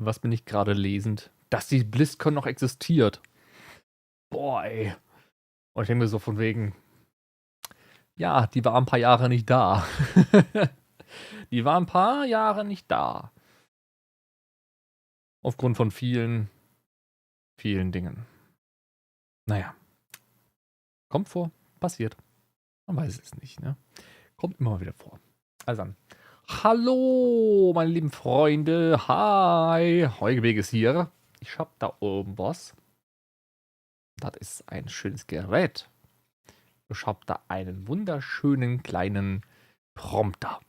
Was bin ich gerade lesend? Dass die Blizzcon noch existiert. Boah, ey. Und ich denke mir so von wegen, ja, die war ein paar Jahre nicht da. Die war ein paar Jahre nicht da. Aufgrund von vielen Dingen. Naja. Kommt vor, passiert. Man weiß es nicht, ne? Kommt immer mal wieder vor. Also dann. Hallo, meine lieben Freunde. Hi. Gebirges hier. Ich hab da oben was. Das ist ein schönes Gerät. Ich hab da einen wunderschönen kleinen Prompter.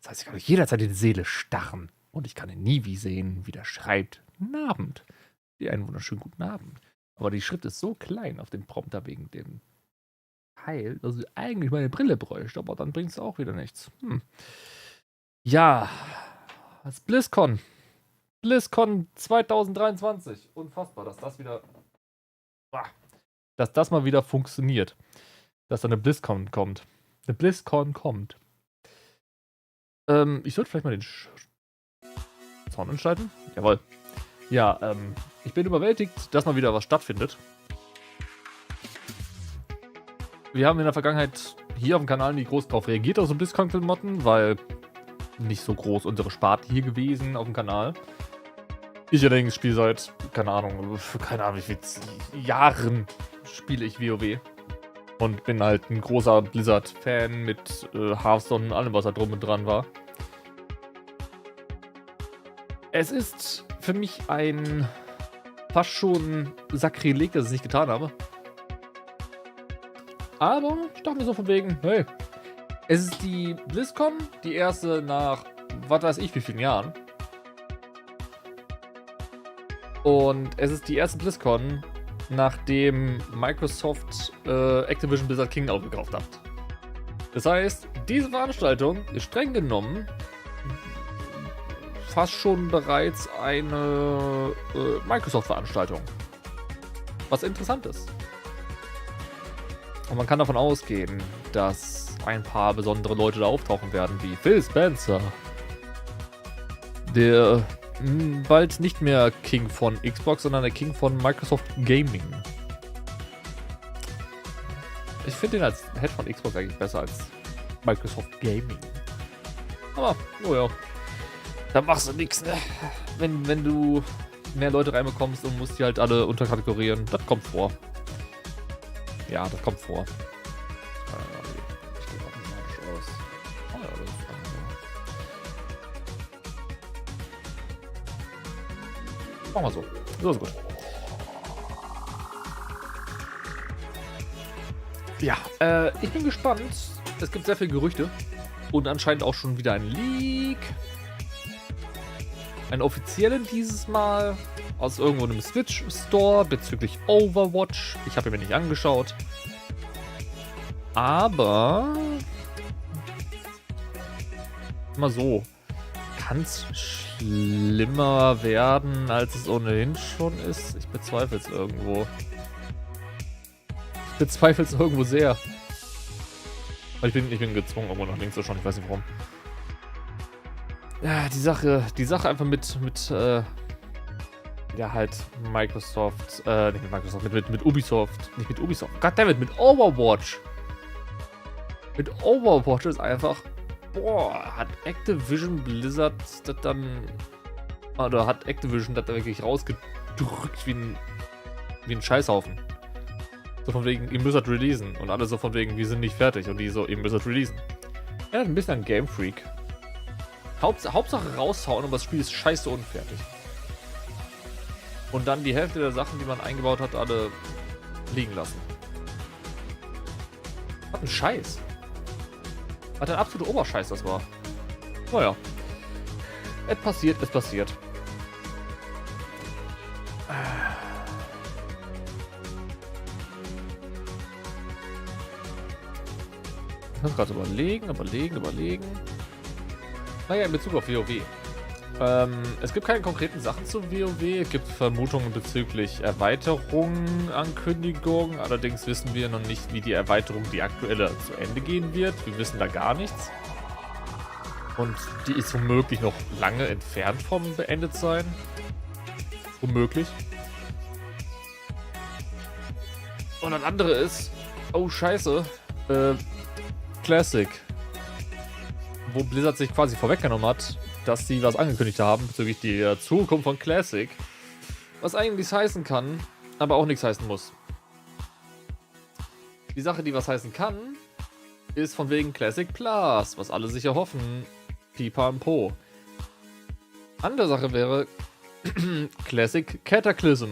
Das heißt, ich kann euch jederzeit in die Seele starren. Und ich kann ihn nie wie sehen, wie der schreibt. Guten Abend. Einen wunderschönen guten Abend. Aber die Schrift ist so klein auf dem Prompter wegen dem Teil, dass ich eigentlich meine Brille bräuchte. Aber dann bringt es auch wieder nichts. Ja, das ist BlizzCon. BlizzCon 2023. Unfassbar, dass das wieder... Dass das mal wieder funktioniert. Dass da eine BlizzCon kommt. Eine BlizzCon kommt. Ich sollte vielleicht mal den Sound anschalten. Jawohl. Ja, ich bin überwältigt, dass mal wieder was stattfindet. Wir haben in der Vergangenheit hier auf dem Kanal nie groß drauf reagiert, auf so BlizzCon-Klamotten, weil nicht so groß unsere Sparte hier gewesen auf dem Kanal. Ich allerdings spiele seit, keine Ahnung, wie viel Jahren spiele ich WoW. Und bin halt ein großer Blizzard-Fan mit Hearthstone und allem, was da drum und dran war. Es ist für mich ein fast schon Sakrileg, dass ich es nicht getan habe. Aber ich dachte mir so von wegen, hey, es ist die BlizzCon, die erste nach, was weiß ich, wie vielen Jahren. Und es ist die erste BlizzCon, nachdem Microsoft Activision Blizzard King aufgekauft hat. Das heißt, diese Veranstaltung ist streng genommen fast schon bereits eine Microsoft-Veranstaltung. Was interessant ist. Und man kann davon ausgehen, dass ein paar besondere Leute da auftauchen werden, wie Phil Spencer, der bald nicht mehr King von Xbox, sondern der King von Microsoft Gaming. Ich finde ihn als Head von Xbox eigentlich besser als Microsoft Gaming. Aber, oh ja. Da machst du nichts, ne? Wenn du mehr Leute reinbekommst und musst die halt alle unterkategorieren, das kommt vor. Ja, das kommt vor. Ich gehe automatisch aus. Oh ja, das ist machen wir so. So ist gut. Ja, ich bin gespannt. Es gibt sehr viele Gerüchte. Und anscheinend auch schon wieder ein Leak. Einen offiziellen dieses Mal. Aus irgendwo einem Switch-Store bezüglich Overwatch. Ich habe ihn mir nicht angeschaut. Aber... mal so. Kann es schlimmer werden, als es ohnehin schon ist? Ich bezweifle es irgendwo. Ich bezweifle es irgendwo sehr. Ich bin gezwungen, irgendwo nach links zu schauen. Ich weiß nicht warum. Ja, die Sache einfach mit ja, halt Microsoft, nicht mit Microsoft, mit Ubisoft, nicht mit Ubisoft, goddammit, mit Overwatch. Mit Overwatch ist einfach, boah, hat Activision Blizzard das dann, oder hat Activision das da wirklich rausgedrückt wie ein Scheißhaufen. So von wegen, ihr müsst das releasen. Und alle so von wegen, wir sind nicht fertig. Und die so, ihr müsst das releasen. Er hat ein bisschen ein Game Freak. Hauptsache raushauen, aber das Spiel ist scheiße unfertig. Und dann die Hälfte der Sachen, die man eingebaut hat, alle liegen lassen. Was ein Scheiß. Was ein absoluter Oberscheiß das war. Naja. Es passiert. Ich muss gerade überlegen. Naja, in Bezug auf WoW. Es gibt keine konkreten Sachen zu WoW. Es gibt Vermutungen bezüglich Erweiterungen, Ankündigungen. Allerdings wissen wir noch nicht, wie die Erweiterung, die aktuelle, zu Ende gehen wird. Wir wissen da gar nichts. Und die ist womöglich noch lange entfernt vom beendet sein. Unmöglich. Und das andere ist, oh scheiße, Classic. Wo Blizzard sich quasi vorweggenommen hat, dass sie was angekündigt haben bezüglich der Zukunft von Classic. Was eigentlich nichts heißen kann, aber auch nichts heißen muss. Die Sache, die was heißen kann, ist von wegen Classic Plus, was alle sich erhoffen. Pipa und Po. Andere Sache wäre Classic Cataclysm.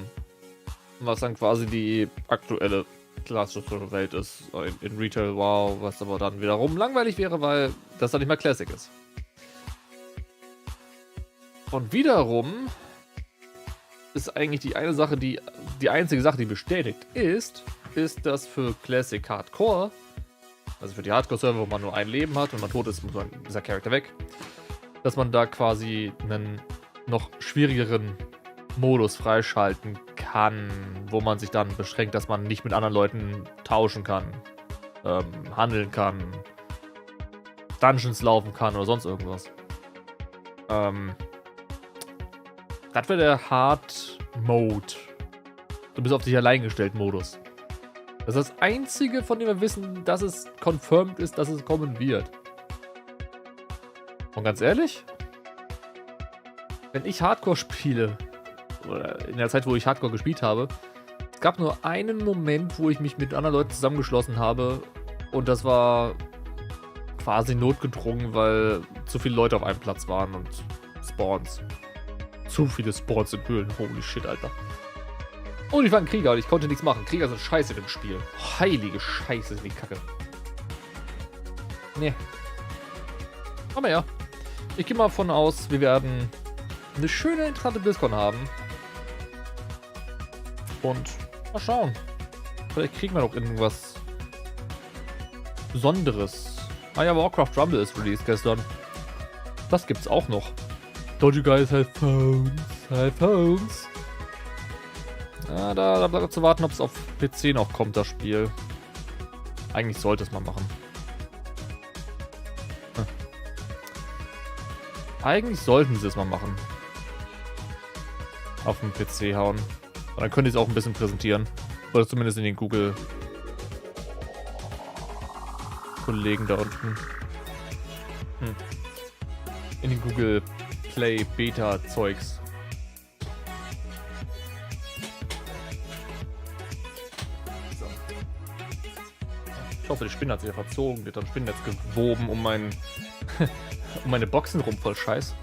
Was dann quasi die aktuelle klassische Welt ist. In Retail, wow, was aber dann wiederum langweilig wäre, weil das dann nicht mehr Classic ist. Und wiederum ist eigentlich die einzige Sache, die bestätigt ist, dass für Classic Hardcore, also für die Hardcore-Server, wo man nur ein Leben hat und man tot ist, ist der Charakter weg, dass man da quasi einen noch schwierigeren Modus freischalten kann, wo man sich dann beschränkt, dass man nicht mit anderen Leuten tauschen kann, handeln kann, Dungeons laufen kann oder sonst irgendwas. Das wäre der Hard Mode. Du bist auf dich allein gestellt Modus. Das ist das Einzige, von dem wir wissen, dass es confirmed ist, dass es kommen wird. Und ganz ehrlich, wenn ich Hardcore spiele, oder in der Zeit, wo ich Hardcore gespielt habe, es gab nur einen Moment, wo ich mich mit anderen Leuten zusammengeschlossen habe und das war quasi notgedrungen, weil zu viele Leute auf einem Platz waren und Spawns. Zu viele Spawns in Höhlen. Holy shit, Alter. Und ich war ein Krieger und ich konnte nichts machen. Krieger sind scheiße im Spiel. Oh, heilige Scheiße, sind die Kacke. Nee. Aber ja. Ich gehe mal davon aus, wir werden eine schöne, interessante Blizzcon haben. Und mal schauen. Vielleicht kriegen wir noch irgendwas Besonderes. Ah ja, Warcraft Rumble ist released gestern. Das gibt's auch noch. Don't you guys have phones? Have phones? Ja, da bleibt zu warten, ob es auf PC noch kommt, das Spiel. Eigentlich sollte es mal machen. Eigentlich sollten sie es mal machen. Auf dem PC hauen. Und dann können die es auch ein bisschen präsentieren. Oder zumindest in den Google-Kollegen da unten. In den Google Play Beta Zeugs. So. Ich hoffe, die Spinne hat sich ja verzogen. Die hat dann Spinnennetz gewoben um um meine Boxen rum, voll Scheiß.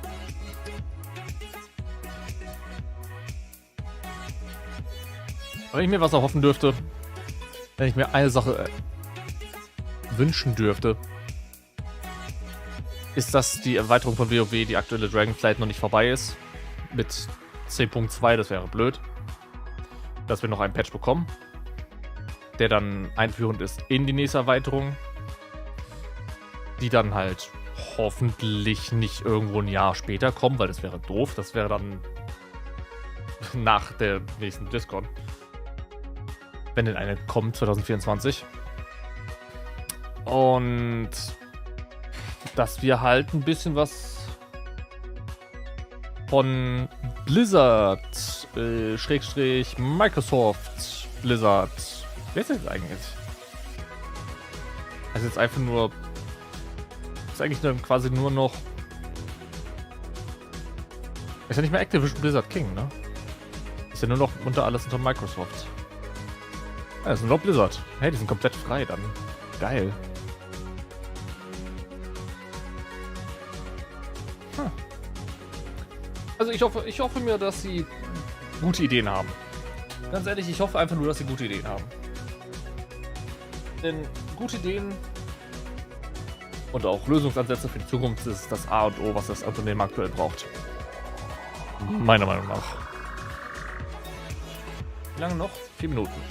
Wenn ich mir was erhoffen dürfte, wenn ich mir eine Sache wünschen dürfte, ist, dass die Erweiterung von WoW, die aktuelle Dragonflight, noch nicht vorbei ist. Mit 10.2, das wäre blöd. Dass wir noch einen Patch bekommen, der dann einführend ist in die nächste Erweiterung. Die dann halt hoffentlich nicht irgendwo ein Jahr später kommen, weil das wäre doof. Das wäre dann nach der nächsten Blizzcon. Wenn denn eine kommt, 2024. Und dass wir halt ein bisschen was von Blizzard, Schrägstrich Microsoft Blizzard. Wer ist das eigentlich? Also jetzt einfach nur. Ist eigentlich dann quasi nur noch. Ist ja nicht mehr Activision Blizzard King, ne? Ist ja nur noch alles unter Microsoft. Ja, das ist nur noch Blizzard. Hey, die sind komplett frei dann. Geil. Also ich hoffe mir, dass sie gute Ideen haben. Ganz ehrlich, ich hoffe einfach nur, dass sie gute Ideen haben. Denn gute Ideen und auch Lösungsansätze für die Zukunft ist das A und O, was das Unternehmen aktuell braucht. Meiner Meinung nach. Wie lange noch? 4 Minuten.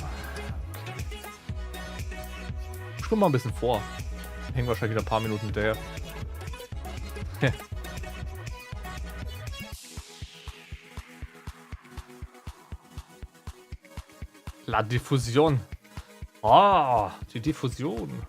Ich spule mal ein bisschen vor. Hängen wahrscheinlich wieder ein paar Minuten hinterher. La Diffusion. Oh, die Diffusion.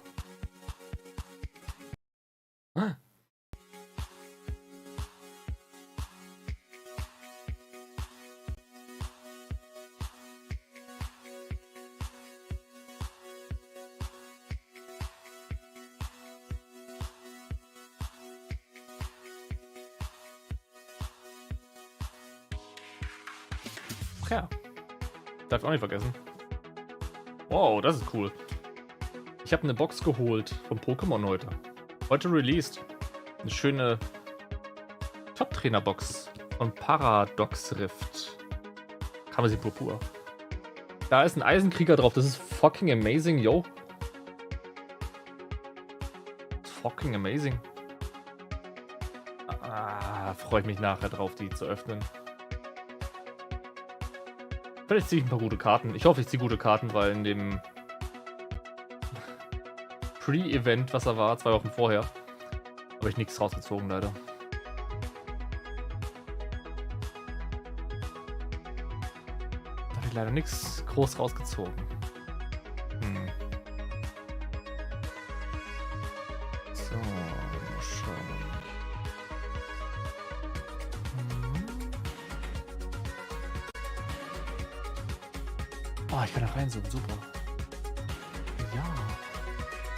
Ja. Darf ich auch nicht vergessen. Wow, das ist cool. Ich habe eine Box geholt von Pokémon heute. Heute released. Eine schöne Top-Trainer-Box von Paradox Rift. Kamasi Purpur. Da ist ein Eisenkrieger drauf. Das ist fucking amazing, yo. Fucking amazing. Freue ich mich nachher drauf, die zu öffnen. Vielleicht ziehe ich ein paar gute Karten. Ich hoffe, ich ziehe gute Karten, weil in dem Pre-Event, was er war, 2 Wochen vorher, habe ich nichts rausgezogen, leider. Da habe ich leider nichts groß rausgezogen. So, mal schauen. Oh, ich kann da reinzoomen, super. Ja.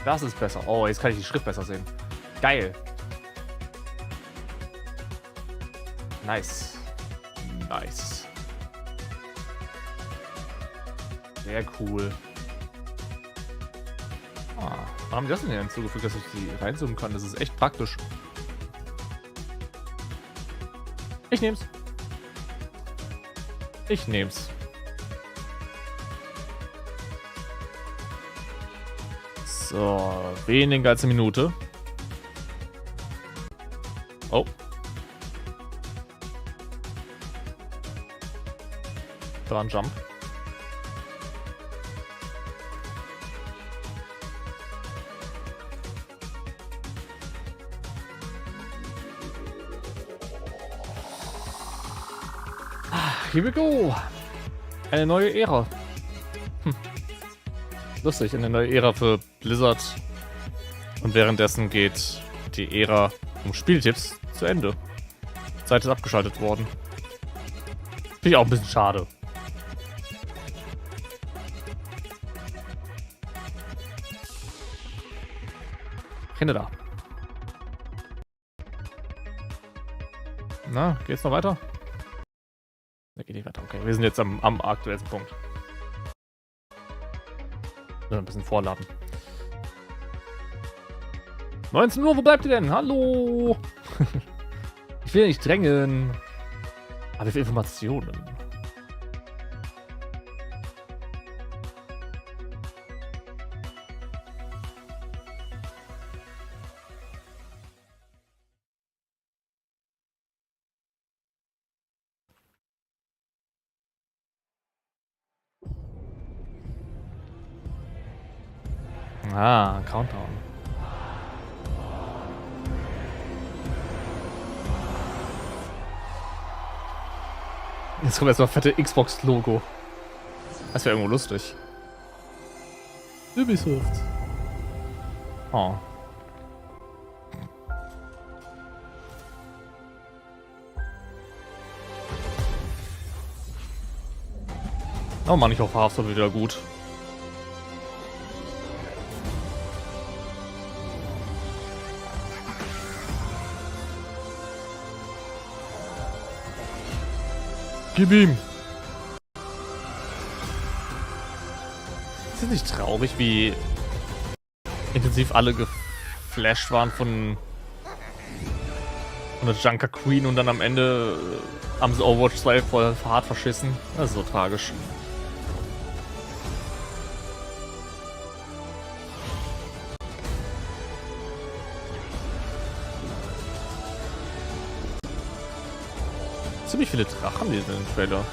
Das ist besser. Oh, jetzt kann ich die Schrift besser sehen. Geil. Nice. Nice. Sehr cool. Warum haben die das denn hier hinzugefügt, dass ich die reinzoomen kann? Das ist echt praktisch. Ich nehm's. Ich nehm's. So, weniger als eine Minute. Oh. Dran Jump. Here we go. Eine neue Ära. Lustig, eine neue Ära für Blizzard. Und währenddessen geht die Ära um Spieltipps zu Ende. Die Zeit ist abgeschaltet worden. Finde ich auch ein bisschen schade. Hände da. Na, geht's noch weiter? Ne, geht nicht weiter. Okay, wir sind jetzt am aktuellsten Punkt. Ein bisschen vorladen. 19 Uhr, wo bleibt ihr denn? Hallo! Ich will nicht drängen. Aber wie viele Informationen? Countdown. Jetzt kommt erstmal fette Xbox-Logo. Das wäre irgendwo lustig. Ubisoft. Oh. Oh Mann, ich hoffe, Hearthstone wird wieder gut. Gib ihm! Ist es nicht traurig, wie intensiv alle geflasht waren von der Junker Queen und dann am Ende haben sie Overwatch 2 voll hart verschissen? Das ist so tragisch. Ziemlich viele Drachen, die sind im Trailer.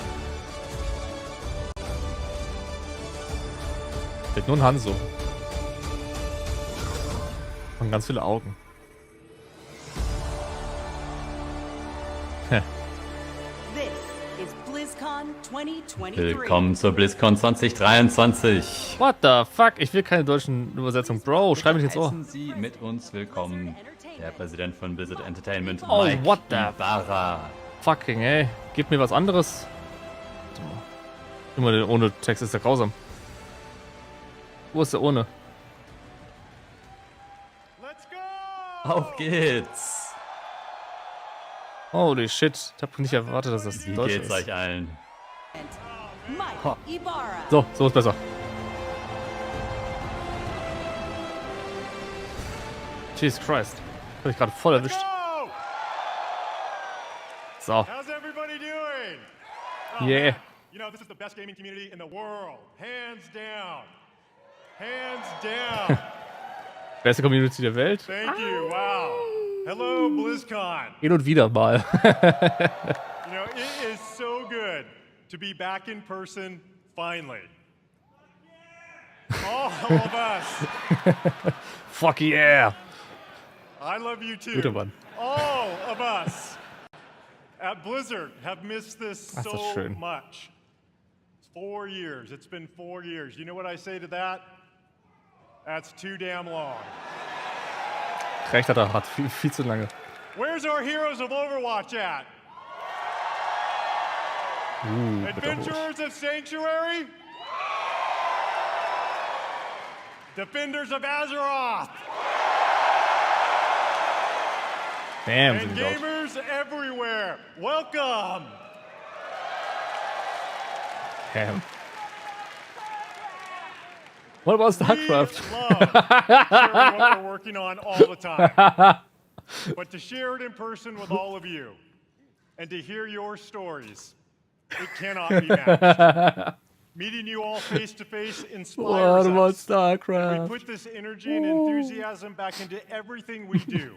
Fehlt nur ein Hanzo. Und ganz viele Augen. Willkommen zur Blizzcon 2023. What the fuck? Ich will keine deutschen Übersetzungen. Bro, schreib mich ins Ohr. Heißen Sie mit uns willkommen, der Präsident von Blizzard Entertainment, Oh, Mike what the Ibarra. fucking, ey. Gib mir was anderes. Immer ohne Text ist ja grausam. Wo ist der ohne? Auf geht's. Holy shit. Ich hab nicht erwartet, dass das Wie Deutsch geht's ist. euch allen? Ha. So, so ist besser. Jesus Christ. Hab ich gerade voll erwischt. So. How's everybody doing? Oh, Yeah. man. You know, this is the best gaming community in the world. Hands down. Hands down. Beste Community der Welt. Thank you. Wow. Hello, Blizzcon. Hin und wieder mal. You know, it is so good to be back in person finally. All of us. Fuck yeah. I love you too. Guter Mann. All of us at Blizzard have missed this Ach, das ist so schön. much. 4 years. It's been 4 years. You know what I say to that? That's too damn long. Recht hat er, hat viel zu lange. Where's our heroes of Overwatch at? Bedauerlich. Adventurers of Sanctuary? Defenders of Azeroth? Damn, And sind die laut. gamers everywhere, welcome! Damn. What about StarCraft? We love sharing what we're working on all the time. But to share it in person with all of you and to hear your stories, it cannot be matched. Meeting you all face to face inspires What about us. We StarCraft? put this energy and enthusiasm back into everything we do.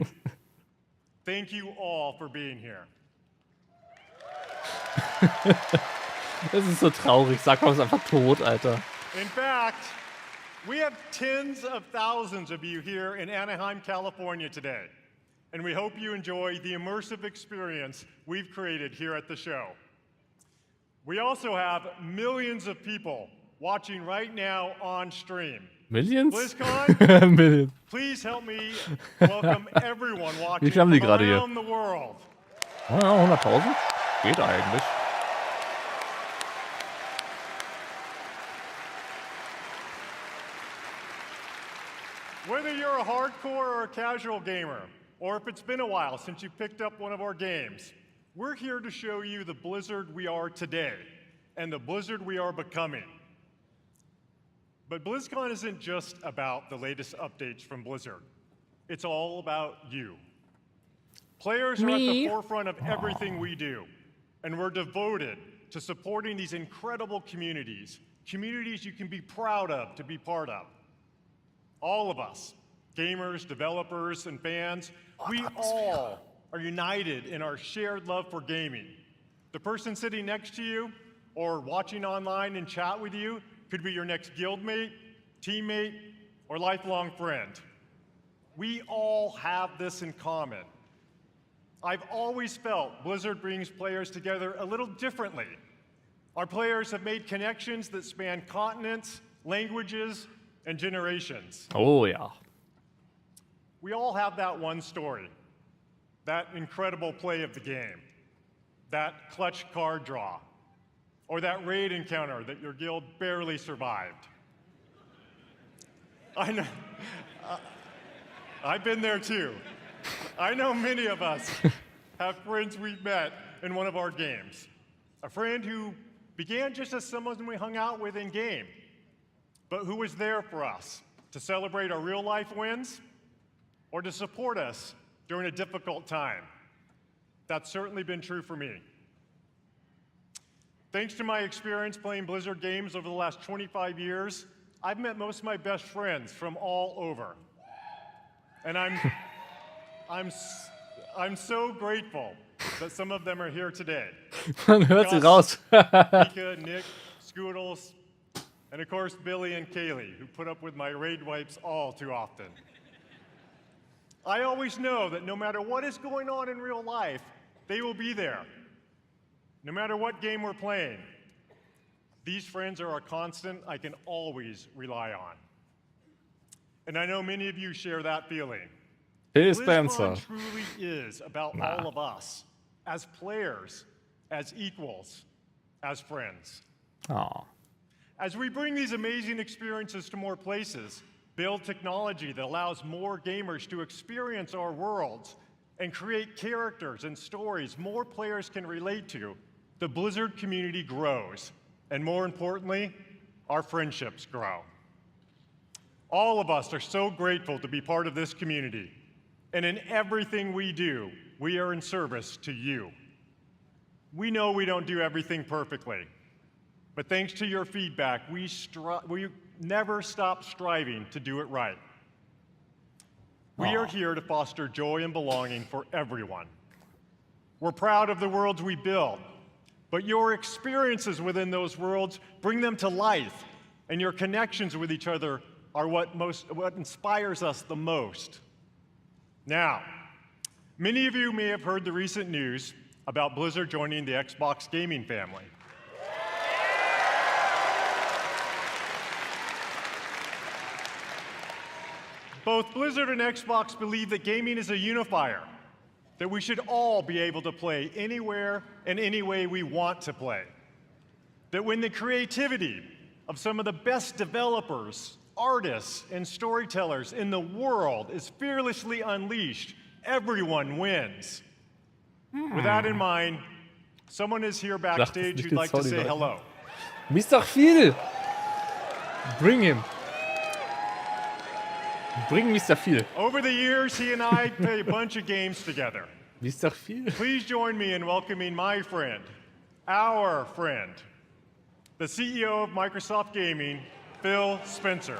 Thank you all for being here. Das ist so traurig. StarCraft ist einfach tot, Alter. In fact, we have tens of thousands of you here in Anaheim, California today. And we hope you enjoy the immersive experience we've created here at the show. We also have millions of people watching right now on stream. Millions? Blizzcon, Millions. please help me welcome everyone watching Wie viel haben die from gerade hier? around the world. Ja, 100.000? Geht eigentlich. Whether you're a hardcore or a casual gamer, or if it's been a while since you picked up one of our games, we're here to show you the Blizzard we are today and the Blizzard we are becoming. But BlizzCon isn't just about the latest updates from Blizzard. It's all about you. Players are at the forefront of everything we do, and we're devoted to supporting these incredible communities, communities you can be proud of to be part of. All of us, gamers, developers, and fans, we all are united in our shared love for gaming. The person sitting next to you or watching online and chat with you could be your next guildmate, teammate, or lifelong friend. We all have this in common. I've always felt Blizzard brings players together a little differently. Our players have made connections that span continents, languages, and generations. Oh ja. We all have that one story, that incredible play of the game, that clutch card draw, or that raid encounter that your guild barely survived. I know, I've been there too. I know many of us have friends we've met in one of our games. A friend who began just as someone we hung out with in game, but who was there for us to celebrate our real life wins or to support us during a difficult time. That's certainly been true for me. Thanks to my experience playing Blizzard games over the last 25 years, I've met most of my best friends from all over. And I'm so grateful that some of them are here today. Man hört sie raus. Mika, Nick, Scoodles, and of course Billy and Kaylee, who put up with my raid wipes all too often. I always know that no matter what is going on in real life, they will be there. No matter what game we're playing, these friends are a constant I can always rely on. And I know many of you share that feeling. Phil Spencer. BlizzCon truly is about all of us, as players, as equals, as friends. Oh. As we bring these amazing experiences to more places, build technology that allows more gamers to experience our worlds, and create characters and stories more players can relate to, the Blizzard community grows, and more importantly, our friendships grow. All of us are so grateful to be part of this community, and in everything we do, we are in service to you. We know we don't do everything perfectly, but thanks to your feedback, we never stop striving to do it right. We are here to foster joy and belonging for everyone. We're proud of the worlds we build, but your experiences within those worlds bring them to life, and your connections with each other are what inspires us the most. Now, many of you may have heard the recent news about Blizzard joining the Xbox gaming family. Both Blizzard and Xbox believe that gaming is a unifier, that we should all be able to play anywhere and any way we want to play. That when the creativity of some of the best developers, artists, and storytellers in the world is fearlessly unleashed, everyone wins. With that in mind, someone is here backstage who'd like to say hello. Mr. Phil! Bring him. Bring Mr. Phil. Over the years, he and I play a bunch of games together. Mr. Phil. Please join me in welcoming my friend, our friend, the CEO of Microsoft Gaming, Phil Spencer.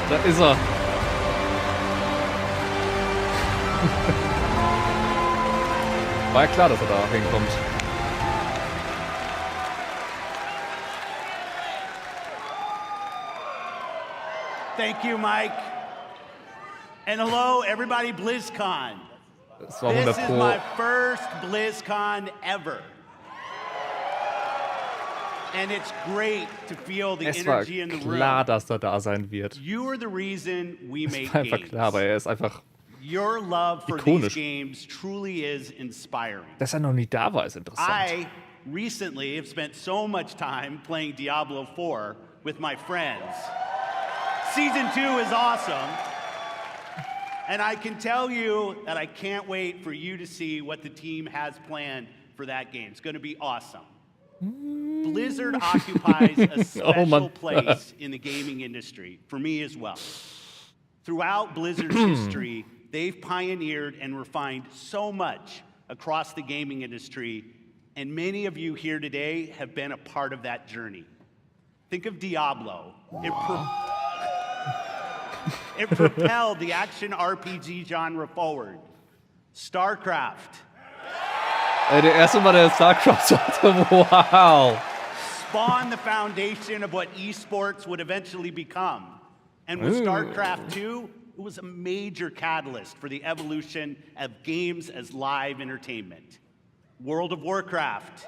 Da ist er. War ja klar, dass er da hinkommt. Thank you, Mike. And hello, everybody, BlizzCon. Das war This 100 is my first BlizzCon ever. And it's great to feel the Es war energy in the klar, room. dass er da sein wird. You are the reason we Es make war einfach klar, aber games. er ist einfach, Your love for ikonisch. these games truly is inspiring. dass er noch nie da war, ist interessant. I recently have spent so much time playing Diablo 4 with my friends. Season 2 is awesome. And I can tell you that I can't wait for you to see what the team has planned for that game. It's going to be awesome. Blizzard occupies a special place in the gaming industry, for me as well. Throughout Blizzard's history, they've pioneered and refined so much across the gaming industry, and many of you here today have been a part of that journey. Think of Diablo. It propelled the action RPG genre forward. StarCraft Der erste Mal, der StarCraft sagte, wow. spawned the foundation of what esports would eventually become. And with StarCraft 2, it was a major catalyst for the evolution of games as live entertainment. World of Warcraft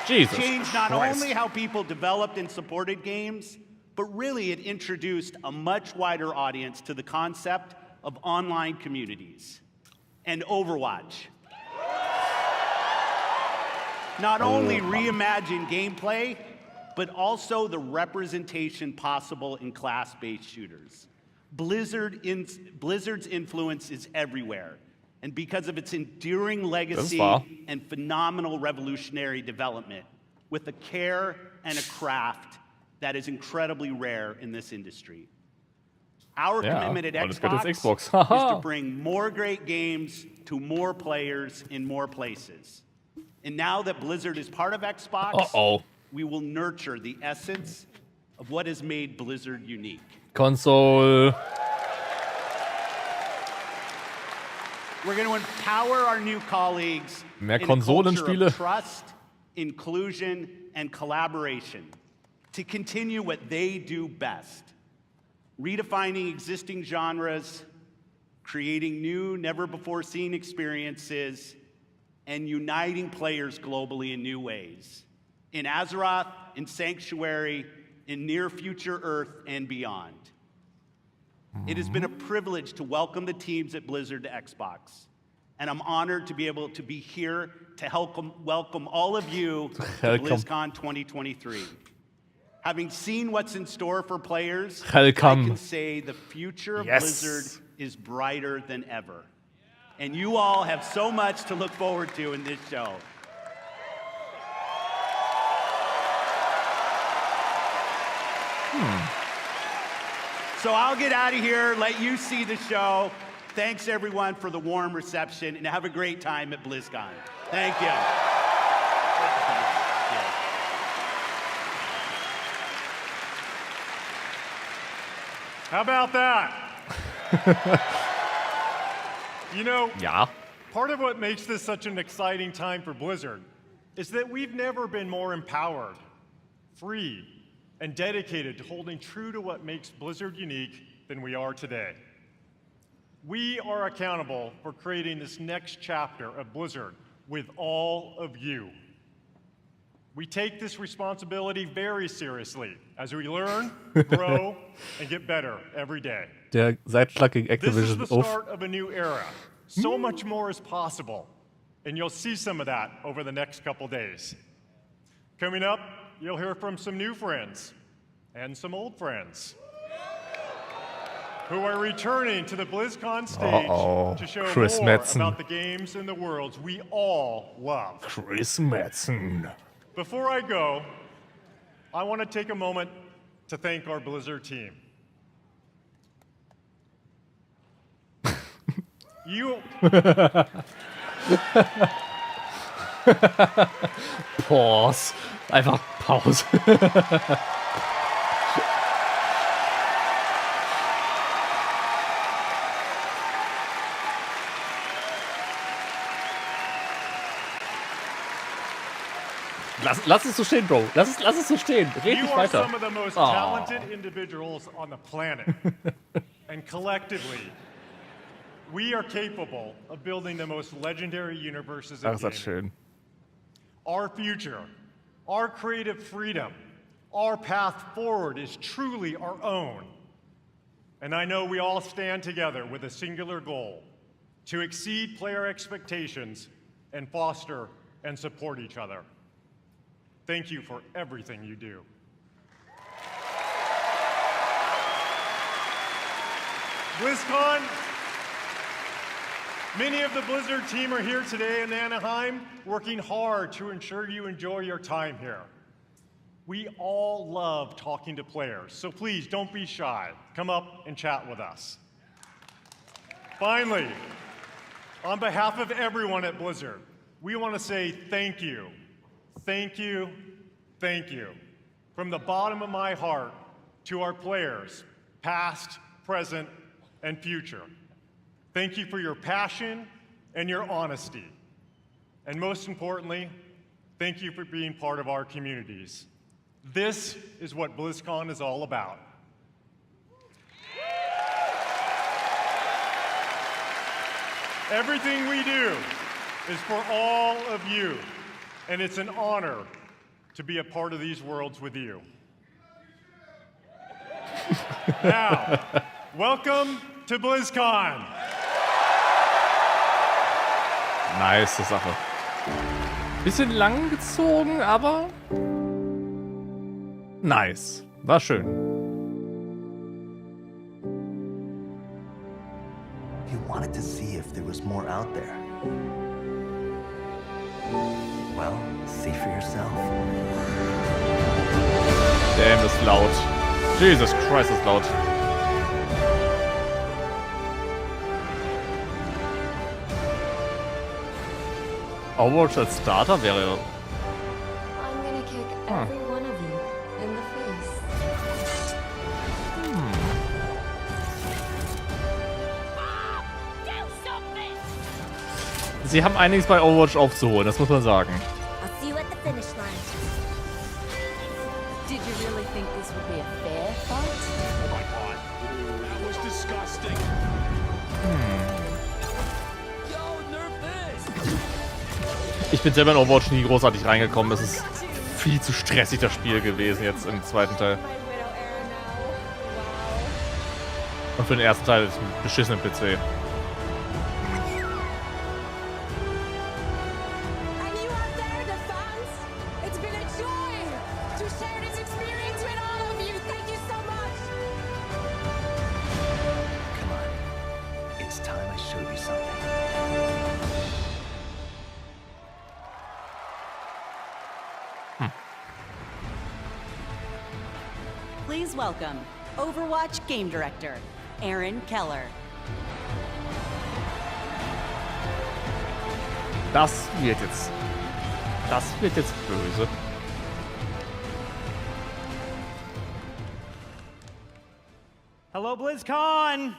Jesus changed not Christ. only how people developed and supported games, but really it introduced a much wider audience to the concept of online communities. And Overwatch not only reimagined gameplay, but also the representation possible in class-based shooters. Blizzard's influence is everywhere, and because of its enduring legacy and phenomenal revolutionary development, with a care and a craft that is incredibly rare in this industry. Our commitment at Xbox is to bring more great games to more players in more places. And now that Blizzard is part of Xbox, we will nurture the essence of what has made Blizzard unique. Console. We're going to empower our new colleagues Mehr in a culture Konsolenspiele. of trust, inclusion, and collaboration to continue what they do best. Redefining existing genres, creating new, never-before-seen experiences, and uniting players globally in new ways. In Azeroth, in Sanctuary, in near-future Earth, and beyond. It has been a privilege to welcome the teams at Blizzard to Xbox, and I'm honored to be able to be here to help welcome all of you to BlizzCon 2023. Having seen what's in store for players, Welcome. I can say the future of Yes. Blizzard is brighter than ever. And you all have so much to look forward to in this show. So I'll get out of here, let you see the show. Thanks everyone for the warm reception, and have a great time at BlizzCon. Thank you. How about that? You know, Ja. part of what makes this such an exciting time for Blizzard is that we've never been more empowered, free, and dedicated to holding true to what makes Blizzard unique than we are today. We are accountable for creating this next chapter of Blizzard with all of you. We take this responsibility very seriously as we learn, grow, and get better every day. Der Seitschlag gegen This is Activision the auf. start of a new era. So much more is possible, and you'll see some of that over the next couple days. Coming up, you'll hear from some new friends and some old friends who are returning to the BlizzCon stage to show Chris more Metzen. about the games and the worlds we all love. Chris Metzen. Before I go, I want to take a moment to thank our Blizzard team. You Pause. Einfach Pause. Lass es so stehen, Bro. Lass es so stehen. Red You nicht are weiter. some of the most Aw. talented individuals on the planet. And collectively, we are capable of building the most legendary universes Ach, in ist das gaming. schön. Our future, our creative freedom, our path forward is truly our own. And I know we all stand together with a singular goal: to exceed player expectations and foster and support each other. Thank you for everything you do. BlizzCon, many of the Blizzard team are here today in Anaheim, working hard to ensure you enjoy your time here. We all love talking to players, so please don't be shy. Come up and chat with us. Finally, on behalf of everyone at Blizzard, we want to say thank you. Thank you, thank you. From the bottom of my heart to our players, past, present, and future. Thank you for your passion and your honesty. And most importantly, thank you for being part of our communities. This is what BlizzCon is all about. Everything we do is for all of you, and it's an honor to be a part of these worlds with you. Now, welcome to BlizzCon. Nice Sache. Bisschen lang gezogen, aber nice. War schön. You wanted to see if there was more out there. Well, see for yourself. Damn, ist laut. Jesus Christ, ist laut. Overwatch als Starter wäre... I'm gonna kick every one of you in the face. Sie haben einiges bei Overwatch aufzuholen, das muss man sagen. I'll see you at the finish line. Did you really think this would be a fair fight? Oh my god. That was disgusting. Yo, nerf this. Ich bin selber in Overwatch nie großartig reingekommen. Es ist viel zu stressig, das Spiel gewesen jetzt im zweiten Teil. My widow era now. Wow. Und für den ersten Teil ist ein beschissener PC. And you out there, the fans, it's been a joy to share this experience with It's time I showed you something. Please welcome Overwatch Game Director, Aaron Keller. Das wird jetzt böse. Hello, Blizzcon!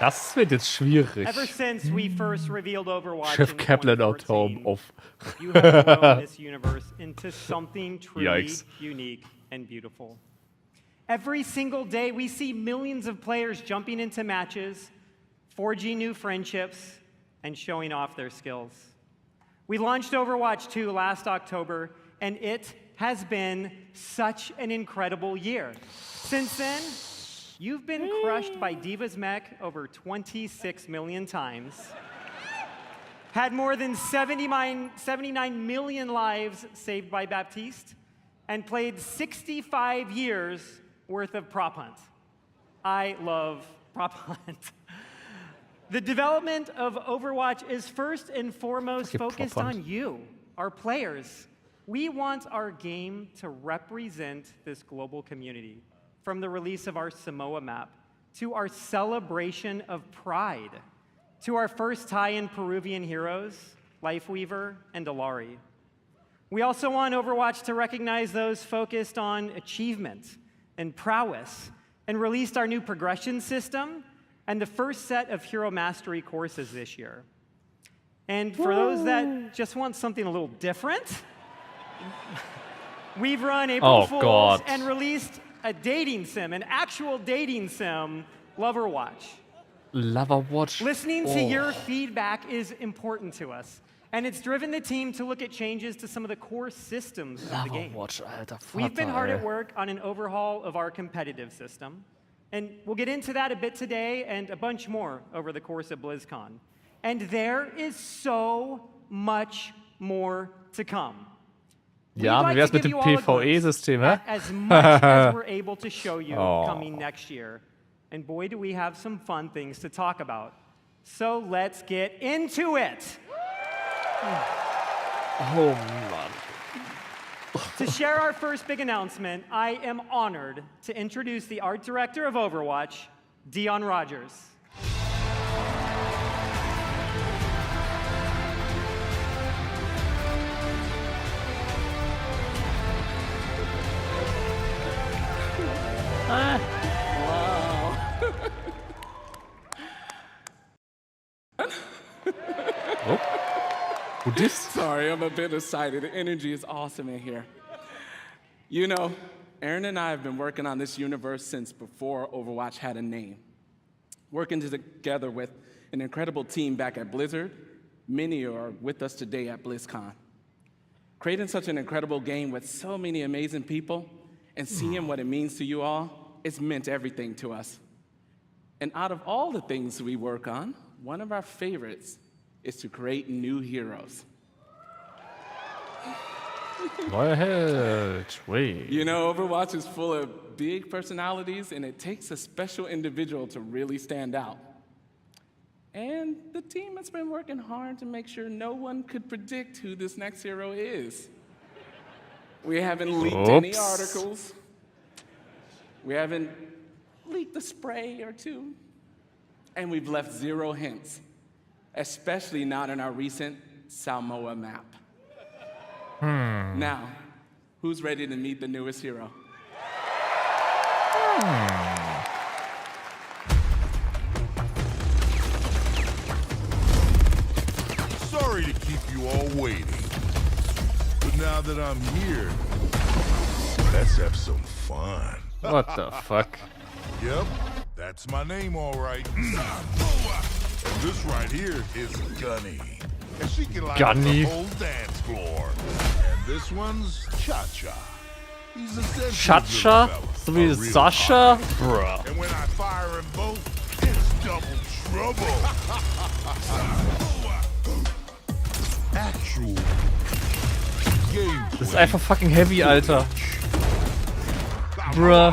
Das wird jetzt schwierig. Ever since we first revealed Overwatch Chef in Kaplan out 2014, home off. you have grown this universe into something truly Yikes. unique and beautiful. Every single day, we see millions of players jumping into matches, forging new friendships, and showing off their skills. We launched Overwatch 2 last October, and it has been such an incredible year. Since then, you've been crushed by Diva's mech over 26 million times, had more than 79 million lives saved by Baptiste, and played 65 years worth of prop hunt. I love prop hunt. The development of Overwatch is first and foremost focused on you, our players. We want our game to represent this global community, from the release of our Samoa map, to our celebration of Pride, to our first tie-in Peruvian heroes, Lifeweaver and Alari. We also want Overwatch to recognize those focused on achievement and prowess, and released our new progression system and the first set of Hero Mastery courses this year. And for those that just want something a little different, we've run April Fools and released a dating sim, an actual dating sim, Loverwatch. Loverwatch. Listening to your feedback is important to us, and it's driven the team to look at changes to some of the core systems of the game. Loverwatch, alter Vater, We've been hard at work on an overhaul of our competitive system, and we'll get into that a bit today and a bunch more over the course of BlizzCon. And there is so much more to come. Ja, wie wär's mit dem PvE-System, hä? As much as we're able to show you coming next year. And boy, do we have some fun things to talk about. So let's get into it. Oh, Mann. To share our first big announcement, I am honored to introduce the art director of Overwatch, Dion Rogers. Sorry, I'm a bit excited. The energy is awesome in here. You know, Aaron and I have been working on this universe since before Overwatch had a name. Working together with an incredible team back at Blizzard. Many are with us today at BlizzCon. Creating such an incredible game with so many amazing people and seeing what it means to you all, it's meant everything to us. And out of all the things we work on, one of our favorites is to create new heroes. Neuer Held. Wait. You know, Overwatch is full of big personalities, and it takes a special individual to really stand out. And the team has been working hard to make sure no one could predict who this next hero is. We haven't leaked any articles. We haven't leaked a spray or two. And we've left 0 hints, especially not in our recent Samoa map. Now, who's ready to meet the newest hero? Sorry to keep you all waiting, but now that I'm here, let's have some fun. What the fuck? Yep, that's my name, all right. And this right here is Gunny. And she can light up the whole dance floor. And this one's Cha-Cha. He's essentially Cha-Cha? So wie Sasha? Bruh. And when I fire them both, it's double trouble. Actual game. Das ist einfach fucking heavy, Alter. Bruh.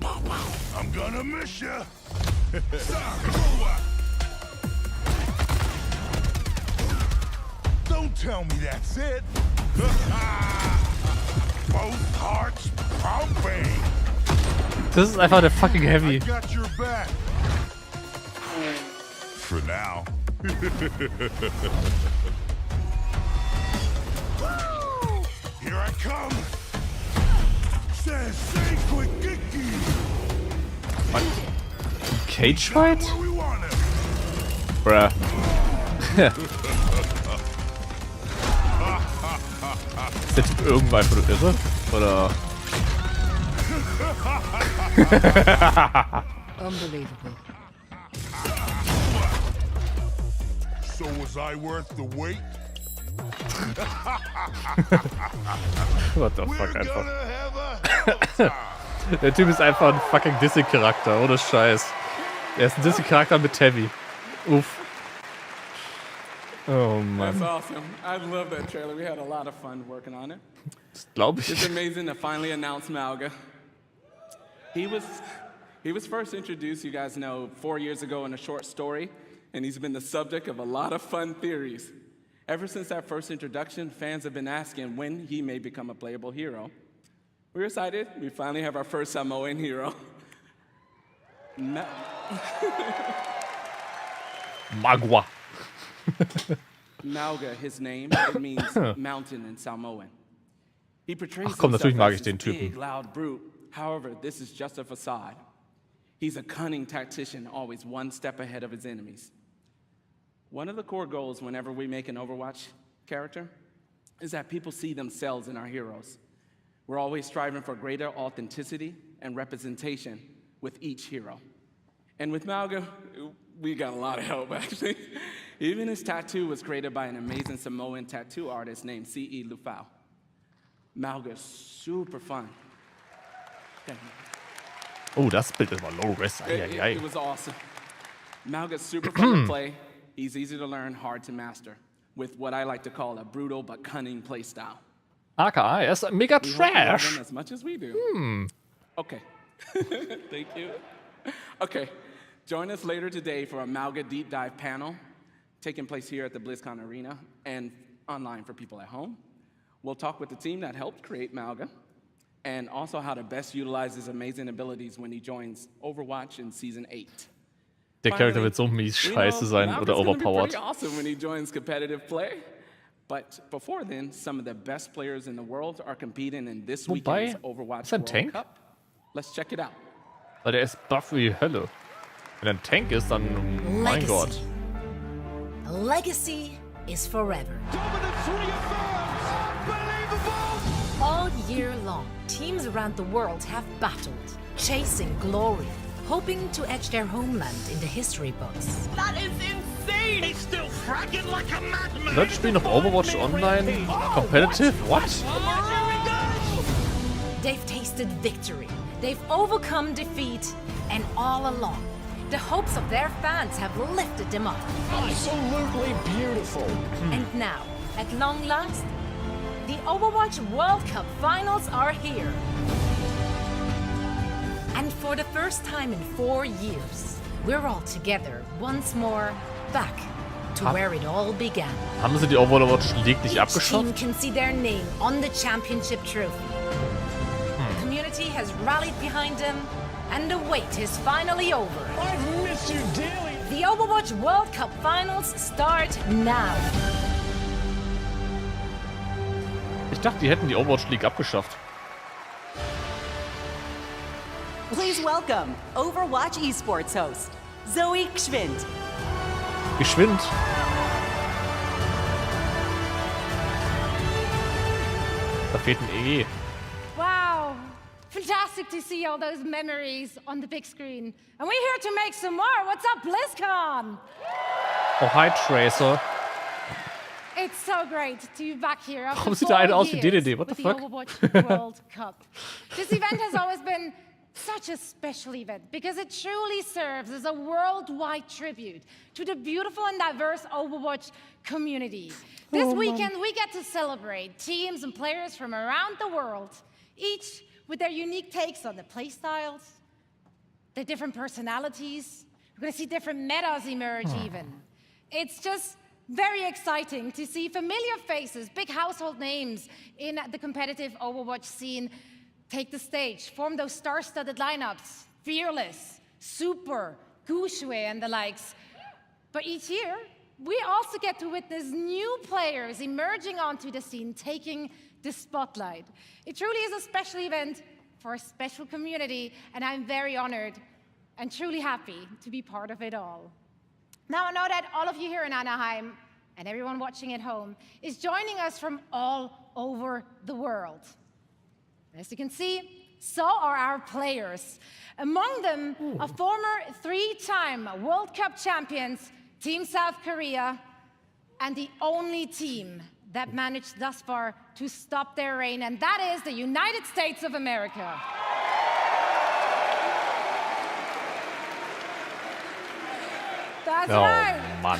I'm gonna miss ya. Don't tell me that's it. Both hearts pumping. Das ist einfach der fucking Heavy. I got your back. For now. Here I come. Says quick Kiki. Cage Fight? Where we want him. Bruh. Ist der Typ irgendwann einfach nur irre? Oder? Unbelievable. So was I worth the wait? What the fuck einfach. Der Typ ist einfach ein fucking Disney-Charakter, ohne Scheiß. Er ist ein Disney-Charakter mit Heavy. Uff. Oh Mann. That's awesome. I love that trailer. We had a lot of fun working on it. Das glaube ich. It's amazing to finally announce Mauga. He was first introduced, you guys know, 4 years ago in a short story, and he's been the subject of a lot of fun theories. Ever since that first introduction, fans have been asking when he may become a playable hero. We're excited. We finally have our first Samoan hero. Magua. Mauga, his name, it means mountain in Samoan. He portrays Ach komm, natürlich mag ich himself den as this Typen. big, loud brute. However, this is just a facade. He's a cunning tactician, always one step ahead of his enemies. One of the core goals whenever we make an Overwatch character is that people see themselves in our heroes. We're always striving for greater authenticity and representation with each hero. And with Mauga, we got a lot of help, actually. Even his tattoo was created by an amazing Samoan tattoo artist named C.E. Lufau. Mauga's super fun. Oh, das Bild ist mal low-res. It was awesome. Mauga's super fun to play. He's easy to learn, hard to master, with what I like to call a brutal but cunning playstyle. AKA, er ist mega We hope you love trash. him as much as we do. Okay. Thank you. Okay. Join us later today for a Mauga deep dive panel taking place here at the Blizzcon Arena and online for people at home. We'll talk with the team that helped create Mauga and also how to best utilize his amazing abilities when he joins Overwatch in Season 8. Der Charakter wird so mies scheiße sein oder overpowered. Awesome when he joins competitive play. But before then, some of the best players in the world are competing in this weekend's Overwatch ist er ein World Tank? Cup. Let's check it out. Weil der ist buff wie Hölle. Wenn er ein Tank ist, dann mein Gott. A legacy is forever. All year long, teams around the world have battled, chasing glory, hoping to etch their homeland in the history books. That is insane! He's still fragging like a madman! Leute spielen noch Overwatch Online Competitive? What? They've tasted victory, they've overcome defeat, and all along, the hopes of their fans have lifted them up. Absolutely beautiful! And now, at long last, the Overwatch World Cup finals are here. And for the first time in 4 years, we're all together once more, back to where it all began. Haben sie die Overwatch League nicht Each abgeschafft? team can see their name on the championship trophy. The community has rallied behind them, and the wait is finally over. I've missed you dearly! The Overwatch World Cup finals start now. Ich dachte, die hätten die Overwatch League abgeschafft. Please welcome Overwatch Esports host, Zoe Gschwind. Geschwind. Da fehlt ein E. Wow! Fantastic to see all those memories on the big screen. And we're here to make some more. What's up, BlizzCon? Oh, hi Tracer. It's so great to be back here after Warum sieht der eine 4 aus wie years DDD? What the with fuck? Overwatch World Cup. This event has always been such a special event because it truly serves as a worldwide tribute to the beautiful and diverse Overwatch community. This weekend, we get to celebrate teams and players from around the world, each with their unique takes on the playstyles, the different personalities. We're going to see different metas emerge even. It's just very exciting to see familiar faces, big household names in the competitive Overwatch scene take the stage, form those star-studded lineups, Fearless, Super, Gushue, and the likes. But each year, we also get to witness new players emerging onto the scene, taking the spotlight. It truly is a special event for a special community, and I'm very honored and truly happy to be part of it all. Now, I know that all of you here in Anaheim and everyone watching at home is joining us from all over the world. As you can see, so are our players. Among them, a former 3-time World Cup champions, Team South Korea, and the only team that managed thus far to stop their reign, and that is the United States of America. That's right. Mann.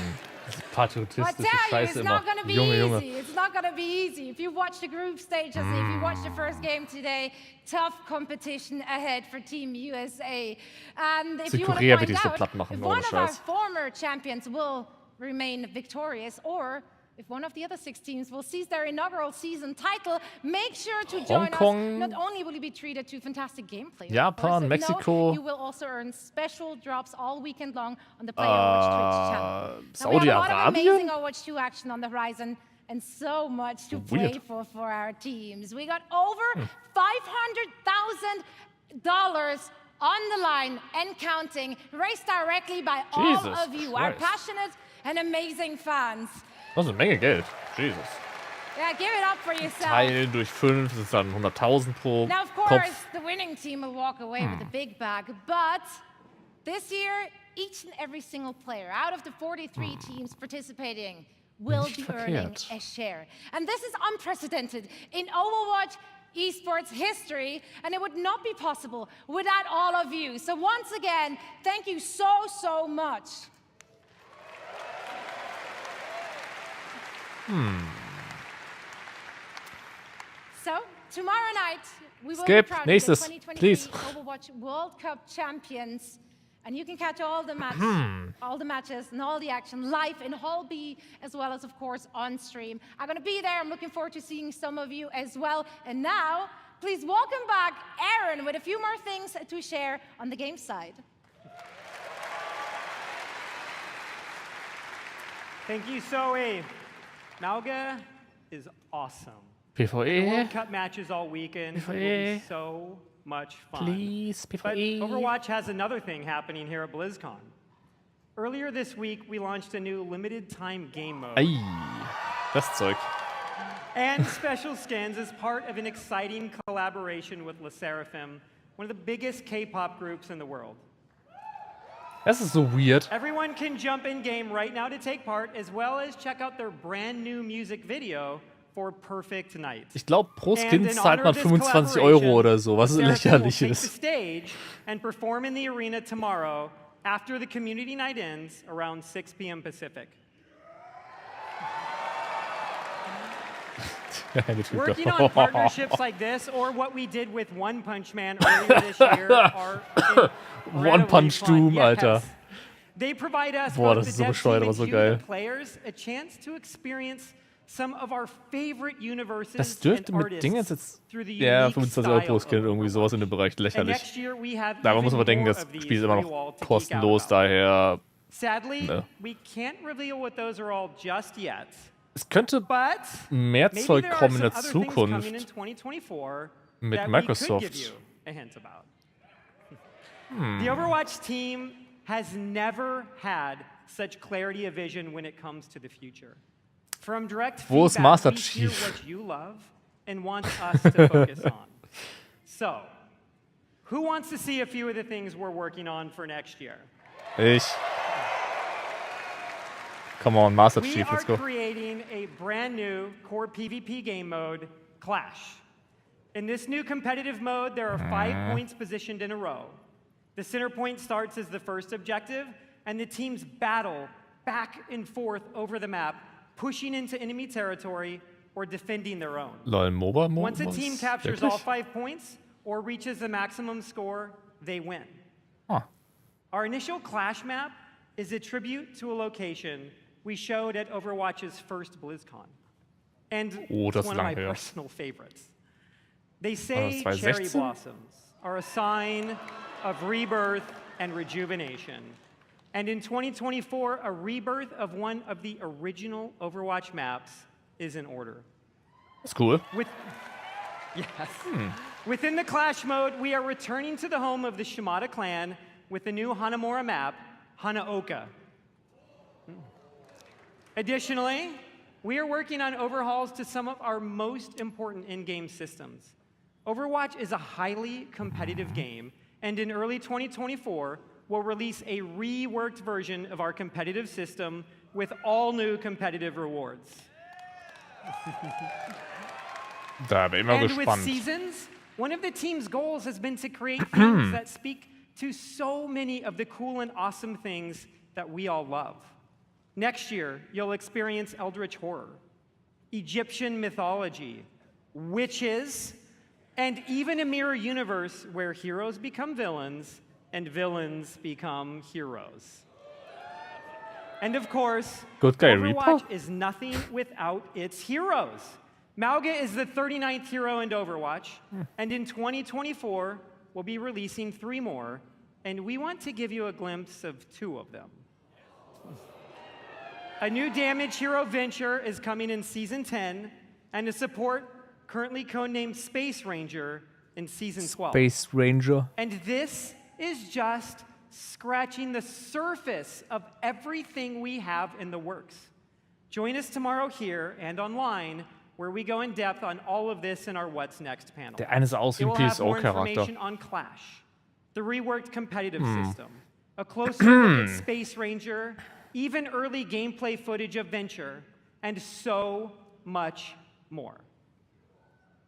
Patriotistische Scheiße it's immer. not gonna be Junge. easy. It's not gonna be easy. If you watch the group stages, if you watch the first game today, tough competition ahead for Team USA. And if you want to find out if one of our former champions will remain victorious, or if one of the other 6 teams will seize their inaugural season title, make sure to join us. Not only will you be treated to fantastic gameplay, Japan, Mexico, you will also earn special drops all weekend long on the Player Overwatch Twitch channel. Saudi Now, we have a lot of amazing Arabien? Overwatch 2 action on the horizon, and so much to play for our teams. We got over $500,000 on the line and counting, raised directly by all of you, our passionate and amazing fans. Das ist eine Menge Geld. Jesus. Yeah, give it up for yourself. Teilen durch 5, das ist dann 100.000 pro Now, of course, Kopf. the winning team will walk away with the big bag, but this year, each and every single player out of the 43 teams participating will be earning a share. And this is unprecedented in Overwatch esports history, and it would not be possible without all of you. So once again, thank you so much. So, tomorrow night, we will be crowning the 2023 Overwatch World Cup champions. And you can catch all the matches and all the action live in Hall B, as well as, of course, on stream. I'm going to be there. I'm looking forward to seeing some of you as well. And now, please welcome back Aaron with a few more things to share on the game side. Thank you, Zoe. Malga is awesome. PvE. World Cup matches all weekend. It will be so much fun. Please, PvE. But Overwatch has another thing happening here at Blizzcon. Earlier this week, we launched a new limited time game mode. Das Zeug. And special skins as part of an exciting collaboration with Le Seraphim, one of the biggest K-pop groups in the world. Das ist so weird. Everyone can jump in game right now to take part, as well as check out their brand new music video for Perfect Night. Ich glaube, pro Skin zahlt man 25 € oder so, was lächerlich ist. Stage and perform in the arena tomorrow after the community night ends around 6 p.m. Pacific. Working on partnerships like this, or what we did with One Punch Man earlier this year, are One Punch Doom, Alter. They provide us Boah, das ist so bescheuert, aber so geil. Players a chance to experience some of our favorite universes. Das dürfte mit Dingens jetzt 25 € pro Skin, irgendwie sowas in dem Bereich, lächerlich. Daran muss man denken, das Spiel ist immer noch kostenlos, daher. Sadly, we can't reveal what those are all just yet. Es könnte mehr Zeug kommen in der Zukunft mit Microsoft. The Overwatch team has never had such clarity of vision when it comes to the future. From direct feedback, we hear what you love and want us to focus on. So, who wants to see a few of the things we're working on for next year? Ich. Come on, Master Chief, let's go. We are creating a brand new core PvP game mode, Clash. In this new competitive mode, there are 5 points positioned in a row. The center point starts as the first objective, and the teams battle back and forth over the map, pushing into enemy territory or defending their own. Once a team captures all 5 points or reaches the maximum score, they win. Huh. Our initial Clash map is a tribute to a location we showed at Overwatch's first BlizzCon. And it's one of my personal favorites. They say cherry blossoms are a sign of rebirth and rejuvenation. And in 2024, a rebirth of one of the original Overwatch maps is in order. That's cool. Yes. Within the Clash mode, we are returning to the home of the Shimada clan with the new Hanamura map, Hanaoka. Additionally, we are working on overhauls to some of our most important in-game systems. Overwatch is a highly competitive game, and in early 2024, we'll release a reworked version of our competitive system with all new competitive rewards. Da bin ich mal And gespannt. with Seasons, one of the team's goals has been to create themes that speak to so many of the cool and awesome things that we all love. Next year, you'll experience Eldritch Horror, Egyptian mythology, witches, and even a mirror universe where heroes become villains and villains become heroes. And of course, Overwatch is nothing without its heroes. Mauga is the 39th hero in Overwatch, and in 2024, we'll be releasing 3 more, and we want to give you a glimpse of 2 of them. A new damage hero, Venture, is coming in Season 10, and a support currently codenamed Space Ranger in Season 12. Space Ranger. And this is just scratching the surface of everything we have in the works. Join us tomorrow here and online, where we go in depth on all of this in our What's Next panel. Der eine sah aus wie ein PSO-Charakter. Information on Clash, the reworked competitive system, a closer look at Space Ranger, even early gameplay footage of Venture, and so much more.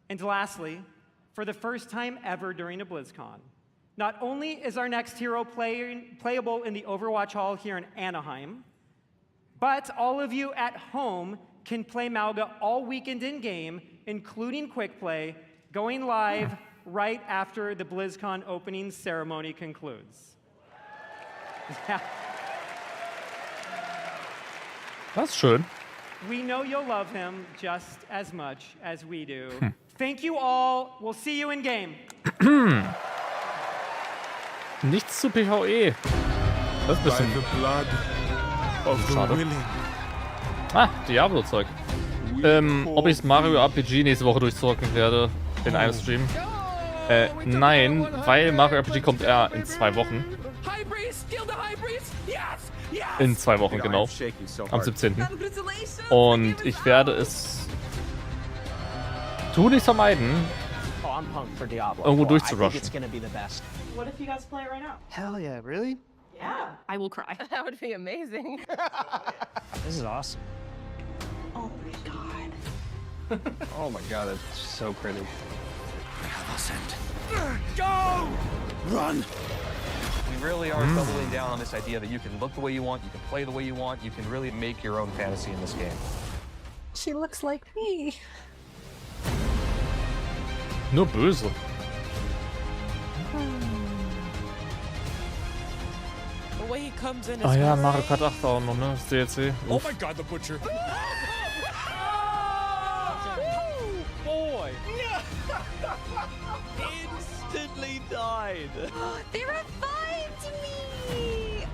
And lastly, for the first time ever during a BlizzCon, not only is our next hero playable in the Overwatch Hall here in Anaheim, but all of you at home can play Mauga all weekend in-game, including Quick Play, going live right after the BlizzCon opening ceremony concludes. That's schön. We know you'll love him just as much as we do. Thank you all. We'll see you in game. Nichts zu PvE. Das ist ein bisschen schade. Ah, Diablo-Zeug. Ob ich Mario RPG nächste Woche durchzocken werde in einem Stream? Nein, weil Mario RPG kommt eher in 2 Wochen. In 2 Wochen, genau. Am 17. Und ich werde es tunlichst vermeiden, irgendwo durchzurushen. What if you guys play it right now? Hell yeah, really? Yeah. I will cry. That would be amazing. This is awesome. Oh my god. Oh my god, that's so pretty. Go! Run! We really are doubling down on this idea that you can look the way you want, you can play the way you want, you can really make your own fantasy in this game. She looks like me. Nur böse. The way he comes in is Ah ja, Mario Kart 8 auch noch, ne? Das DLC. Oh my god, the butcher. boy. Instantly died. They revived me!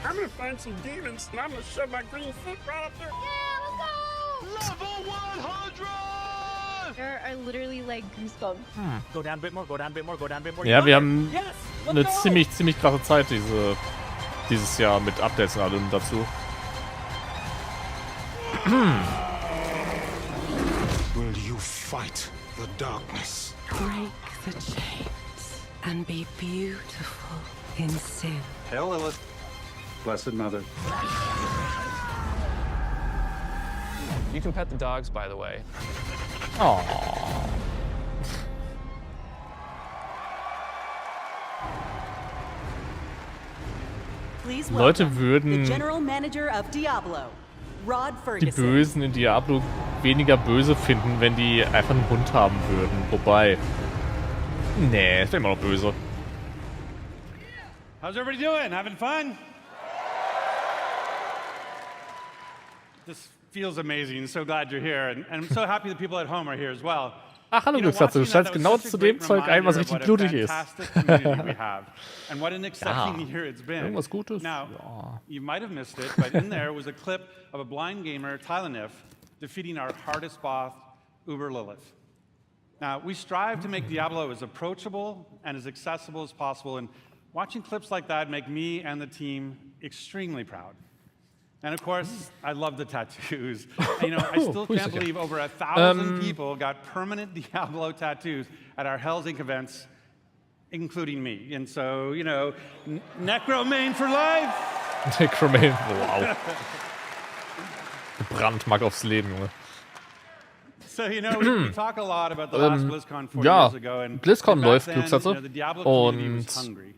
I'm gonna find some demons and I'm gonna shove my green foot right up there. Yeah, let's go! Level 100! There are literally like goosebumps. Go down a bit more, go down a bit more, go down a bit more. Ja, wir haben eine ziemlich krasse Zeit dieses Jahr mit Updates und allem dazu. Will you fight the darkness? Break the chains and be beautiful in sin. Hail Lilith, Blessed Mother. You can pet the dogs, by the way. Oh. Please Leute welcome würden the General Manager of Diablo, Rod die Ferguson. Bösen in Diablo weniger böse finden, wenn die einfach einen Hund haben würden. Wobei. Nee, ist immer noch böse. How's everybody doing? Having fun? This feels amazing. So glad you're here. And I'm so happy the people at home are here as well. Ach, hallo Glücksatze, du scheinst genau zu dem Zeug ein, was richtig blutig ist. Irgendwas Gutes? Now, you might have missed it, but in there was a clip of a blind gamer, Teil, defeating our hardest boss, Uber Lilith. Now, we strive to make Diablo as approachable and as accessible as possible, and watching clips like that make me and the team extremely proud. And of course, I love the tattoos. You know, I still can't believe over 1,000 people got permanent Diablo tattoos at our Hell's Inc. events, including me. And so, you know, Necromain for life. Necromain, wow. Gebrannt, mag aufs Leben, Junge. So, you know, we talk a lot about the last Blizzcon 4 years ago. And Blizzcon läuft, then, Glücksatze. you know, the Diablo community was Und hungry.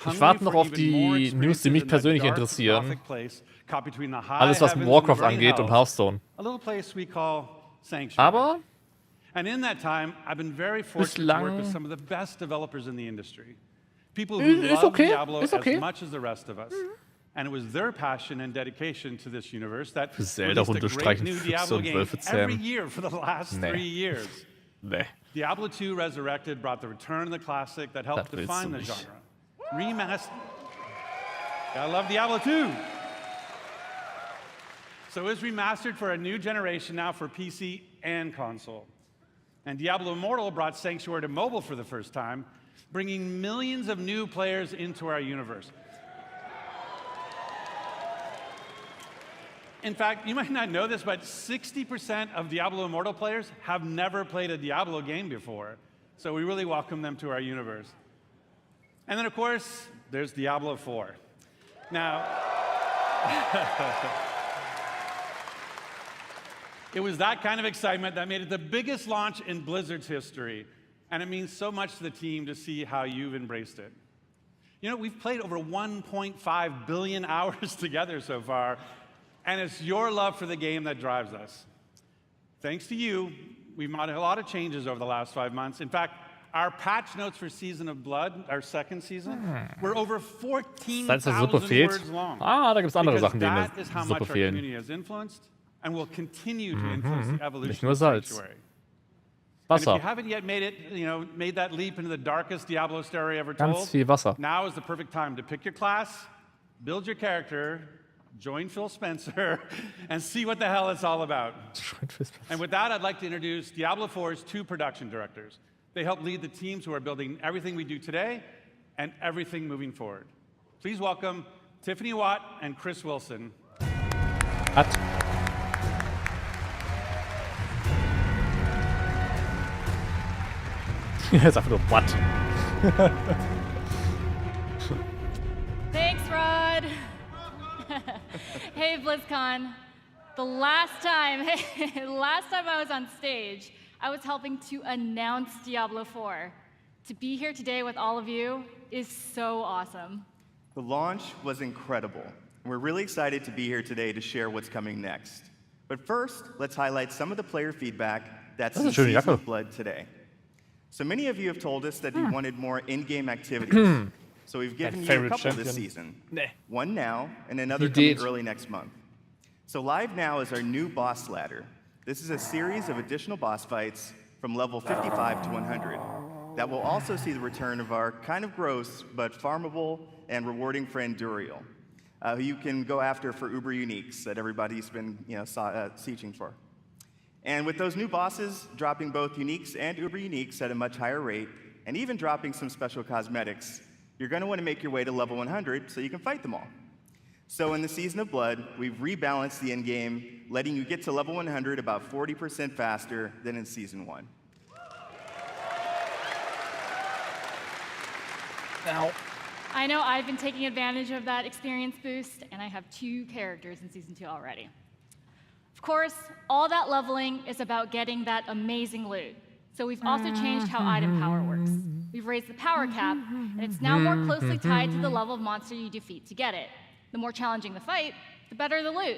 ich warte noch auf die News, die mich persönlich interessieren. Alles, was mit Warcraft angeht und Hearthstone. Aber bislang ist okay. Ist okay. Für Zelda runterstreichen Füchse und Wölfe zähmen. Nee. Diablo 2 Resurrected brought the return of the classic that helped define the genre. Remastered. I love Diablo 2. So it was remastered for a new generation now for PC and console. And Diablo Immortal brought Sanctuary to mobile for the first time, bringing millions of new players into our universe. In fact, you might not know this, but 60% of Diablo Immortal players have never played a Diablo game before. So we really welcome them to our universe. And then, of course, there's Diablo 4. Now, it was that kind of excitement that made it the biggest launch in Blizzard's history. And it means so much to the team to see how you've embraced it. You know, we've played over 1.5 billion hours together so far, and it's your love for the game that drives us. Thanks to you, we've made a lot of changes over the last 5 months. In fact, our patch notes for Season of Blood, our second season, were over 14,000 words long. Ah, da gibt's andere Sachen, die in that is how der much Suppe our fehlen. community has influenced and will continue to influence the Nicht evolution nur of Salz. Sanctuary. And if Wasser. you haven't yet made that leap into the darkest Diablo story ever told, Ganz viel Wasser. now is the perfect time to pick your class, build your character, join Phil Spencer, and see what the hell it's all about. And with that, I'd like to introduce Diablo 4's 2 production directors. They help lead the teams who are building everything we do today and everything moving forward. Please welcome Tiffany Watt and Chris Wilson. Hat. Er ist einfach nur what. Thanks, Rod. Hey, BlizzCon. The last time I was on stage, I was helping to announce Diablo 4. To be here today with all of you is so awesome. The launch was incredible. We're really excited to be here today to share what's coming next. But first, let's highlight some of the player feedback that's in Season of Blood today. So many of you have told us that you wanted more in-game activities. So we've given you a couple this season. One now, and another coming early next month. So live now is our new boss ladder. This is a series of additional boss fights from level 55 to 100 that will also see the return of our kind of gross but farmable and rewarding friend Duriel, who you can go after for Uber Uniques that everybody's been sieging for. And with those new bosses dropping both Uniques and Uber Uniques at a much higher rate, and even dropping some special cosmetics, you're going to want to make your way to level 100 so you can fight them all. So in the Season of Blood, we've rebalanced the end game, letting you get to level 100 about 40% faster than in Season 1. Now, I know I've been taking advantage of that experience boost, and I have 2 characters in Season 2 already. Of course, all that leveling is about getting that amazing loot. So we've also changed how item power works. We've raised the power cap, and it's now more closely tied to the level of monster you defeat to get it. The more challenging the fight, the better the loot.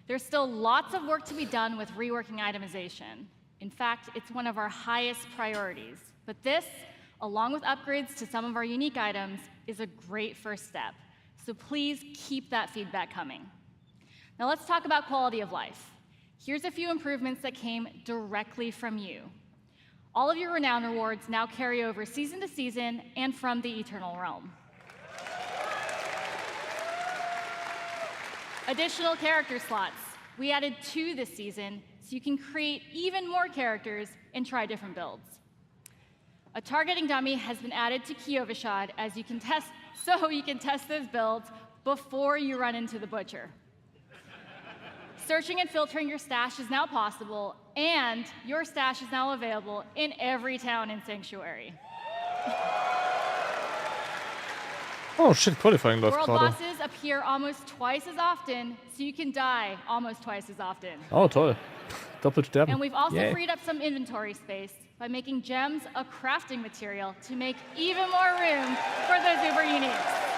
There's still lots of work to be done with reworking itemization. In fact, it's one of our highest priorities. But this, along with upgrades to some of our unique items, is a great first step. So please keep that feedback coming. Now let's talk about quality of life. Here's a few improvements that came directly from you. All of your renown rewards now carry over season to season and from the Eternal Realm. Additional character slots. We added 2 this season, so you can create even more characters and try different builds. A targeting dummy has been added to Kiovishad as you can test, so you can test those builds before you run into the butcher. Searching and filtering your stash is now possible, and your stash is now available in every town in Sanctuary. Oh shit, Qualifying läuft World gerade. bosses appear almost twice as often, so you can die almost twice as often. Oh, toll. Doppelt sterben. And we've also Yay. freed up some inventory space by making gems a crafting material to make even more room for those uber uniques.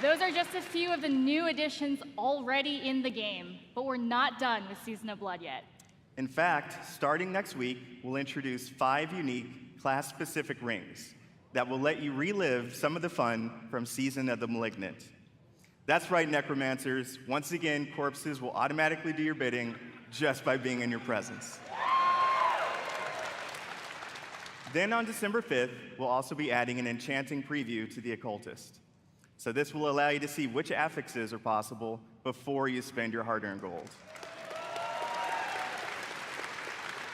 Those are just a few of the new additions already in the game, but we're not done with Season of Blood yet. In fact, starting next week, we'll introduce 5 unique class-specific rings that will let you relive some of the fun from Season of the Malignant. That's right, Necromancers. Once again, corpses will automatically do your bidding just by being in your presence. Then on December 5th, we'll also be adding an enchanting preview to the Occultist. So this will allow you to see which affixes are possible before you spend your hard-earned gold.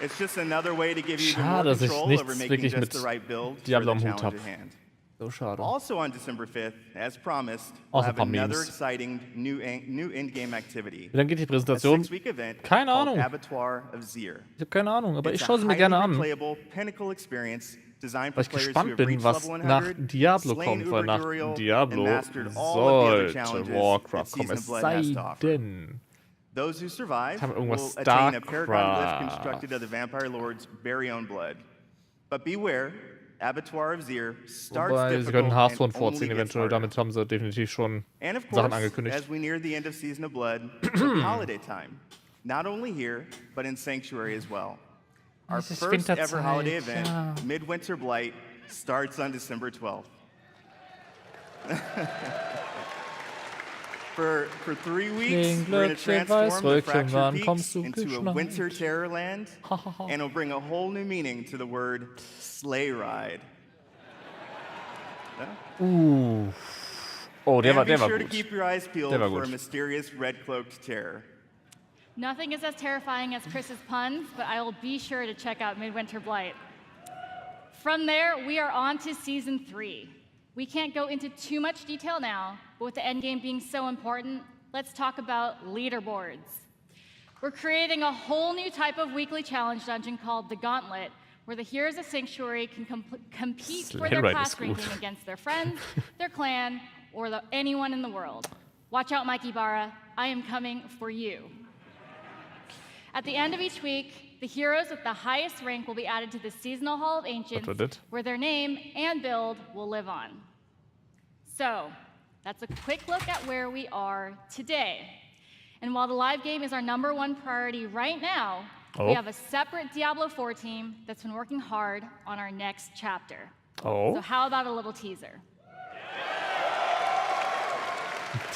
It's just another way to give you even more Schade, dass ich control nichts over making wirklich just mit the right build for Diablo the am Hut challenge hab. at hand. So schade. Also on December 5th, as promised, we'll Außer have ein paar another Memes. exciting new in-game activity. Wie lange geht die A Präsentation? 6-week event Keine called Ahnung. Abattoir of Zir. Ich habe keine Ahnung, aber It's ich a schaue sie mir highly gerne an. replayable pinnacle experience designed for Weil ich players who gespannt have bin, reached was level nach 100, Diablo slain kommt, weil nach Uber-Duriel, and Diablo mastered all of the other sollte challenges Warcraft that kommen. Season Es of Blood sei has to offer. denn, Those who survive haben will irgendwas attain a paragon lift StarCraft. constructed of the Vampire Lord's very own blood. But beware, Abattoir of Zir starts Wobei, sie difficult können and Hearthstone only vorziehen, gets eventuell. harder. Damit haben sie definitiv schon And of Sachen course, angekündigt. as we near the end of Season of Blood, it'll be holiday time. Not only here, but in Sanctuary as well. Our Es ist first ever Winterzeit, holiday event, ja. Midwinter Blight, starts on December 12th. For 3 weeks, we're going to transform the Fractured Peaks into a winter terrorland, and it'll bring a whole new meaning to the word sleigh ride. Oh, der And war be sure gut. to keep your eyes peeled Der war for a gut. mysterious red-cloaked terror. Nothing is as terrifying as Chris's puns, but I will be sure to check out Midwinter Blight. From there, we are on to Season 3. We can't go into too much detail now, but with the endgame being so important, let's talk about leaderboards. We're creating a whole new type of weekly challenge dungeon called the Gauntlet, where the heroes of Sanctuary can compete for their Slay class is gut. ranking against their friends, their clan, or anyone in the world. Watch out, Mike Ibarra. I am coming for you. At the end of each week, the heroes with the highest rank will be added to the Seasonal Hall of Ancients, What was it? where their name and build will live on. So, that's a quick look at where we are today. And while the live game is our #1 priority right now, we have a separate Diablo 4 team that's been working hard on our next chapter. Oh. So how about a little teaser?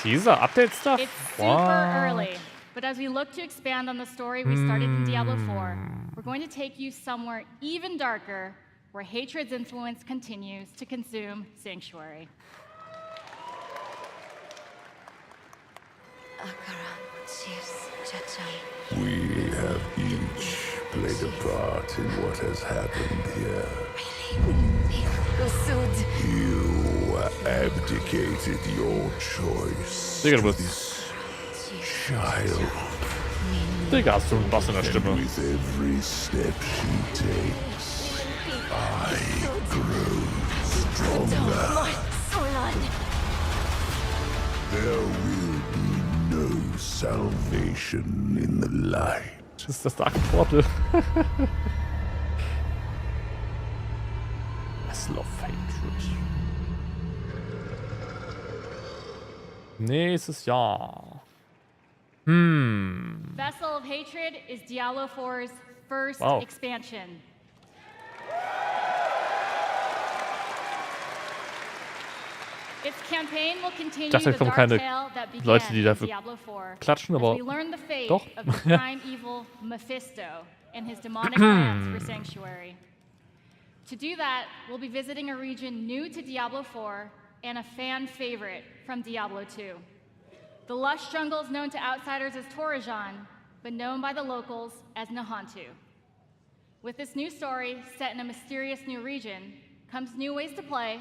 Teaser, Update stuff? It's super early, but as we look to expand on the story we started in Diablo 4, we're going to take you somewhere even darker, where hatred's influence continues to consume Sanctuary. We have each played a part in what has happened here. You abdicated your choice Digga, to du bist... this child. Digga, hast du einen Bass in der Stimme. And with every step she takes, I grow stronger. There will be no salvation in the light. Das ist das Dark Portal. Vessel of Hatred. Nächstes Jahr. Vessel of Hatred is Diablo 4's first expansion. Its campaign will continue the dark tale that began in Diablo 4 klatschen, as aber we learn the fate doch. of the prime evil Mephisto and his demonic plans for Sanctuary. To do that, we'll be visiting a region new to Diablo 4 and a fan favorite from Diablo 2. The lush jungles known to outsiders as Torajan, but known by the locals as Nahantu. With this new story set in a mysterious new region comes new ways to play,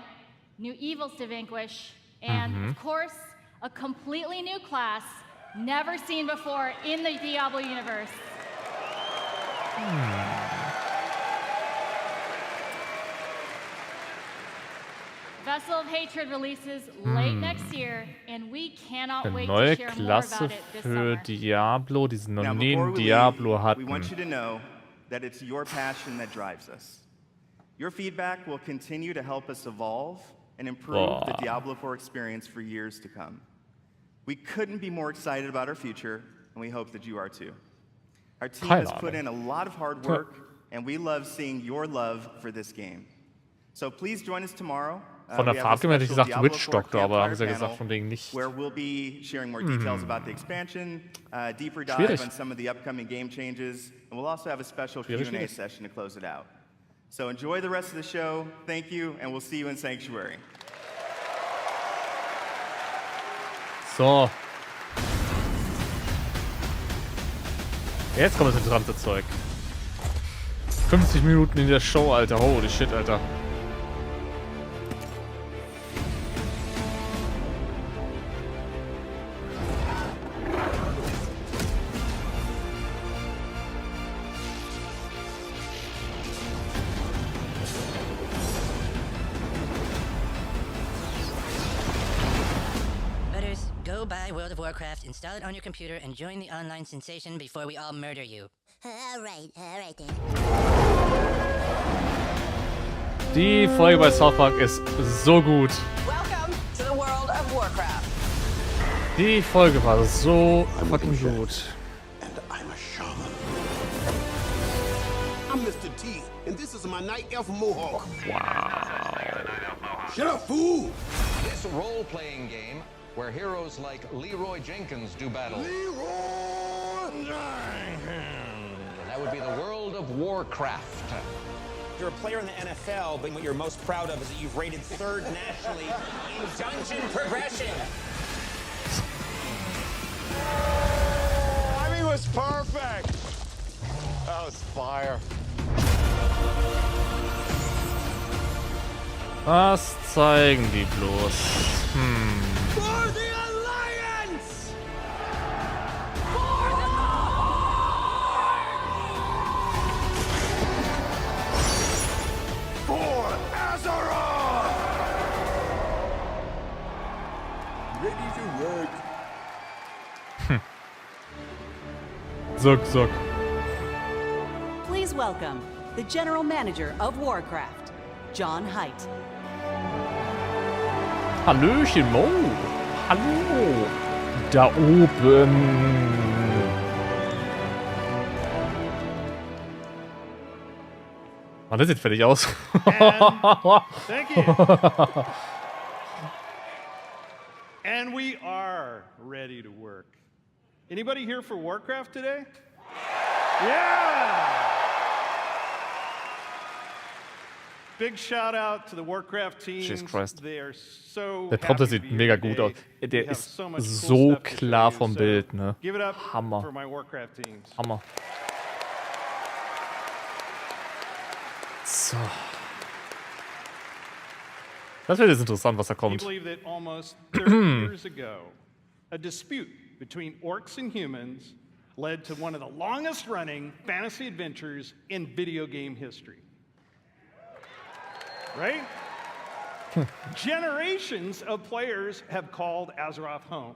new evils to vanquish, and, of course, a completely new class never seen before in the Diablo universe. Vessel of Hatred releases late next year, and we cannot wait to share more about it this summer. Diablo, die sie noch Now, nie before in we Diablo leave, hatten. we want you to know that it's your passion that drives us. Your feedback will continue to help us evolve and improve the Diablo 4 experience for years to come. We couldn't be more excited about our future, and we hope that you are too. Our team has put in a lot of hard work, and we love seeing your love for this game. So please join us tomorrow. Von der Farbgebung hätte ich gesagt Witch Doctor, aber haben sie ja gesagt von wegen nicht. Where we'll be sharing more details about the expansion, deeper dive on some of the upcoming game changes, and we'll also have a special Q&A session to close it out. So enjoy the rest of the show. Thank you, and we'll see you in Sanctuary. So. Jetzt kommt das interessante Zeug. 50 Minuten in der Show, Alter. Holy shit, Alter. Buy World of Warcraft, install it on your computer, and join the online sensation before we all murder you. All right then. Die Folge bei South Park ist so gut. Welcome to the world of Warcraft. Die Folge war so fucking gut. And I'm a shaman. I'm Mr. T, and this is my night elf mohawk. Wow. Shut up, fool! This role-playing game where heroes like Leroy Jenkins do battle. Leroy Jenkins! That would be the world of Warcraft. You're a player in the NFL, but what you're most proud of is that you've rated third nationally in dungeon progression. Timing was perfect! That was fire. Was zeigen die bloß? For the Alliance! For Azeroth! Ready to work. Zuck, zuck. Please welcome the General Manager of Warcraft, John Haidt. Hallöchen, Mo. Hallo. Da oben. Mann, das sieht fertig aus. Thank you. And we are ready to work. Anybody here for Warcraft today? Yeah! Big shout out to the Warcraft teams. Jesus Christ. They are so Der Prompter sieht mega gut aus. Der ist so klar vom Bild, ne? Hammer. For my Warcraft teams. Hammer. So. Das wird jetzt interessant, was da kommt. We believe that almost 30 years ago, a dispute between orcs and humans led to one of the longest running fantasy adventures in video game history. Right? Generations of players have called Azeroth home.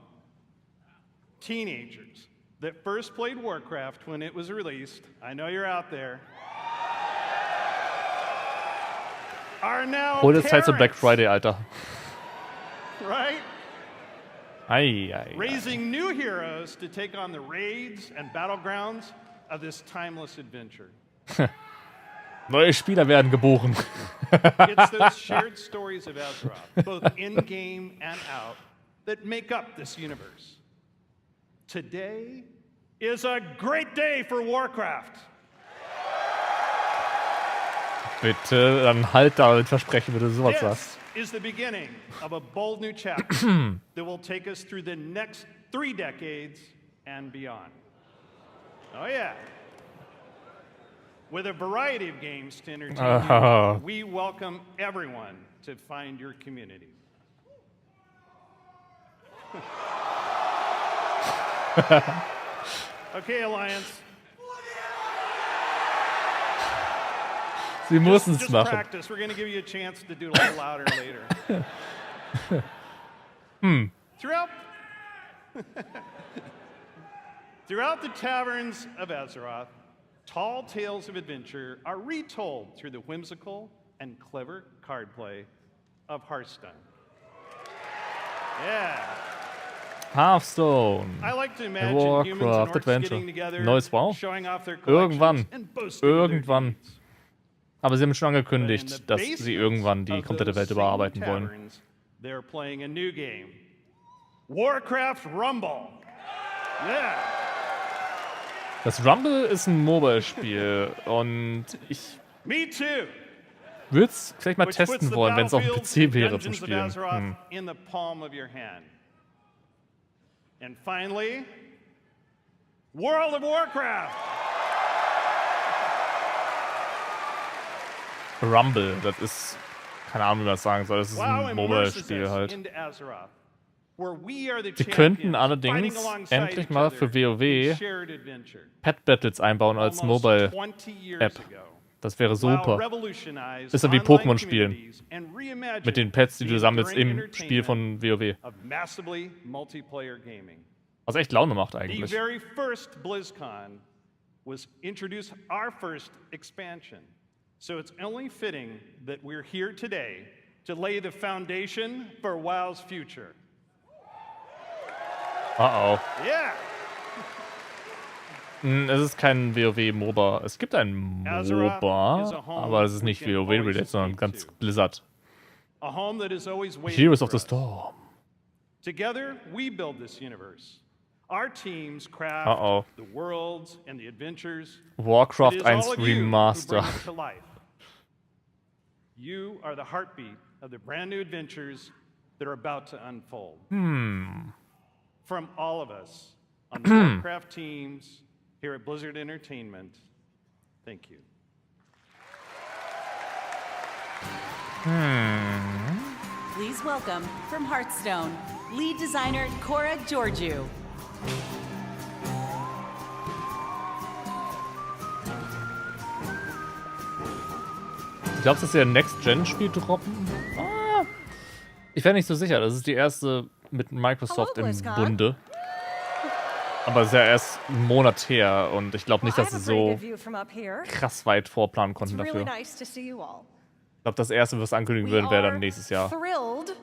Teenagers that first played Warcraft when it was released, I know you're out there, are now Hol jetzt Zeit zum parents, Black Friday, Alter. right? Raising new heroes to take on the raids and battlegrounds of this timeless adventure. Neue Spieler werden geboren. It's those shared stories of Azeroth, both in-game and out, that make up this universe. Today is a great day for Warcraft. Bitte, dann halt da mit Versprechen, wenn du sowas sagst. This is the beginning of a bold new chapter that will take us through the next 3 decades and beyond. Oh yeah. With a variety of games to entertain you, we welcome everyone to find your community. Okay, Alliance. Sie müssen es just machen. Practice. We're going to give you a chance to do a little louder later. Throughout the taverns of Azeroth, tall tales of adventure are retold through the whimsical and clever card play of Hearthstone. Yeah. Hearthstone. I like to imagine Warcraft humans and orcs Adventure. getting together, Neues WoW? showing off their collections and boasting of their Irgendwann. Aber sie haben schon angekündigt, But in the dass sie basement irgendwann die of komplette those Welt same überarbeiten wollen. taverns, they're playing a new game. Warcraft Rumble. Yeah. Das Rumble ist ein Mobile-Spiel und ich Me too. würde es vielleicht mal Which puts testen the wollen, wenn es auf dem battlefields PC and wäre zum dungeons of Spielen. Azeroth in the palm of your hand. And finally, World of Warcraft. Rumble, das ist, keine Ahnung, wie man das sagen soll, das ist ein Mobile-Spiel halt. Into Azeroth, where we are the Sie könnten champions, allerdings fighting alongside endlich each mal other für in WoW shared adventure. Pet Battles einbauen als Almost Mobile-App. 20 years ago, Das wäre WoW super. revolutionized Ist ja wie online Pokémon spielen. communities and reimagined Mit den Pets, die the du sammelst im enduring Spiel von WoW. of massively multiplayer gaming. Was echt Laune macht The eigentlich. very first Blizzcon was introduced our first expansion. So it's only fitting that we're here today to lay the foundation for WoW's future. Oh. Yeah. Es ist kein WoW-MOBA. Es gibt ein MOBA, aber es ist nicht WoW-related, sondern ganz Blizzard. A home that is always waiting Heroes of for the us. Storm. Together, we build this universe. Our teams craft the worlds and the adventures. Warcraft It is 1 all of you who Remaster. bring it to life. You are the heartbeat of the brand new adventures that are about to unfold. From all of us on the Warcraft teams here at Blizzard Entertainment, thank you. Please welcome from Hearthstone, lead designer Cora Georgiou. Glaubst du, dass sie ein Next-Gen-Spiel droppen? Ich wäre nicht so sicher. Das ist die erste mit Microsoft im Bunde. Aber es ist ja erst einen Monat her und ich glaube nicht, dass sie so krass weit vorplanen konnten dafür. Ich glaube, das erste, was ankündigen würden, wäre dann nächstes Jahr. Thrilled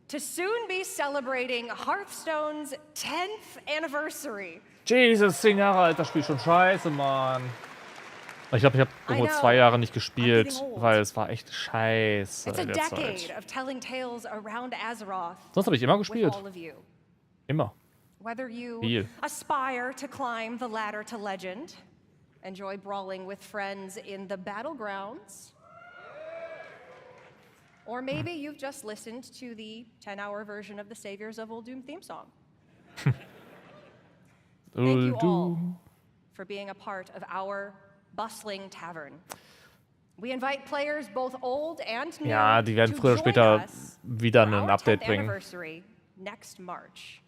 to soon be celebrating Hearthstone's 10th anniversary. Jesus, 10 Jahre alt, das Spiel schon scheiße, Mann. Ich glaube, ich habe irgendwo 2 Jahre nicht gespielt, weil es war echt scheiße in der Zeit. Of telling tales around Azeroth. Sonst habe ich immer gespielt. Immer. Whether you Viel. aspire to climb the ladder to legend, enjoy brawling with friends in the battlegrounds, or maybe you've just listened to the 10-hour version of the Saviors of Uldum theme song. Thank you all for being a part of our bustling tavern. We invite players both old and new Ja, die werden früher oder to join später us wieder for ein our Update 10th bringen. anniversary next March.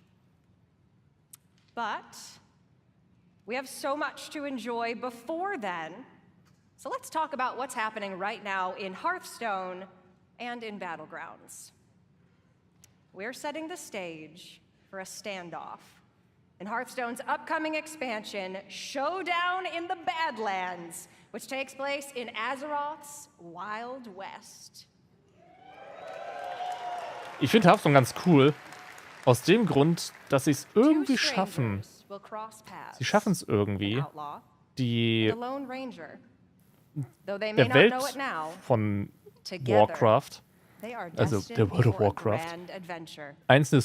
But we have so much to enjoy before then. So let's talk about what's happening right now in Hearthstone and in Battlegrounds. We're setting the stage for a standoff in Hearthstone's upcoming expansion, Showdown in the Badlands, which takes place in Azeroth's Wild West. Ich finde Hearthstone ganz cool, Aus dem Grund, dass sie es irgendwie schaffen. Sie schaffen es irgendwie, der Welt von Warcraft, also der World of Warcraft, einzelne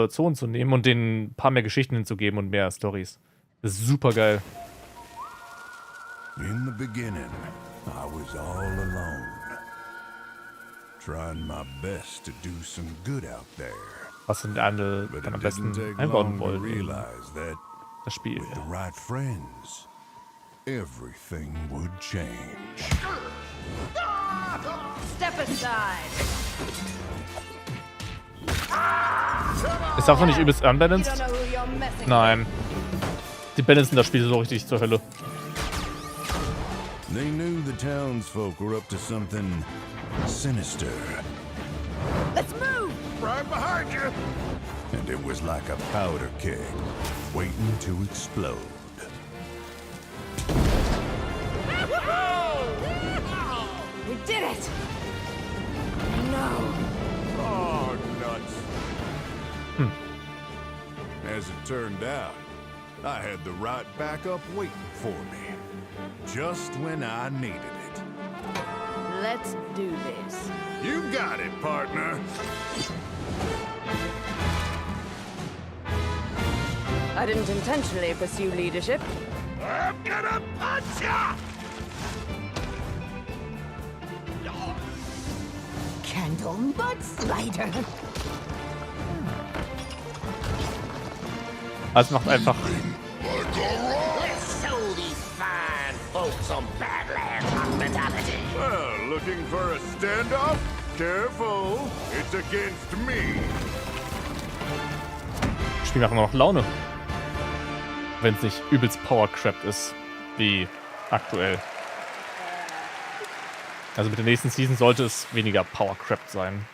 Zonen zu nehmen und denen ein paar mehr Geschichten hinzugeben und mehr Storys. Das ist super geil. In the beginning, I was all alone, trying my best to do some good out there. Was sind alle dann am besten einbauen wollen? Das Spiel. With the right friends, everything would change. Step aside. Ist das noch nicht übelst unbalanced? Nein. Die balancen das Spiel so richtig zur Hölle. They knew the townsfolk were up to something sinister. Let's move! Right behind you! And it was like a powder keg, waiting to explode. We did it! No. Oh, nuts. As it turned out, I had the right backup waiting for me. Just when I needed it. Let's do this. You got it, partner. I didn't intentionally pursue leadership. I'm gonna punch ya! Candle Mudslider. Also macht einfach. Let's show these fine folks some Badlands hospitality. Well, looking for a standoff? Careful, it's against me. Das Spiel macht immer noch Laune. Wenn es nicht übelst powercrapped ist, wie aktuell. Also mit der nächsten Season sollte es weniger powercrapped sein.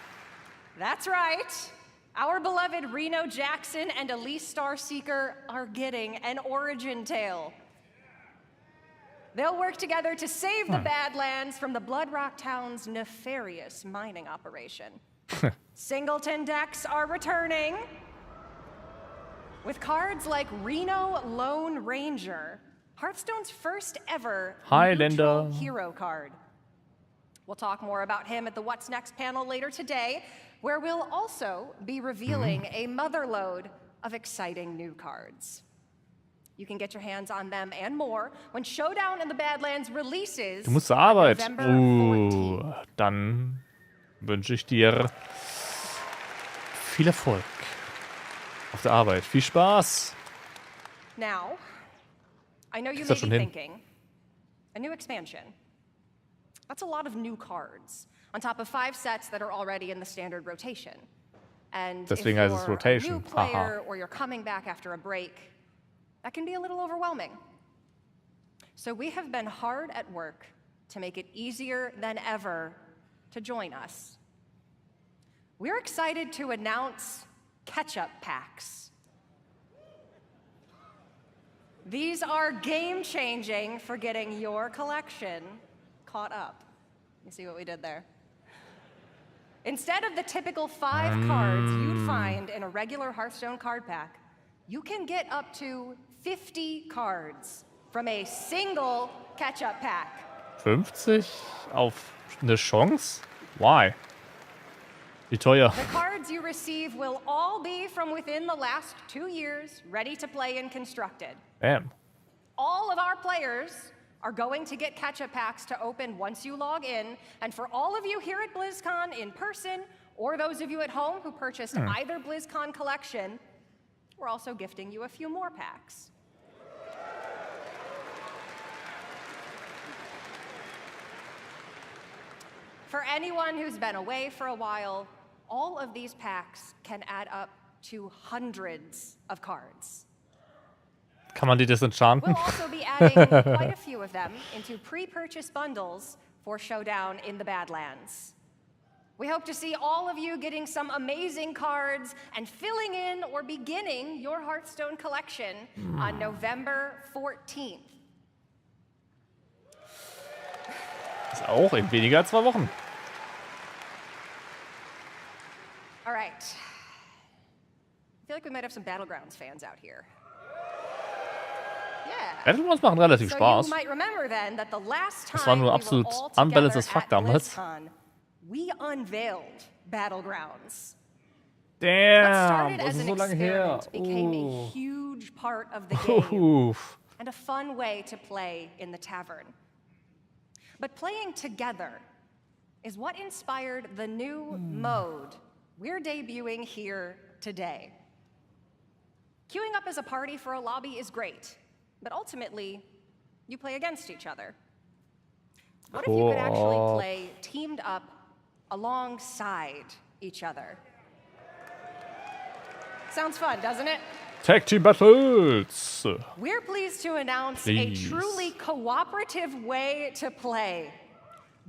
That's right. Our beloved Reno Jackson and Elise Starseeker are getting an origin tale. They'll work together to save the Badlands from the Blood Rock Town's nefarious mining operation. Singleton decks are returning. With cards like Reno Lone Ranger, Hearthstone's first ever Highlander hero card. We'll talk more about him at the What's Next panel later today, where we'll also be revealing a motherload of exciting new cards. You can get your hands on them and more when Showdown in the Badlands releases. Du musst zur Arbeit. Dann wünsche ich dir viel Erfolg auf der Arbeit. Viel Spaß. Now, I know you may be thinking, a new expansion. That's a lot of new cards, on top of 5 sets that are already in the standard rotation. And if you're a new player or you're coming back after a break, that can be a little overwhelming. So we have been hard at work to make it easier than ever to join us. We're excited to announce catch-up packs. These are game-changing for getting your collection caught up. You see what we did there? Instead of the typical 5 cards you'd find in a regular Hearthstone card pack, you can get up to 50 cards from a single catch-up pack. 50 auf eine Chance? Why? Wie teuer? The cards you receive will all be from within the last 2 years, ready to play and constructed. Bam. All of our players are going to get catch-up packs to open once you log in, and for all of you here at BlizzCon in person, or those of you at home who purchased either BlizzCon collection, we're also gifting you a few more packs. For anyone who's been away for a while, all of these packs can add up to hundreds of cards. Kann man die disenchanten? We'll also be adding quite a few of them into pre-purchase bundles for Showdown in the Badlands. We hope to see all of you getting some amazing cards and filling in or beginning your Hearthstone collection on November 14th. Ist auch in weniger als 2 Wochen. All right. feel like we might have some Battlegrounds fans out here. Yeah. Battlegrounds machen relativ So Spaß. you might remember then that the last Das war time nur we absolut were all together unbalancedes Fuck at damals. Blizzcon, we unveiled Battlegrounds. What Damn, started das as ist an so lange her. experiment became a huge part of the game and a fun way to play in the tavern. But playing together is what inspired the new mode we're debuting here today. Queuing up as a party for a lobby is great, but ultimately, you play against each other. What if you could actually play teamed up alongside each other? Sounds fun, doesn't it? Tag Team Battles. We're pleased to announce a truly cooperative way to play.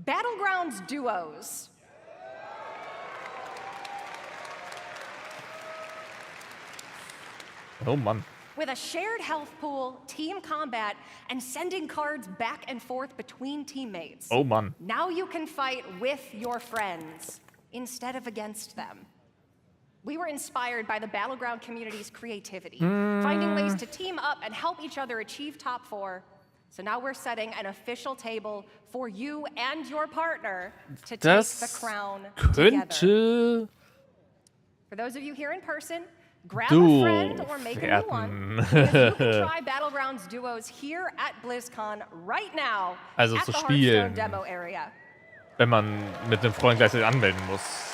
Battlegrounds duos. Oh Mann. With a shared health pool, team combat, and sending cards back and forth between teammates. Oh Mann. Now you can fight with your friends instead of against them. We were inspired by the Battleground community's creativity, finding ways to team up and help each other achieve top 4. So now we're setting an official table for you and your partner to take the crown together. For those of you here in person, grab a friend or make a new one. Because you can try Battlegrounds duos here at BlizzCon right now Also at zu the Hearthstone spielen, demo area. wenn man mit einem Freund gleichzeitig anmelden muss.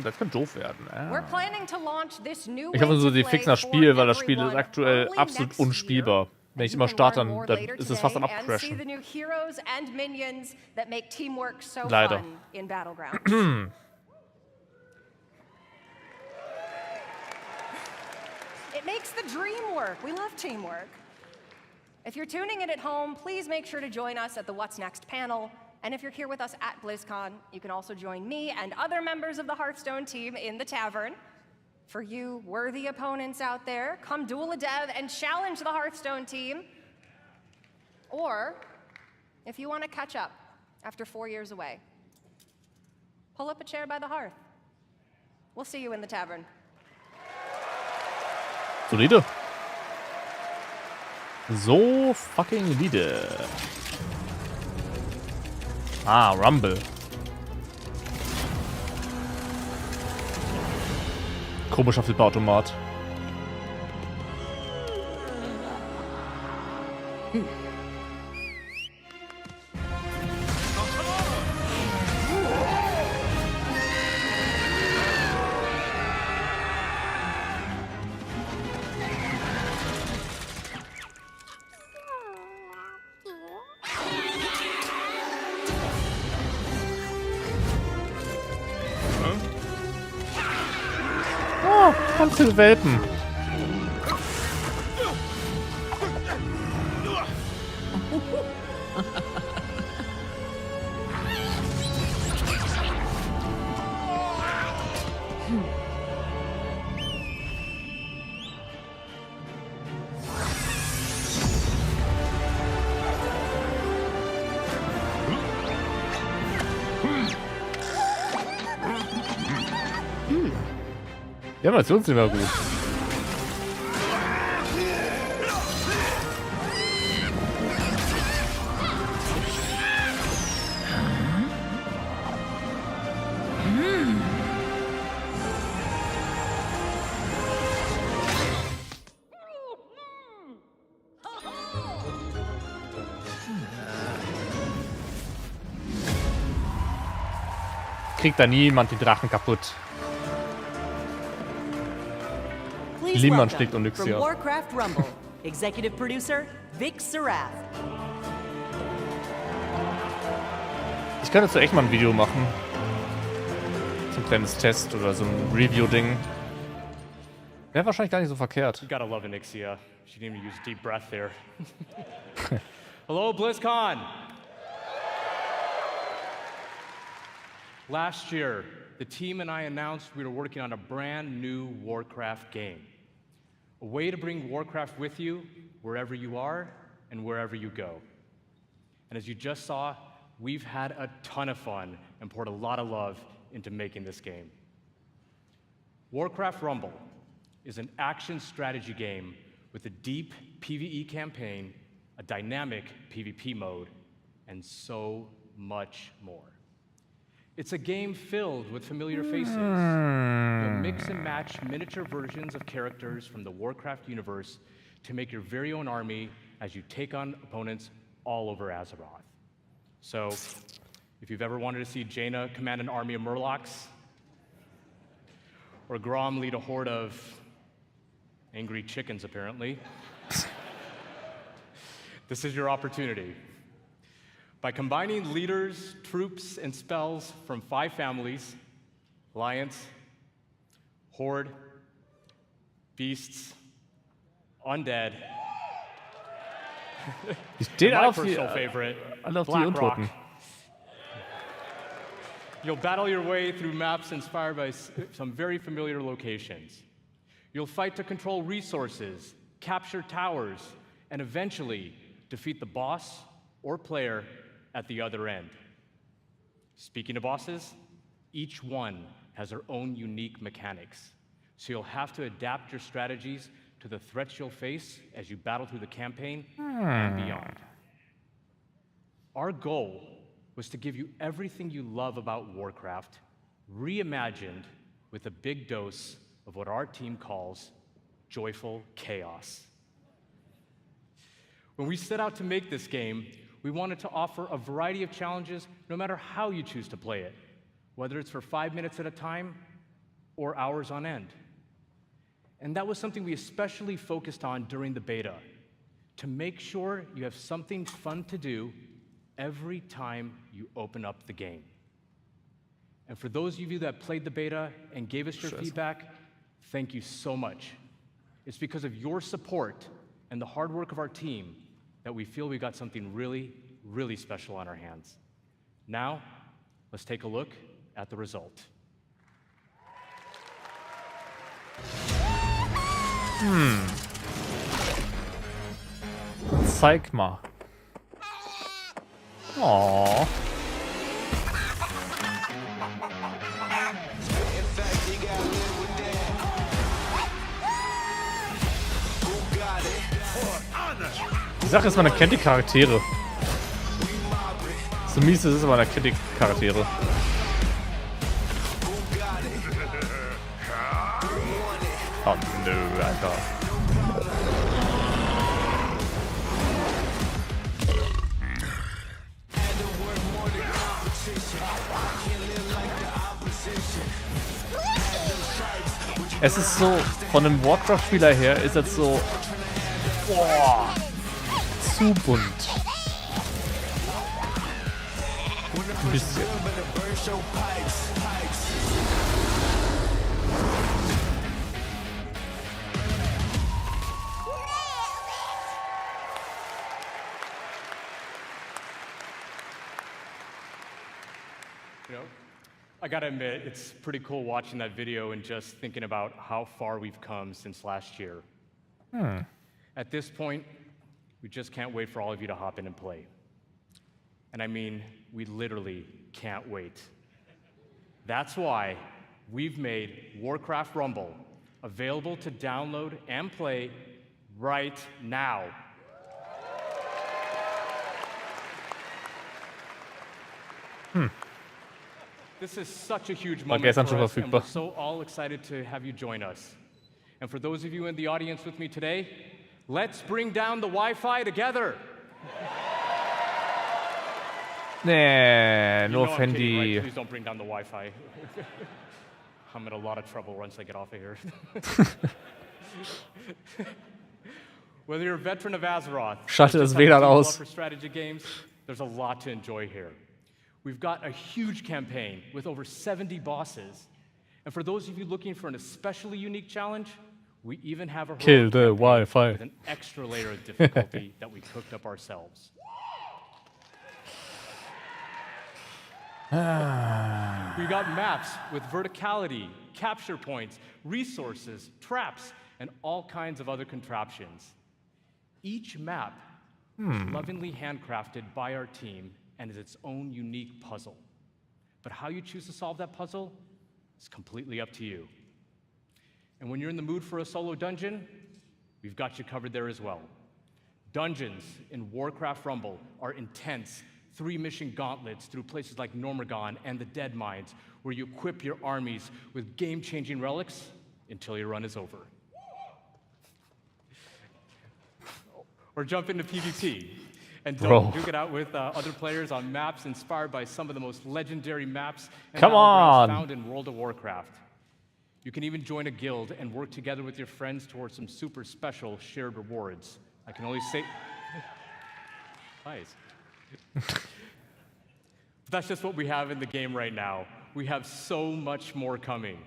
Das könnte doof werden. We're planning to launch this new Ich hoffe so, way die to fixen play das Spiel, for weil das Spiel ist everyone aktuell early absolut next unspielbar. Wenn ich immer starte, dann ist es fast am and see Abcrashen. the new heroes and minions that make teamwork so Leider. fun in Battlegrounds. It makes the dream work. We love teamwork. If you're tuning in at home, please make sure to join us at the What's Next panel. And if you're here with us at BlizzCon, you can also join me and other members of the Hearthstone team in the tavern. For you worthy opponents out there, come duel a dev and challenge the Hearthstone team. Or, if you want to catch up after 4 years away, pull up a chair by the hearth. We'll see you in the tavern. Solide. So fucking solide. Ah, Rumble. Komischer Flipperautomat. Oh, ganz viele Welpen. Die Animation sind immer gut. Kriegt da niemand die Drachen kaputt. Niemand schlägt From Onyxia. Warcraft Rumble, Executive Producer Vic Sarath. Ich könnte dazu echt mal ein Video machen. So ein kleines Test oder so ein Review-Ding. Wäre wahrscheinlich gar nicht so verkehrt. You gotta love Onyxia. She didn't even use a deep breath there. Hello, BlizzCon! Last year, the team and I announced we were working on a brand new Warcraft game. A way to bring Warcraft with you wherever you are and wherever you go. And as you just saw, we've had a ton of fun and poured a lot of love into making this game. Warcraft Rumble is an action strategy game with a deep PvE campaign, a dynamic PvP mode, and so much more. It's a game filled with familiar faces. You'll mix and match miniature versions of characters from the Warcraft universe to make your very own army as you take on opponents all over Azeroth. So, if you've ever wanted to see Jaina command an army of Murlocs, or Grom lead a horde of angry chickens, apparently, this is your opportunity. By combining leaders, troops, and spells from 5 families, Alliance, Horde, Beasts, Undead, my personal favorite, Blackrock, you'll battle your way through maps inspired by some very familiar locations. You'll fight to control resources, capture towers, and eventually defeat the boss or player at the other end. Speaking of bosses, each one has their own unique mechanics, so you'll have to adapt your strategies to the threats you'll face as you battle through the campaign and beyond. Our goal was to give you everything you love about Warcraft, reimagined with a big dose of what our team calls joyful chaos. When we set out to make this game, we wanted to offer a variety of challenges no matter how you choose to play it, whether it's for 5 minutes at a time or hours on end. And that was something we especially focused on during the beta, to make sure you have something fun to do every time you open up the game. And for those of you that played the beta and gave us your feedback, thank you so much. It's because of your support and the hard work of our team that we feel we got something really, really special on our hands. Now, let's take a look at the result. Zeig mal. Aww. Die Sache ist, man erkennt die Charaktere. So mies ist es, aber man erkennt die Charaktere. Oh nö, Alter. Es ist so, von einem Warcraft-Spieler her ist es so, boah, zu bunt. Ein bisschen. You know, I gotta admit, it's pretty cool watching that video and just thinking about how far we've come since last year. At this point, we just can't wait for all of you to hop in and play. And I mean, we literally can't wait. That's why we've made Warcraft Rumble available to download and play right now. This is such a huge moment for us, and we're so all excited to have you join us. And for those of you in the audience with me today, let's bring down the Wi-Fi together. Nee, You nur know auf I'm kidding, Handy. right? Please don't bring down the Wi-Fi. I'm in a lot of trouble once I get off of here. Whether you're a veteran of Azeroth, Schalte das or just have a WLAN deep love aus. for strategy games, there's a lot to enjoy here. We've got a huge campaign with over 70 bosses. And for those of you looking for an especially unique challenge, we even have a Kill the campaign Wi-Fi. with an extra layer of difficulty that we cooked up ourselves. We got maps with verticality, capture points, resources, traps, and all kinds of other contraptions. Each map is lovingly handcrafted by our team and is its own unique puzzle. But how you choose to solve that puzzle is completely up to you. And when you're in the mood for a solo dungeon, we've got you covered there as well. Dungeons in Warcraft Rumble are intense 3-mission gauntlets through places like Normagon and the Dead Mines, where you equip your armies with game-changing relics until your run is over. Or jump into PvP and duke it out with other players on maps inspired by some of the most legendary maps and battlegrounds found in World of Warcraft. You can even join a guild and work together with your friends towards some super special shared rewards. I can only say... Nice. But that's just what we have in the game right now. We have so much more coming.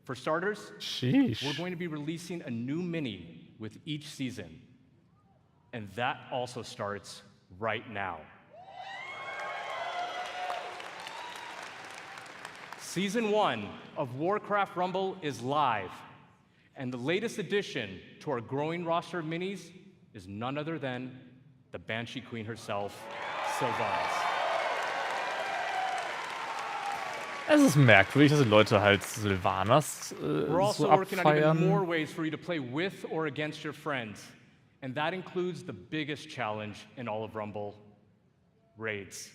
For starters, we're going to be releasing a new mini with each season. And that also starts right now. Season 1 of Warcraft Rumble is live, and the latest addition to our growing roster of minis is none other than the Banshee Queen herself, Sylvanas. Es ist merkwürdig, dass die Leute halt Sylvanas We're also so working on even abfeiern. more ways for you to play with or against your friends, and that includes the biggest challenge in all of Rumble, raids.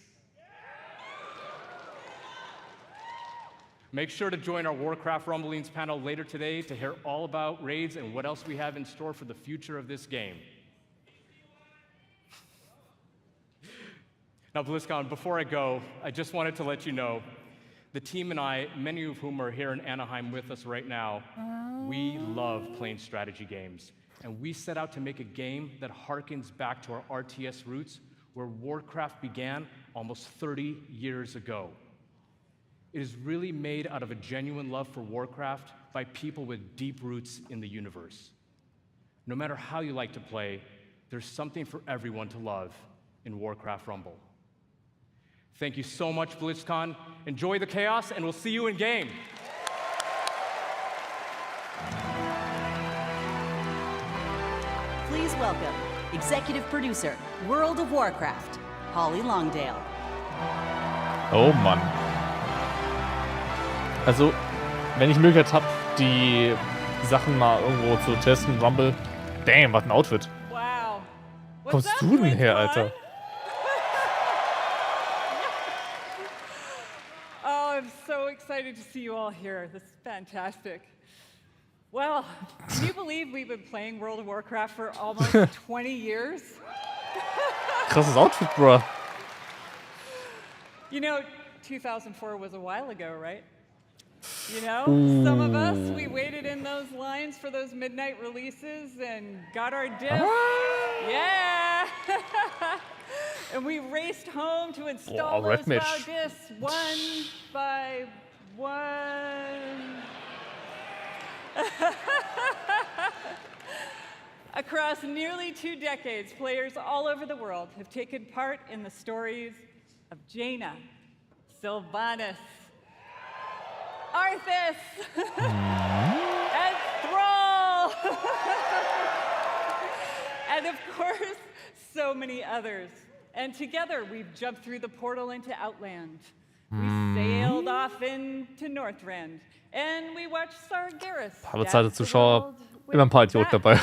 Make sure to join our Warcraft Rumblings panel later today to hear all about raids and what else we have in store for the future of this game. Now, Blizzcon, before I go, I just wanted to let you know, the team and I, many of whom are here in Anaheim with us right now, we love playing strategy games. And we set out to make a game that harkens back to our RTS roots, where Warcraft began almost 30 years ago. It is really made out of a genuine love for Warcraft by people with deep roots in the universe. No matter how you like to play, there's something for everyone to love in Warcraft Rumble. Thank you so much, Blizzcon. Enjoy the chaos, and we'll see you in game. Please welcome Executive Producer, World of Warcraft, Holly Longdale. Oh Mann. Also, wenn ich Möglichkeit habe, die Sachen mal irgendwo zu testen, Rumble. Damn, was ein Outfit. Wow. Wo kommst du denn her, Alter? Oh, I'm so excited to see you all here. This is fantastic. Well, can you believe we've been playing World of Warcraft for almost 20 years? Krasses Outfit, bro. You know, 2004 was a while ago, right? You know, some of us, we waited in those lines for those midnight releases and got our discs. Yeah! And we raced home to install those WoW discs one by one. Across nearly 2 decades, players all over the world have taken part in the stories of Jaina, Sylvanas, Arthas, and Thrall, and of course, so many others. And together, we've jumped through the portal into Outland. We sailed off into Northrend, and we watched Sargeras. Paar bezahlte Zuschauer, immer ein paar Idioten dabei.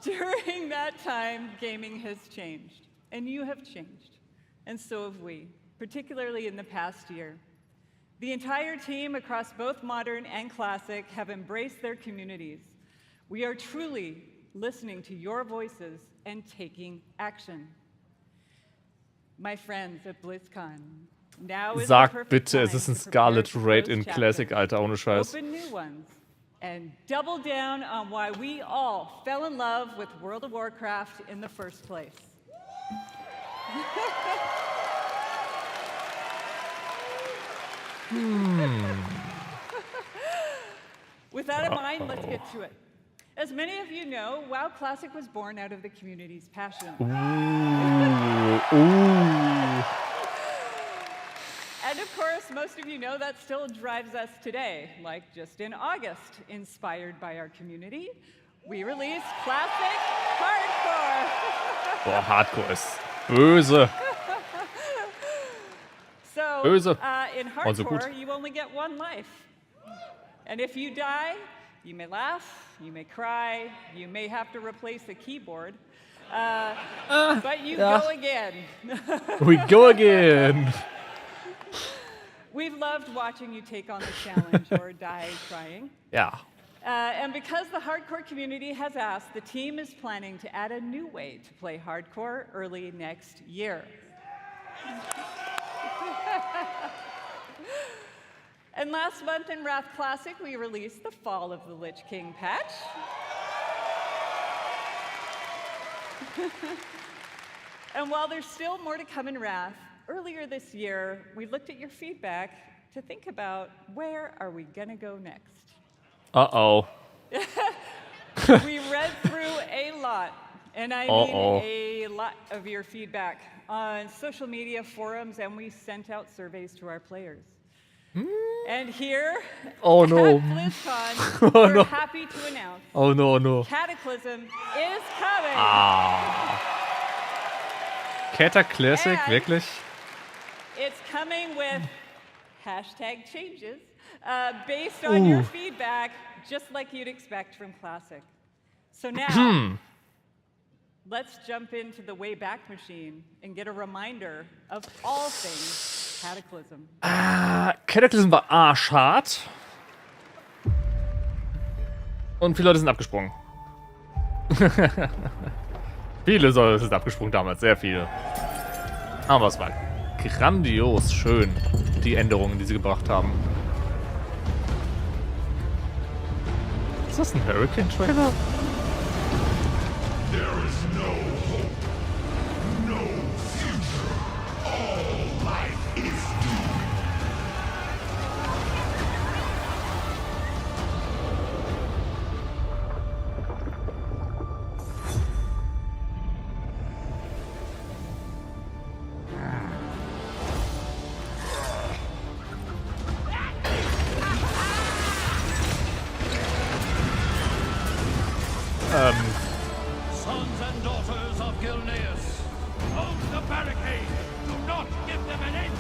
During that time, gaming has changed, and you have changed, and so have we, particularly in the past year. The entire team across both Modern and Classic have embraced their communities. We are truly listening to your voices and taking action. My friends at Blizzcon, now is the Sag perfect bitte, es time ist ein to prepare Scarlet for Raid those in chapters. Classic, Alter, ohne Scheiß. Open new ones and double down on why we all fell in love with World of Warcraft in the first place. With that in mind, let's get to it. As many of you know, WoW Classic was born out of the community's passion. And of course, most of you know that still drives us today. Like just in August, inspired by our community, we released Classic Hardcore. Boah, Hardcore ist böse. So böse. In Und so gut. hardcore, you only get one life. And if you die, you may laugh, you may cry, you may have to replace the keyboard, but you go again. We go again. We've loved watching you take on the challenge or die trying. Ja. And because the hardcore community has asked, the team is planning to add a new way to play hardcore early next year. And last month in Wrath Classic, we released the Fall of the Lich King patch. And while there's still more to come in Wrath, earlier this year, we looked at your feedback to think about where are we gonna go next. Uh-oh. We read through a lot, and I mean a lot of your feedback on social media forums, and we sent out surveys to our players. And here at BlizzCon, we're happy to announce Cataclysm is coming. Cataclysm, wirklich? It's coming with #changes based on your feedback, just like you'd expect from Classic. So now, let's jump into the Wayback Machine and get a reminder of all things Cataclysm. Cataclysm war arschhart. Und viele Leute sind abgesprungen. Viele Leute sind abgesprungen damals, sehr viele. Aber es war grandios schön, die Änderungen, die sie gebracht haben. Ist das ein Hurricane-Trailer? There is no hope, no future. All life is doomed. Sons and daughters of Gilneas, hold the barricade. Do not give them an inch.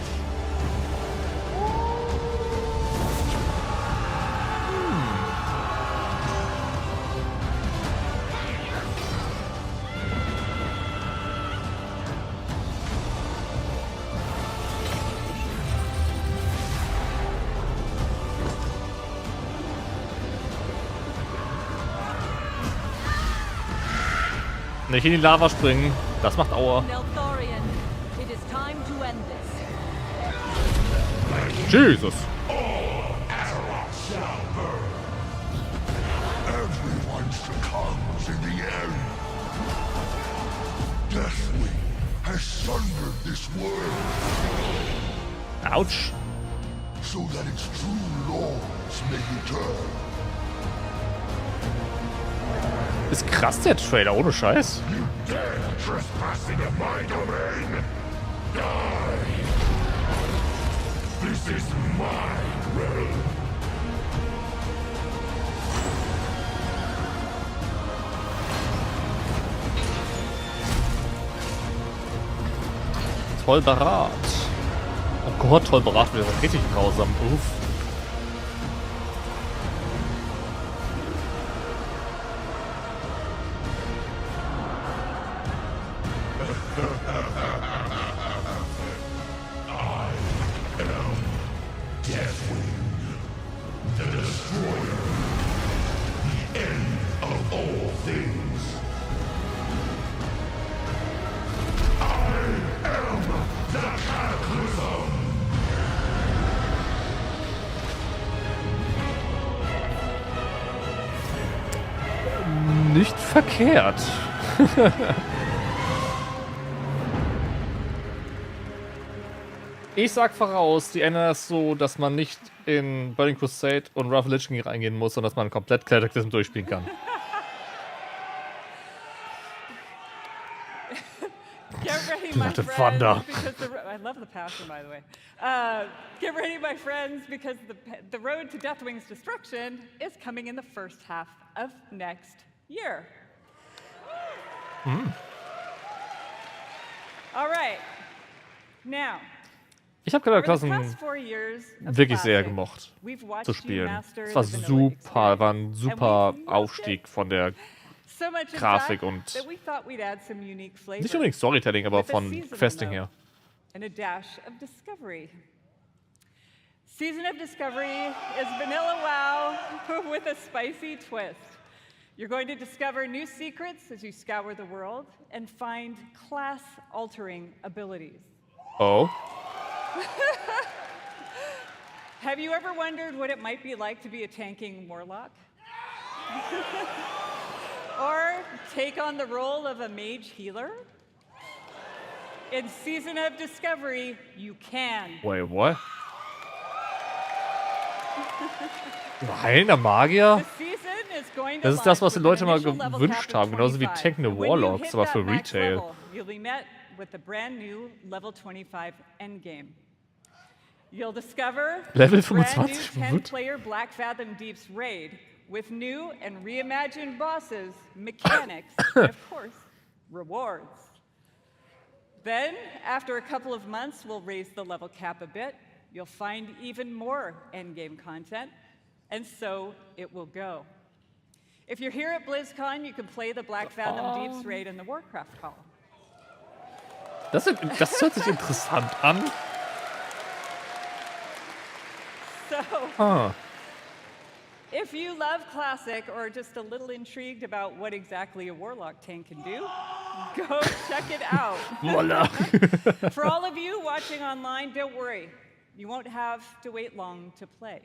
Nicht in die Lava springen. Das macht Aua. Jesus. Everyone succumbs in the end. Deathwing has sundered this world. Ouch. So that its true lords may return. Ist krass, der Trailer, ohne Scheiß. You dare trespass into my domain? Die! This is my realm. Tollbarat. Oh Gott, Tollbarat wird richtig grausam. Uff. Nicht verkehrt. Ich sag voraus, die ändern das so, dass man nicht in Burning Crusade und Wrath of the Lich King reingehen muss, sondern dass man komplett Cataclysm durchspielen kann. Get ready, my friends, because I love the passion, by the way. Get ready, my friends, because the road to Deathwing's destruction is coming in the first half of next year. All right. Now, Ich habe Charakterklassen wirklich sehr gemocht zu spielen. Es war super, war ein super Aufstieg von der Grafik und nicht unbedingt Storytelling, aber von Questing her. And a dash of discovery. Season of Discovery is vanilla WoW with a spicy twist. You're going to discover new secrets as you scour the world and find class-altering abilities. Oh. Have you ever wondered what it might be like to be a tanking warlock? Or take on the role of a mage healer? In Season of Discovery, you can. Wait, what? Reiner Magier? Das ist das, was die Leute mal gewünscht haben, genauso wie tankende Warlocks, aber für Retail. You'll be met with the brand new Level 25 Endgame. You'll discover Level the brand new 25 10-player Black Fathom Deep's raid with new and reimagined bosses, mechanics, and of course, rewards. Then, after a couple of months, we'll raise the level cap a bit. You'll find even more endgame content, and so it will go. If you're here at Blizzcon, you can play the Black Fathom Deeps raid in the Warcraft Hall. Das hört sich interessant an. So, if you love Classic or just a little intrigued about what exactly a Warlock tank can do, go check it out. Voila. For all of you watching online, don't worry. You won't have to wait long to play.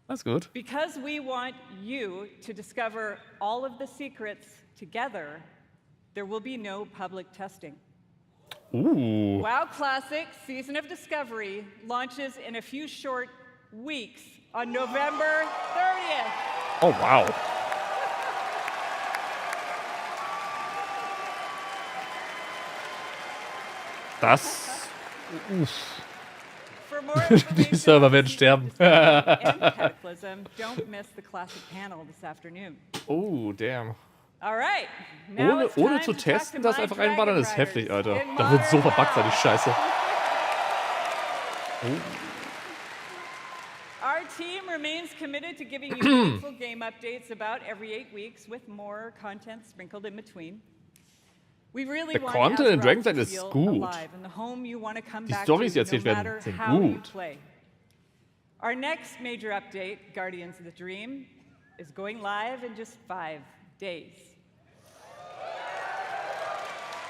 That's good. Because we want you to discover all of the secrets together, there will be no public testing. Ooh. WoW Classic Season of Discovery launches in a few short weeks on November 30th. Oh, wow. Das... Die Server werden sterben. Don't miss the classic panel this afternoon. Oh, damn. All right. Now Ohne zu testen, das einfach einballern, ist heftig, Alter. Da wird so verbuggt sein, die Scheiße. Our team remains committed to giving you meaningful game updates about every 8 weeks with more content sprinkled in between. We really Der Content in Dragon's Den ist gut. Die Storys, die erzählt werden, sind gut. Our next major update, Guardians of the Dream, is going live in just 5 days.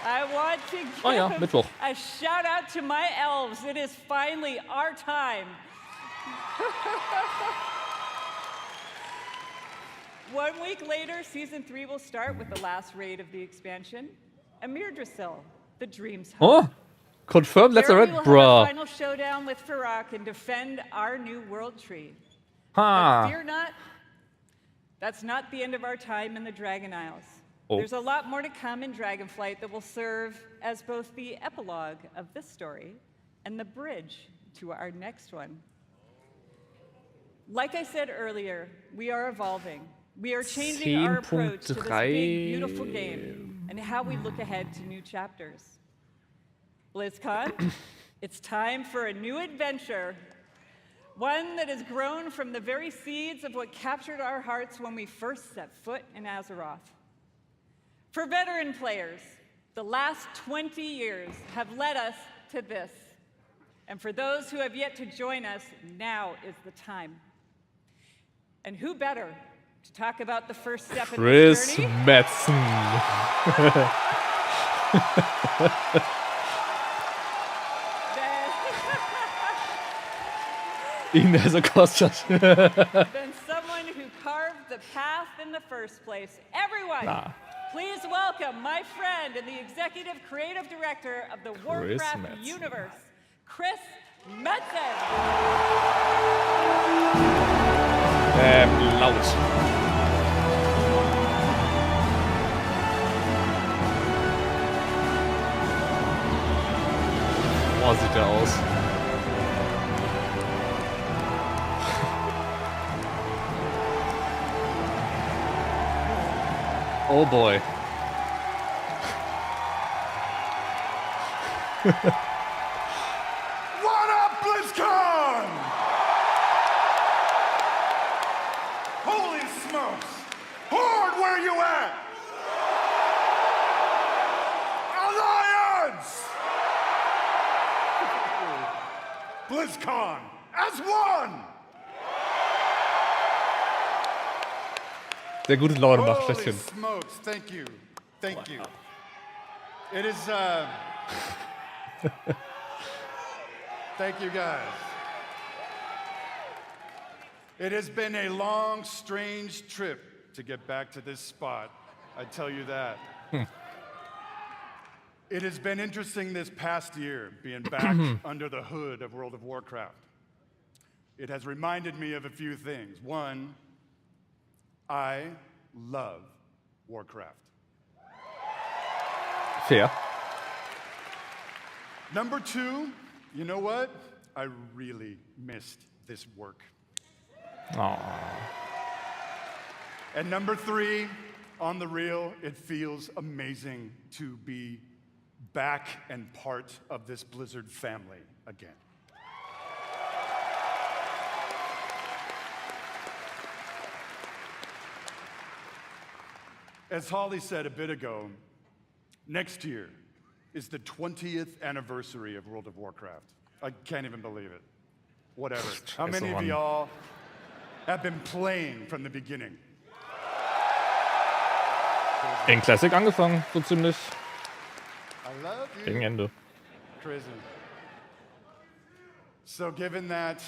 I want to give a shout out to my elves. It is finally our time. 1 week later, Season 3 will start with the last raid of the expansion, Amirdrasil, the Dream's Home. Oh, confirmed, let's There red, we will have bruh. a final showdown with Farak and defend our new world tree. Ha. But fear not, that's not the end of our time in the Dragon Isles. Oh. There's a lot more to come in Dragonflight that will serve as both the epilogue of this story and the bridge to our next one. Like I said earlier, we are evolving. We are changing our approach to this big, beautiful game and how we look ahead to new chapters. BlizzCon, it's time for a new adventure. One that has grown from the very seeds of what captured our hearts when we first set foot in Azeroth. For veteran players, the last 20 years have led us to this. And for those who have yet to join us, now is the time. And who better to talk about the first step in this journey? Chris Metzen. Ines Acosta. Than someone who carved the path in the first place. Everyone, please welcome my friend and the executive creative director of the Warcraft universe, Chris Metzen. Laut. Boah, sieht der aus. Oh boy. What up, Holy smokes! Horde, where you at? Alliance! Blizzcon as one! Sehr gute Laune macht, Holy schlechthin. smokes, thank you. Thank you. It is, thank you guys. It has been a long, strange trip to get back to this spot. I tell you that. It has been interesting this past year being back under the hood of World of Warcraft. It has reminded me of a few things. One, I love Warcraft. Fair. Number two, you know what? I really missed this work. Aww. And number three, on the real, it feels amazing to be back and part of this Blizzard family again. As Holly said a bit ago, next year is the 20th anniversary of World of Warcraft. I can't even believe it. Whatever. How many of y'all have been playing from the beginning? In Classic angefangen, so ziemlich. I love you. Gegen Ende. Crazy. So given that...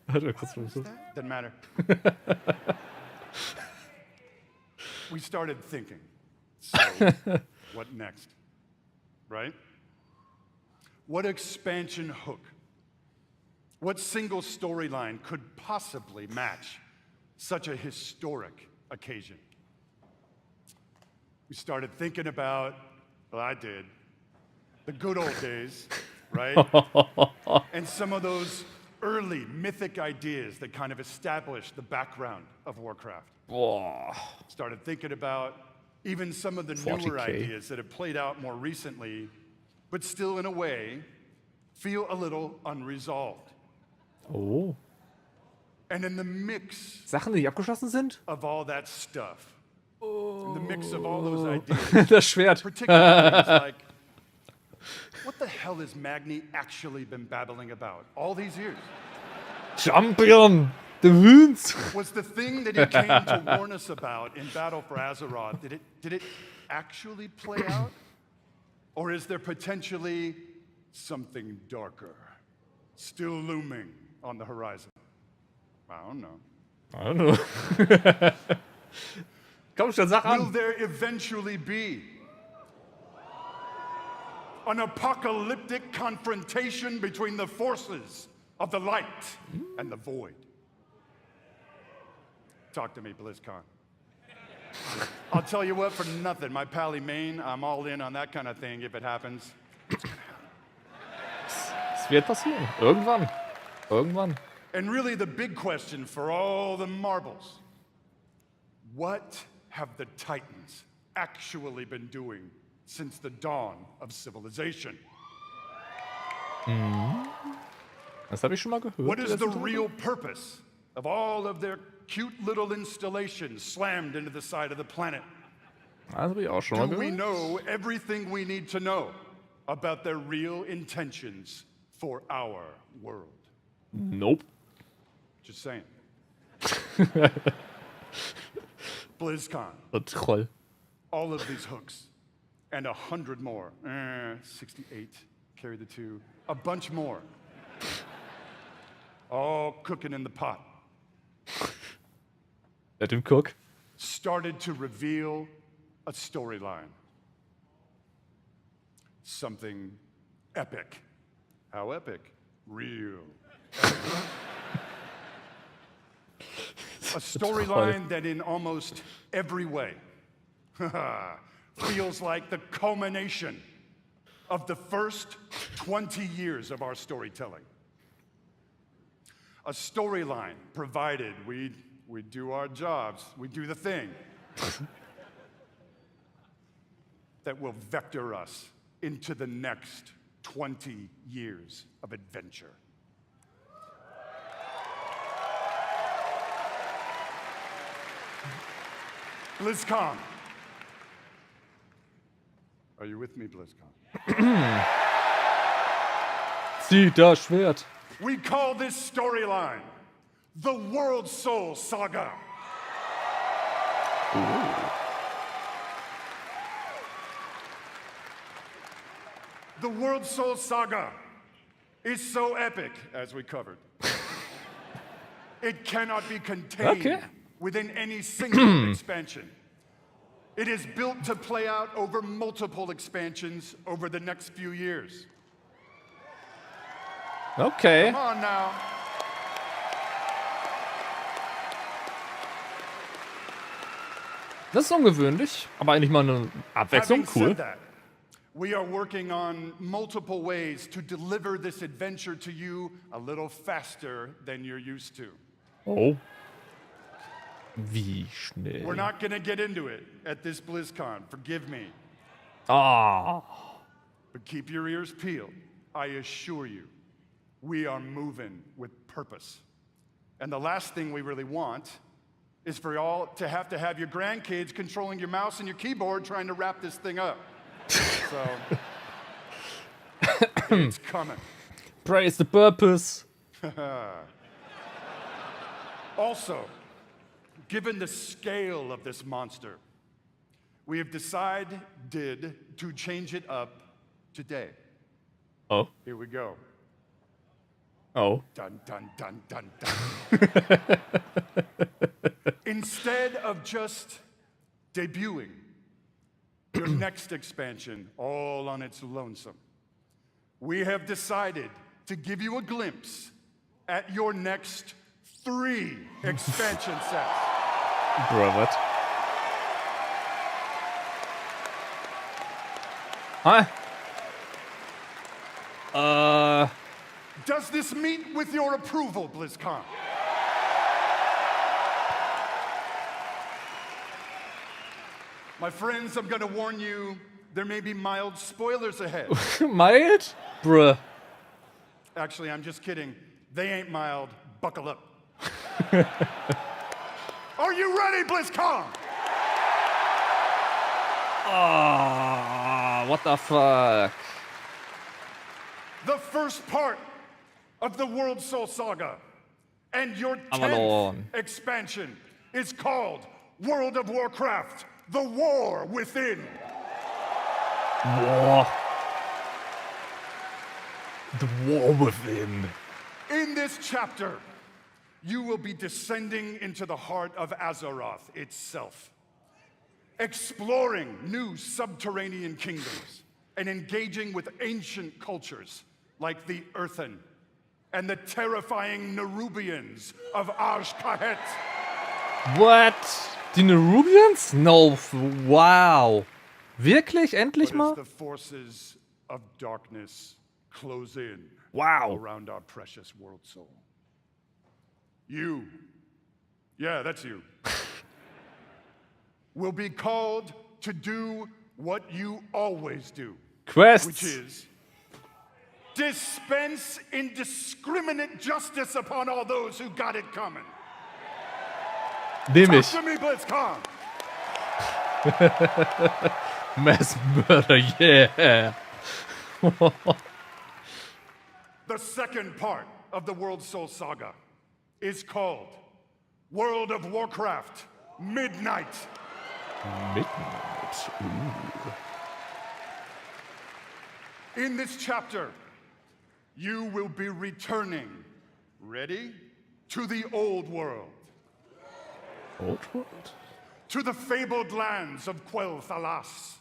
Doesn't matter. We started thinking, so what next, right? What expansion hook, what single storyline could possibly match such a historic occasion? We started thinking about, well, I did, the good old days, right? And some of those early mythic ideas that kind of established the background of Warcraft. Started thinking about even some of the newer ideas that have played out more recently, but still in a way feel a little unresolved. Oh. And in the mix Sachen, die nicht abgeschlossen sind? of all that stuff, in the mix of all those ideas, Das Schwert. particularly things like, what the hell has Magni actually been babbling about all these years? Champion! The Winds! Was the thing that he came to warn us about in Battle for Azeroth, did it actually play out? Or is there potentially something darker still looming on the horizon? I don't know. I don't know. Komm schon, sag Will an. there eventually be an apocalyptic confrontation between the forces of the light and the void? Talk to me, Blizzcon. I'll tell you what, for nothing, my pally Maine, I'm all in on that kind of thing if it happens. Es wird passieren. Irgendwann. Irgendwann. And really the big question for all the marbles, what have the Titans actually been doing since the dawn of civilization? Das habe ich schon mal gehört. What is the real purpose of all of their cute little installations slammed into the side of the planet? Das habe ich auch schon mal Do we gehört. know everything we need to know about their real intentions for our world? Nope. Just saying. BlizzCon. Der Troll. All of these hooks and 100 more. 68, carry the 2. A bunch more. All cooking in the pot. Let him cook. Started to reveal a storyline. Something epic. How epic? Real. A storyline that in almost every way feels like the culmination of the first 20 years of our storytelling. A storyline provided we do our jobs, we do the thing that will vector us into the next 20 years of adventure. BlizzCon. Are you with me, BlizzCon? Zieh das Schwert. We call this storyline the World Soul Saga. The World Soul Saga is so epic, as we covered. It cannot be contained within any single expansion. It is built to play out over multiple expansions over the next few years. Okay. Come on now. Das ist ungewöhnlich, aber eigentlich mal eine Abwechslung. Having Cool. said that, we are working on multiple ways to deliver this adventure to you a little faster than you're used to. Oh. Wie schnell? We're not going to get into it at this BlizzCon, forgive me. Ah. But keep your ears peeled. I assure you, we are moving with purpose. And the last thing we really want is for y'all to have your grandkids controlling your mouse and your keyboard trying to wrap this thing up. So, it's coming. Praise the purpose. Also, given the scale of this monster, we have decided to change it up today. Oh. Here we go. Oh. Dun, dun, dun, dun, dun. Instead of just debuting your next expansion all on its lonesome, we have decided to give you a glimpse at your next 3 expansion sets. Bro, what? Hi. Does this meet with your approval, BlizzCon? My friends, I'm gonna warn you, there may be mild spoilers ahead. Mild? Bruh. Actually, I'm just kidding. They ain't mild. Buckle up. Are you ready, BlizzCon? Oh, what the fuck? The first part of the World Soul Saga and your 10th Avalon. expansion is called World of Warcraft: The War Within. War. The War Within. In this chapter, you will be descending into the heart of Azeroth itself, exploring new subterranean kingdoms and engaging with ancient cultures like the Earthen and the terrifying Nerubians of Azj-Kahet. What? Die Nerubians? No. Wow. Wirklich? Endlich But mal? as the forces of darkness close in Wow. around our precious world soul, you, yeah, that's you, will be called to do what you always do. Quests. Which is dispense indiscriminate justice upon all those who got it coming. Nehm ich. Talk to me, BlizzCon. Mass Murder, yeah. The second part of the World Soul Saga is called World of Warcraft: Midnight. Midnight. Ooh. In this chapter, you will be returning, ready, to the old world. Old world? To the fabled lands of Quel'Thalas.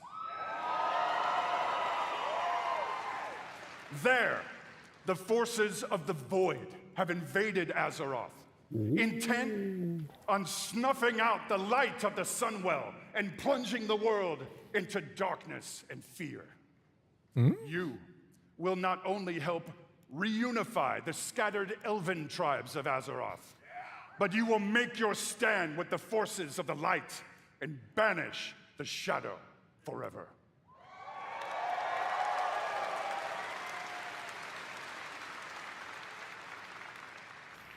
There, the forces of the Void have invaded Azeroth, intent on snuffing out the light of the Sunwell and plunging the world into darkness and fear. You will not only help reunify the scattered elven tribes of Azeroth, but you will make your stand with the forces of the light and banish the shadow forever.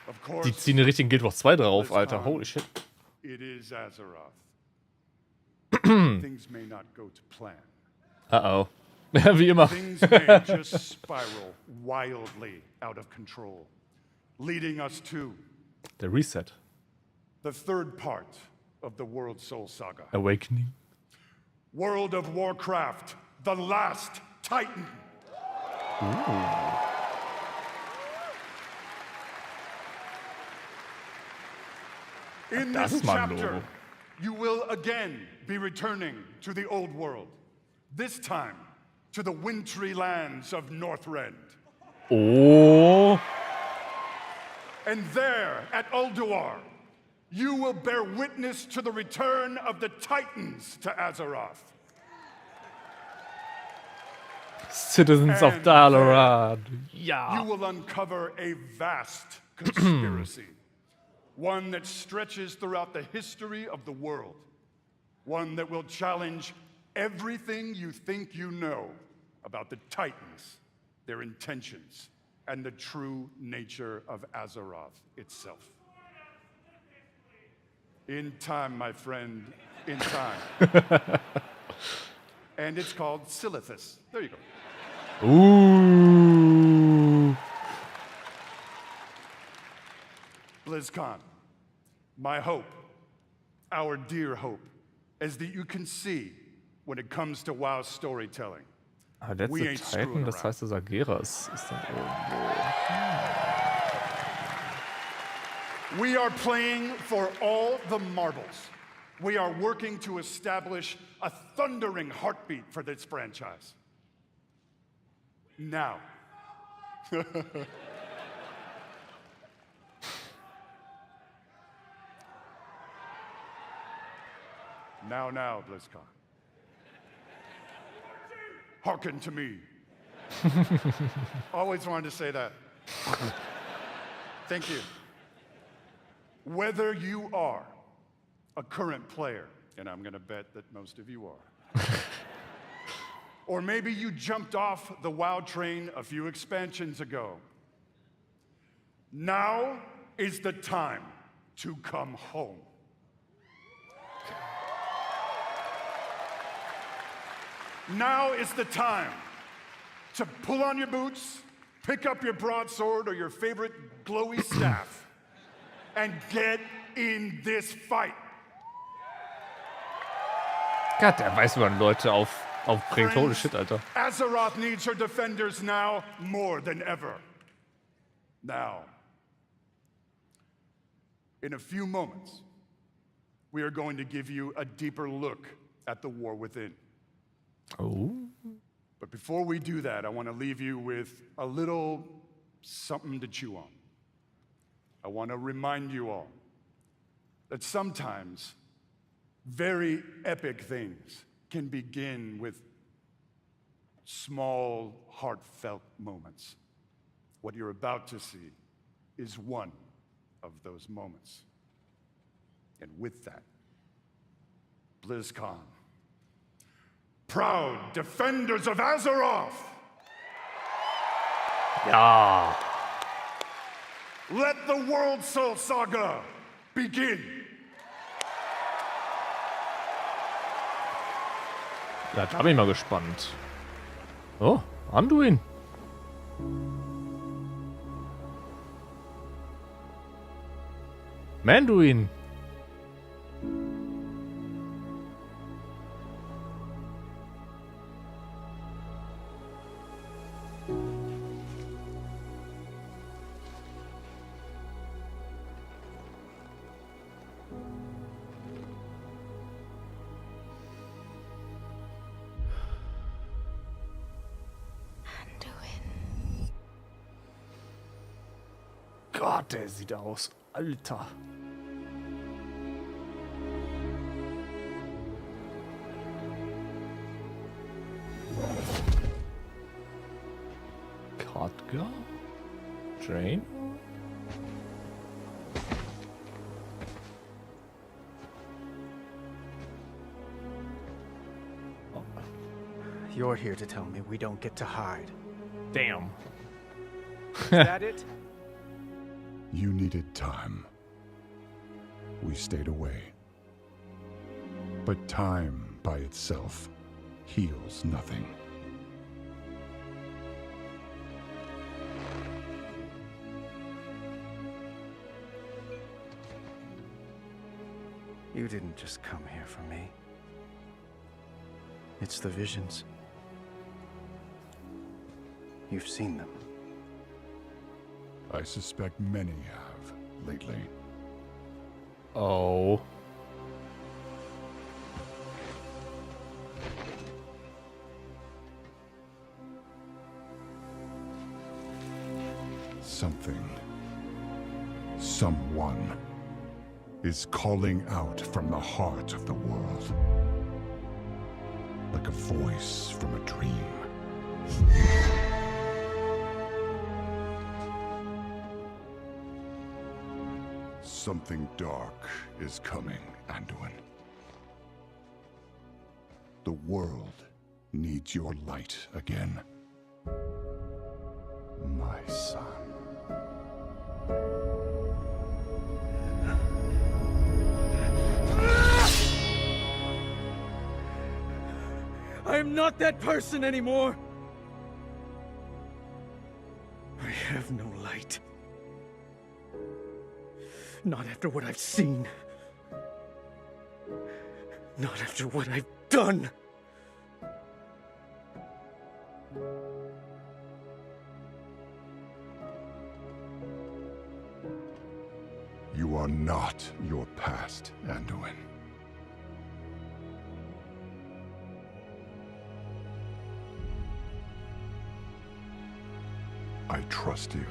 Of course, Die ziehen den richtigen Guild Wars 2 drauf, Alter. BlizzCon, Holy shit. It is Azeroth. things may not go to plan. Uh-oh. Wie immer. Things may just spiral wildly out of control, leading us to the reset. The third part of the World Soul Saga. Awakening. World of Warcraft, the last Titan. Ooh. In this chapter, you will again be returning to the old world. This time, to the wintry lands of Northrend. Oh. And there, at Ulduar, you will bear witness to the return of the Titans to Azeroth. Citizens of Dalaran. Yeah. You will uncover a vast conspiracy. One that stretches throughout the history of the world. One that will challenge everything you think you know about the Titans, their intentions, and the true nature of Azeroth itself. In time, my friend, in time. And it's called Silithus. There you go. Ooh. BlizzCon, my hope, our dear hope, is that you can see when it comes to WoW storytelling. Ah, letzte Titan, das heißt, das Ageras ist dann irgendwo. We are playing for all the marbles. We are working to establish a thundering heartbeat for this franchise. Now. Now, BlizzCon. Hearken to me. Always wanted to say that. Thank you. Whether you are a current player, and I'm going to bet that most of you are, or maybe you jumped off the WoW train a few expansions ago, now is the time to come home. Now is the time to pull on your boots, pick up your broadsword or your favorite glowy staff, and get in this fight. Gott, der weiß, wie man Leute aufbringt. Holy shit, Alter. Azeroth needs her defenders now more than ever. Now, in a few moments, we are going to give you a deeper look at the war within. Oh. But before we do that, I want to leave you with a little something to chew on. I want to remind you all that sometimes very epic things can begin with small, heartfelt moments. What you're about to see is one of those moments. And with that, BlizzCon. Proud defenders of Azeroth! Ja. Let the World Soul Saga begin! Ja, da bin ich mal gespannt. Oh, Anduin. Manduin. Gott, der sieht aus. Alter. Kontakt. Drain. You're here to tell me we don't get to hide. Damn. Is that it? You needed time. We stayed away. But time by itself heals nothing. You didn't just come here for me. It's the visions. You've seen them. I suspect many have lately. Oh. Something, someone, is calling out from the heart of the world. Like a voice from a dream. Something dark is coming, Anduin. The world needs your light again. My son. I am not that person anymore. I have no light. Not after what I've seen. Not after what I've done. You are not your past, Anduin. I trust you.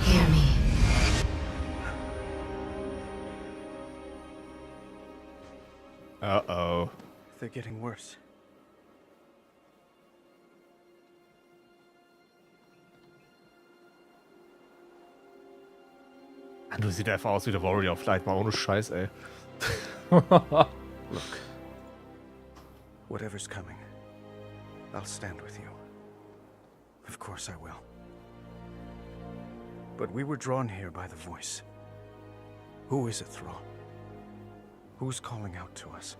Hear me. Uh-oh. They're getting worse. Du sieht einfach aus wie der Warrior of Light, mal ohne Scheiß, ey. Look. Whatever's coming, I'll stand with you. Of course I will. But we were drawn here by the voice. Who is it, Thrall? Who's calling out to us?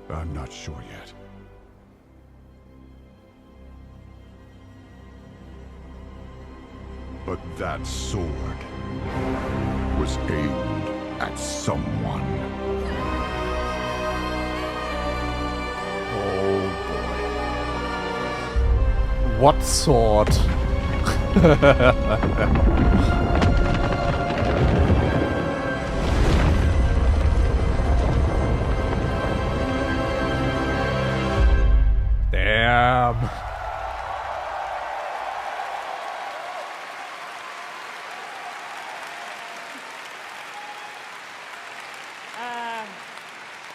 I'm not sure yet. But that sword was aimed at someone. Oh boy. What sword? Damn.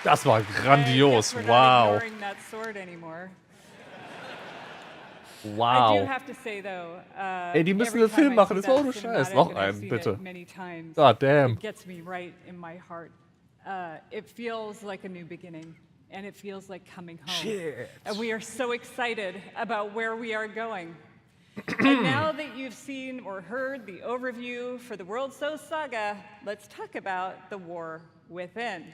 Das war grandios. Wow. That sword anymore. Wow. I do have to say though, Ey, die müssen einen Film machen, das war ohne Scheiß. Noch einen, bitte. God damn. It gets me right in my heart. It feels like a new beginning, and it feels like coming home. Shit. And we are so excited about where we are going. And now that you've seen or heard the overview for the World So Saga, let's talk about the war within.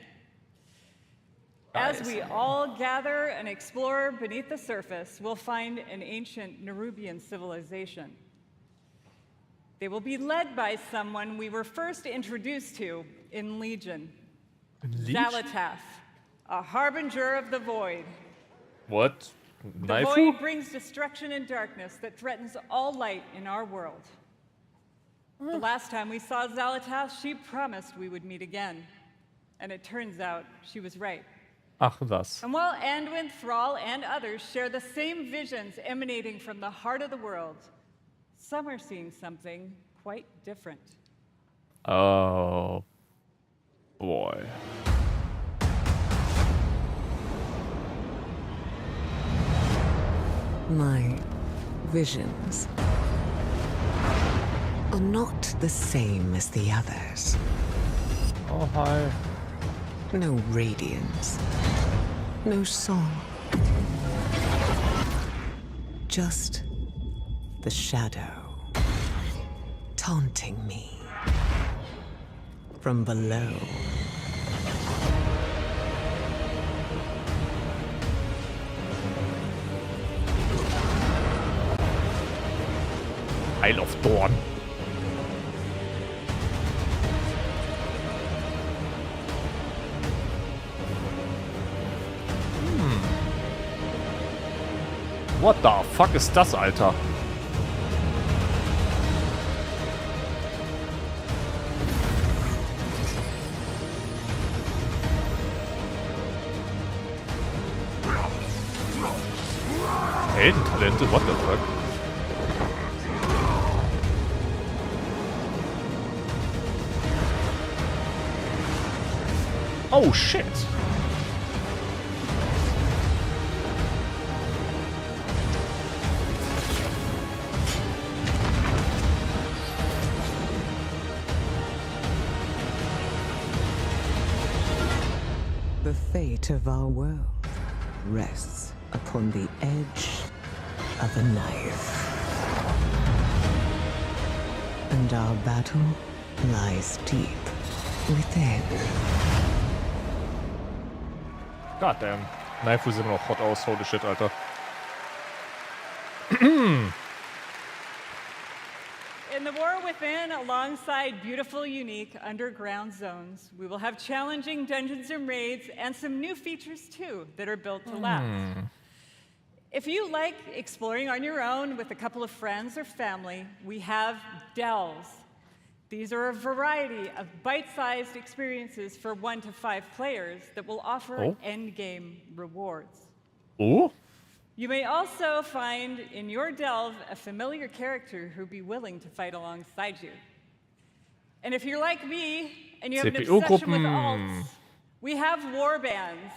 As we all gather and explore beneath the surface, we'll find an ancient Nerubian civilization. They will be led by someone we were first introduced to in Legion. Xal'atath, a harbinger of the void. What? The void brings destruction and darkness that threatens all light in our world. The last time we saw Xal'atath, she promised we would meet again. And it turns out she was right. Ach, was. And while Anduin, Thrall, and others share the same visions emanating from the heart of the world, some are seeing something quite different. Oh, boy. My visions. are not the same as the others. Oh, hi. No radiance. No song. Just the shadow. Taunting me. From below. Isle of Dorn. What the fuck ist das, Alter? Heldentalente, what the fuck? Oh shit! The fate of our world rests upon the edge of a knife. And our battle lies deep within. Goddamn. Knife sieht immer noch hot aus. Holy shit, Alter. In the War Within, alongside beautiful, unique underground zones, we will have challenging dungeons and raids and some new features too that are built to last. If you like exploring on your own with a couple of friends or family, we have delves. These are a variety of bite-sized experiences for 1 to 5 players that will offer endgame rewards. Oh? You may also find in your delve a familiar character who'd be willing to fight alongside you. And if you're like me and you have an obsession with alts, we have war bands.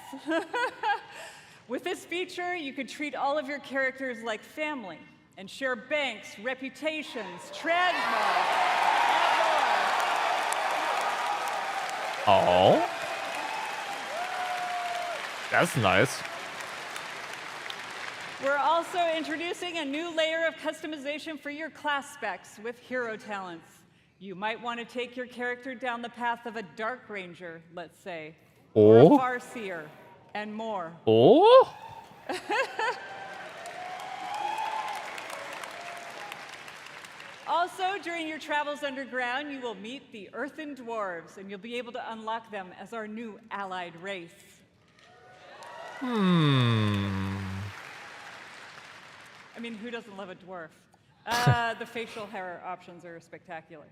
With this feature, you could treat all of your characters like family and share banks, reputations, transmog, and more. Oh. That's nice. We're also introducing a new layer of customization for your class specs with hero talents. You might want to take your character down the path of a Dark Ranger, let's say, or a Farseer, and more. Oh? Also, during your travels underground, you will meet the Earthen Dwarves, and you'll be able to unlock them as our new allied race. I mean, who doesn't love a dwarf? The facial hair options are spectacular.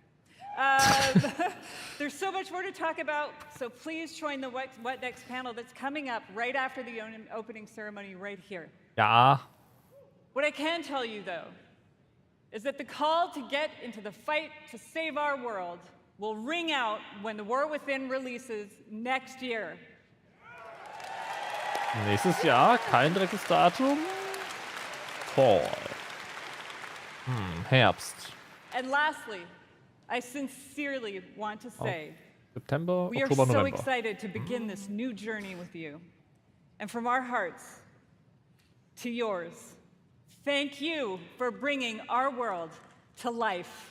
There's so much more to talk about, so please join the What Next panel that's coming up right after the opening ceremony right here. Ja. What I can tell you, though, is that the call to get into the fight to save our world will ring out when the War Within releases next year. Nächstes Jahr, kein direktes Datum. Fall. Herbst. And lastly, I sincerely want to say, September, we are Oktober, so November. excited to begin this new journey with you. And from our hearts to yours, thank you for bringing our world to life.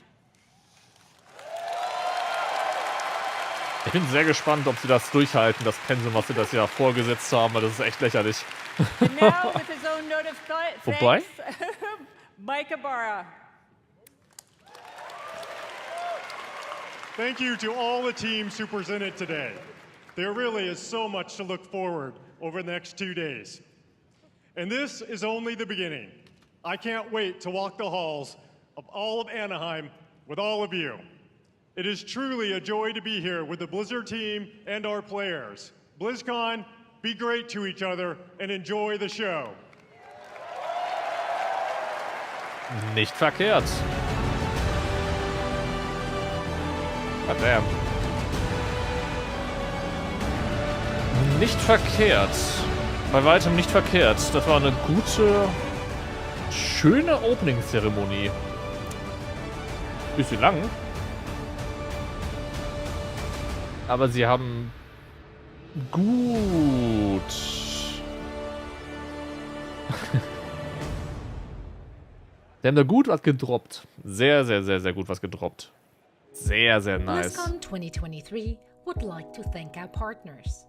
Ich bin sehr gespannt, ob sie das durchhalten, das Pensum, was sie das Jahr vorgesetzt haben, weil das ist echt lächerlich. And now, with his own note of Wobei? thanks, Mike Ibarra. Thank you to all the teams who presented today. There really is so much to look forward over the next 2 days. And this is only the beginning. I can't wait to walk the halls of all of Anaheim with all of you. It is truly a joy to be here with the Blizzard team and our players. Blizzcon, be great to each other and enjoy the show. Nicht verkehrt. Goddamn. Nicht verkehrt. Bei weitem nicht verkehrt. Das war eine gute, schöne Opening-Zeremonie. Bisschen lang. Aber sie haben gut. Sie haben da gut was gedroppt. Sehr, sehr, sehr, sehr gut was gedroppt. Sehr, sehr nice. Blizzcon 2023 would like to thank our partners.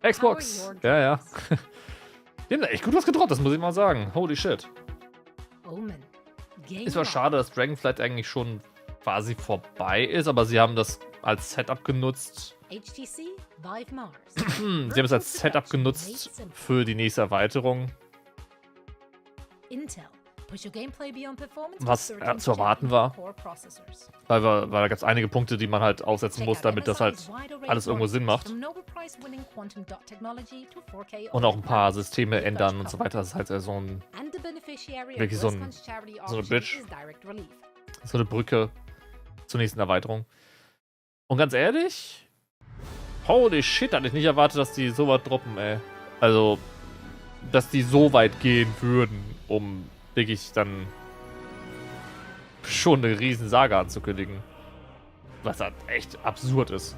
Xbox. Ja, ja. Die haben da echt gut was gedroppt, das muss ich mal sagen. Holy shit. Ist zwar schade, dass Dragonflight eigentlich schon quasi vorbei ist, aber sie haben das als Setup genutzt. Sie haben es als Setup genutzt für die nächste Erweiterung. Was zu erwarten war. Weil da gab es einige Punkte, die man halt aufsetzen muss, damit das halt alles irgendwo Sinn macht. Und auch ein paar Systeme ändern und so weiter. Das ist halt so ein... Wirklich so eine Bridge. So eine Brücke zur nächsten Erweiterung. Und ganz ehrlich... Holy shit, hatte ich nicht erwartet, dass die so weit droppen, ey. Also, dass die so weit gehen würden, um wirklich dann schon eine riesen Saga anzukündigen. Was halt echt absurd ist.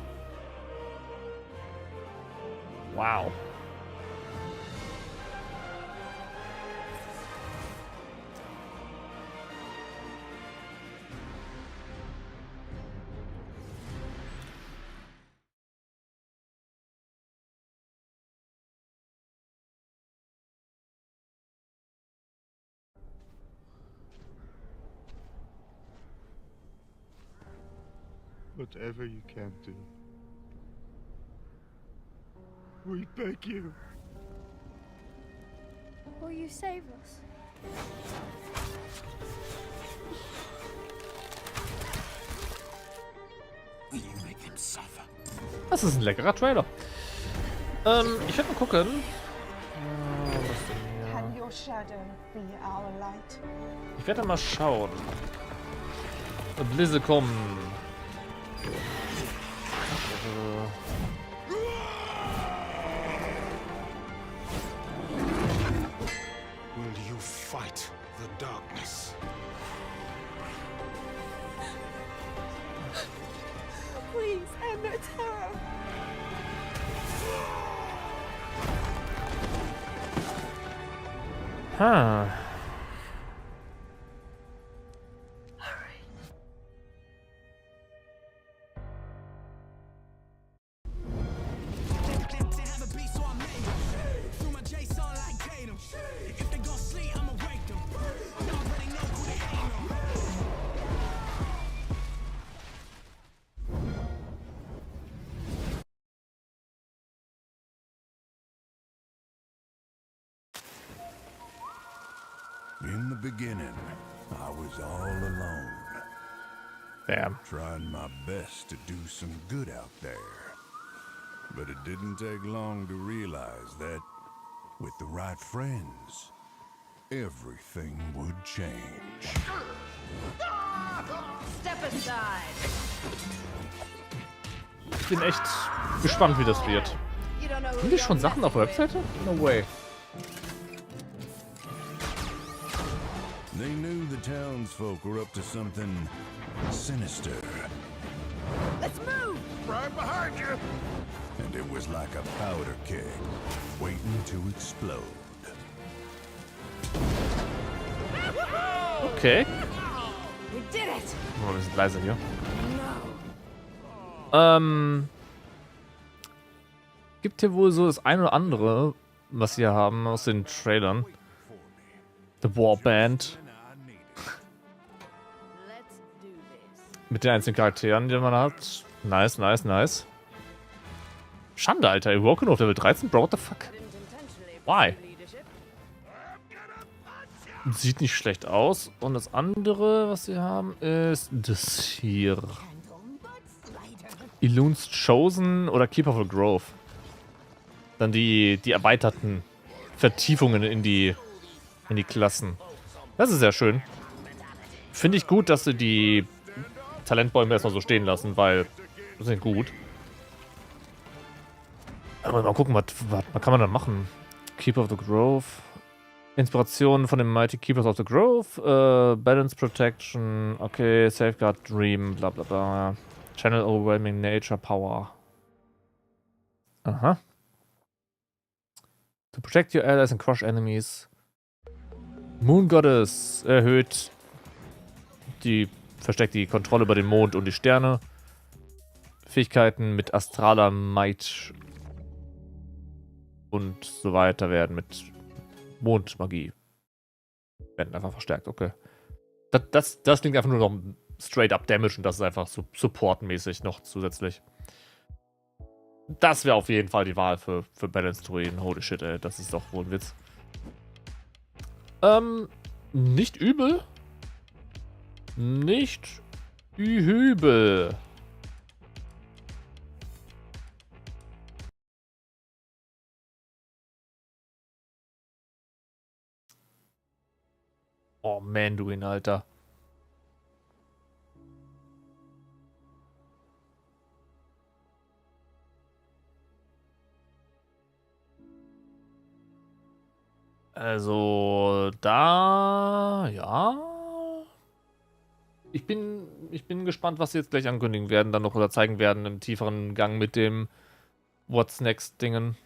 Wow. Whatever you can do. We beg you. Will you save us? Will you make them suffer? Das ist ein leckerer Trailer. Ich werde mal gucken. Can your shadow be our light? Ich werde mal schauen. Blizzcon. Will you fight the darkness? Please end their terror. Ha. In the beginning, I was all alone. Damn. Trying my best to do some good out there. But it didn't take long to realize that, with the right friends, everything would change. Step aside. Ich bin echt gespannt, wie das wird. Sind die schon Sachen auf der Webseite? No way. They knew the townsfolk were up to something sinister. Let's move! Right behind you! And it was like a powder keg, waiting to explode. Okay. We did it! Oh, wir sind leise hier. Gibt hier wohl so das ein oder andere, was wir haben aus den Trailern. The Warband. Mit den einzelnen Charakteren, die man hat. Nice, nice, nice. Schande, Alter. Awoken auf Level 13? Bro, what the fuck? Why? Sieht nicht schlecht aus. Und das andere, was sie haben, ist das hier. Illune's Chosen oder Keeper of the Grove. Dann die erweiterten Vertiefungen in die Klassen. Das ist sehr schön. Finde ich gut, dass sie die Talentbäume erstmal so stehen lassen, weil das sind gut. Aber mal gucken, was kann man da machen? Keeper of the Grove. Inspiration von den Mighty Keepers of the Grove, Balance Protection, okay, Safeguard Dream, bla bla bla. Channel Overwhelming Nature Power. Aha. To protect your allies and crush enemies. Moon Goddess erhöht versteckt die Kontrolle über den Mond und die Sterne. Fähigkeiten mit astraler Might und so weiter werden mit Mondmagie. Werden einfach verstärkt, okay. Das klingt einfach nur noch straight up Damage und das ist einfach so supportmäßig noch zusätzlich. Das wäre auf jeden Fall die Wahl für Balanced Druiden. Holy shit, ey, das ist doch wohl ein Witz. Nicht übel. Nicht übel. Oh, Manduin, Alter. Also, da, ja. Ich bin gespannt, was sie jetzt gleich ankündigen werden, dann noch oder zeigen werden im tieferen Gang mit dem What's Next-Dingen.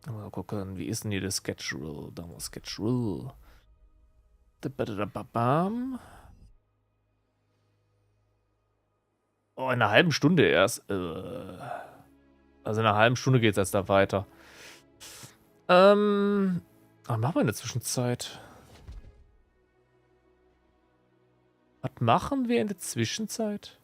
Mal gucken, wie ist denn hier das Schedule? Da war Schedule. Oh, in einer halben Stunde erst. Also in einer halben Stunde geht es erst da weiter. Was machen wir in der Zwischenzeit? Was machen wir in der Zwischenzeit?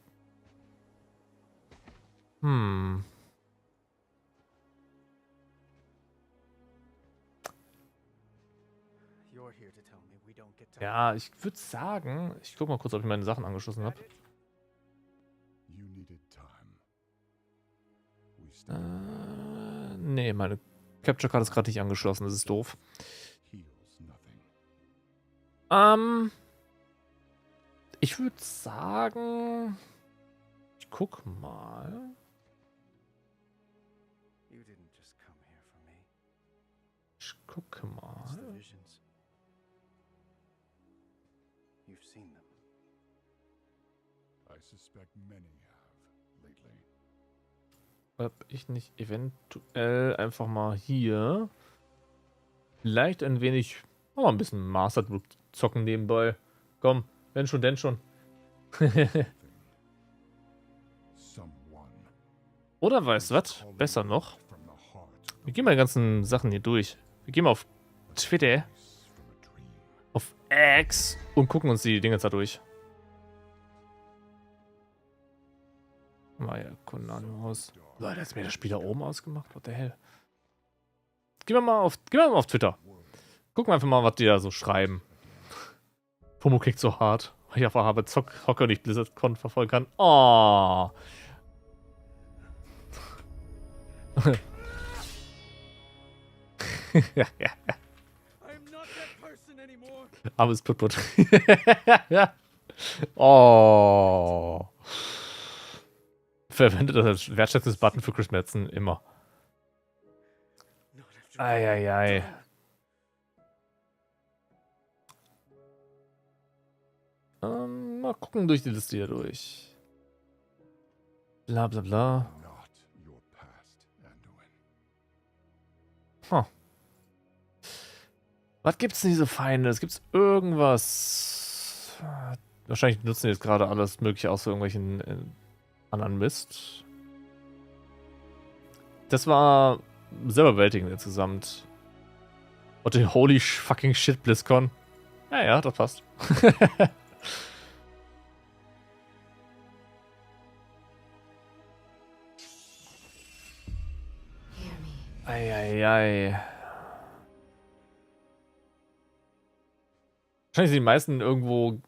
Ja, ich würde sagen, ich guck mal kurz, ob ich meine Sachen angeschlossen habe. Nee, meine Capture Card ist gerade nicht angeschlossen, das ist doof. Ich würde sagen, ich guck mal. Ich gucke mal. Ob ich nicht eventuell einfach mal hier vielleicht ein wenig, oh, ein bisschen Master zocken nebenbei. Komm, wenn schon, denn schon. Oder weißt du was? Besser noch. Wir gehen mal die ganzen Sachen hier durch. Wir gehen mal auf Twitter, auf X und gucken uns die Dinge da durch. Mal ja, Konami aus. Leute, hat mir das Spiel da oben ausgemacht? What the hell? Gehen wir mal auf Twitter. Gucken wir einfach mal, was die da so schreiben. Pomo kickt so hart, weil ich auf Habe Hocker und nicht Blizzcon verfolgen kann. Oh. Armes Putput. Oh. Verwendet das als Wertschätzungsbutton für Chris Metzen immer. Eieiei. Mal gucken durch die Liste hier durch. Bla bla bla. Huh. Was gibt's denn diese Feinde? Gibt's irgendwas? Wahrscheinlich nutzen die jetzt gerade alles Mögliche aus für irgendwelchen anderen Mist. Das war sehr überwältigend insgesamt. Und den holy fucking shit Blizzcon. Ja, das passt. Eieiei. Wahrscheinlich sind die meisten irgendwo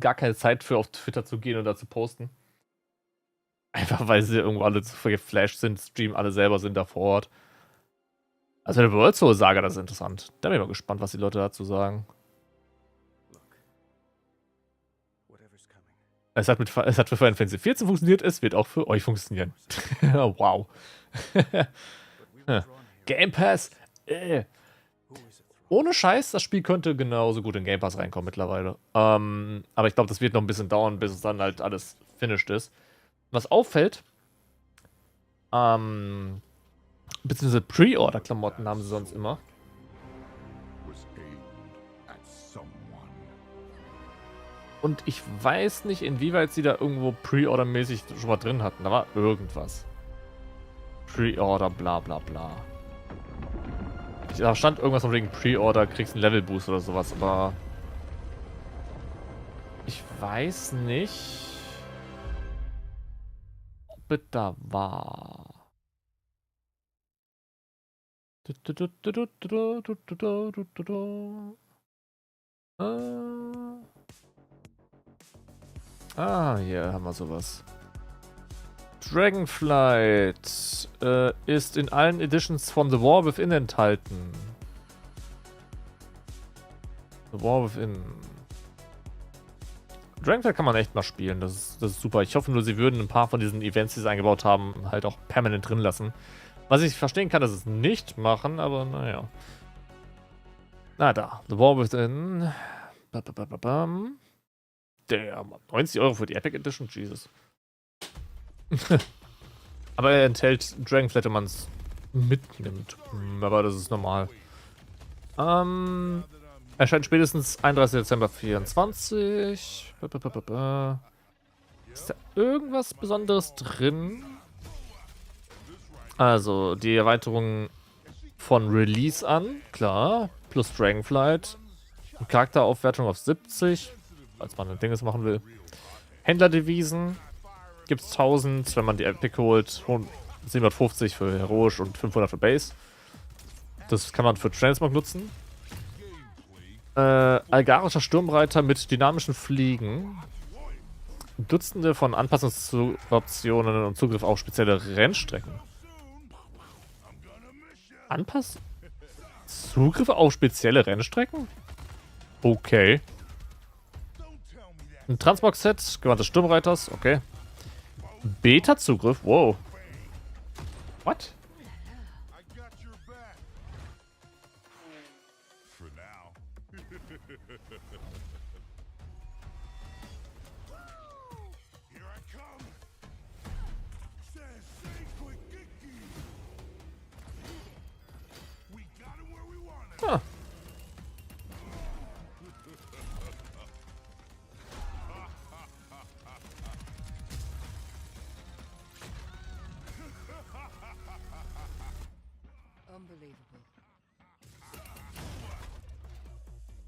gar keine Zeit für auf Twitter zu gehen und da zu posten. Einfach weil sie irgendwo alle zu geflasht sind, streamen alle selber, sind da vor Ort. Also eine World Soul Saga, das ist interessant. Da bin ich mal gespannt, was die Leute dazu sagen. Es hat für Final Fantasy 14 funktioniert, es wird auch für euch funktionieren. Wow. Game Pass. Ohne Scheiß, das Spiel könnte genauso gut in Game Pass reinkommen mittlerweile. Aber ich glaube, das wird noch ein bisschen dauern, bis es dann halt alles finished ist. Was auffällt, beziehungsweise Pre-Order-Klamotten haben sie sonst immer. Und ich weiß nicht, inwieweit sie da irgendwo Pre-Order-mäßig schon mal drin hatten. Da war irgendwas. Pre-Order, bla bla bla. Da stand irgendwas von wegen Pre-Order, kriegst einen Level-Boost oder sowas, aber ich weiß nicht, ob es da war. Hier haben wir sowas. Dragonflight ist in allen Editions von The War Within enthalten. The War Within. Dragonflight kann man echt mal spielen, das ist super. Ich hoffe nur, sie würden ein paar von diesen Events, die sie eingebaut haben, halt auch permanent drin lassen. Was ich verstehen kann, dass sie es nicht machen, aber naja. Na da, The War Within. Der 90 € für die Epic Edition, Jesus. Aber er enthält Dragonflight, wenn man es mitnimmt. Aber das ist normal. Erscheint spätestens 31. Dezember 24. Ist da irgendwas Besonderes drin? Also, die Erweiterung von Release an, klar. Plus Dragonflight. Charakteraufwertung auf 70. Falls man ein Ding machen will. Händlerdevisen. Gibt es 1000, wenn man die Epic holt. 750 für Heroisch und 500 für Base. Das kann man für Transmog nutzen. Algarischer Sturmreiter mit dynamischen Fliegen. Dutzende von Anpassungsoptionen und Zugriff auf spezielle Rennstrecken. Zugriff auf spezielle Rennstrecken? Okay. Ein Transmog-Set, Gewand des Sturmreiters, okay. Beta-Zugriff, wow. What? Huh.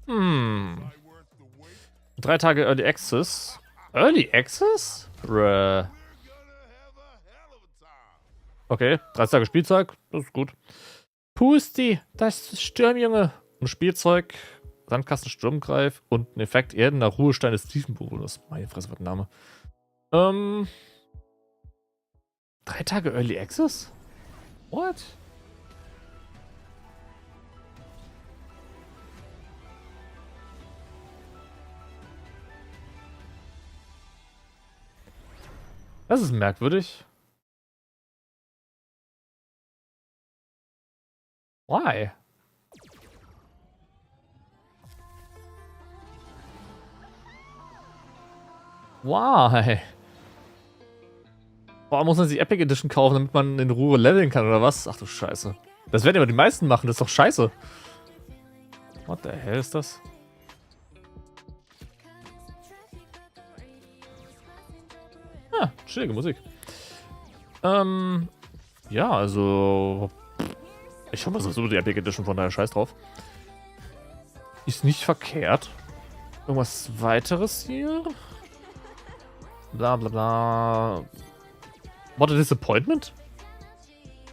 Hm. 3 Tage Early Access. Early Access? Bruh. Okay, 30 Tage Spielzeug. Das ist gut. Pusti, das ist Sturmjunge. Und Spielzeug, Sandkasten Sturmgreif und ein Effekt Erdener Ruhestein des Tiefenbewohners. Meine Fresse, was ein Name. 3 Tage Early Access? What? Das ist merkwürdig. Why? Why? Boah, muss man sich Epic Edition kaufen, damit man in Ruhe leveln kann, oder was? Ach du Scheiße. Das werden aber die meisten machen, das ist doch scheiße. What the hell ist das? Ah, chillige Musik. Ja, also... Ich habe sowieso die Epic Edition, von daher scheiß drauf. Ist nicht verkehrt. Irgendwas weiteres hier? Bla bla bla. What a Disappointment?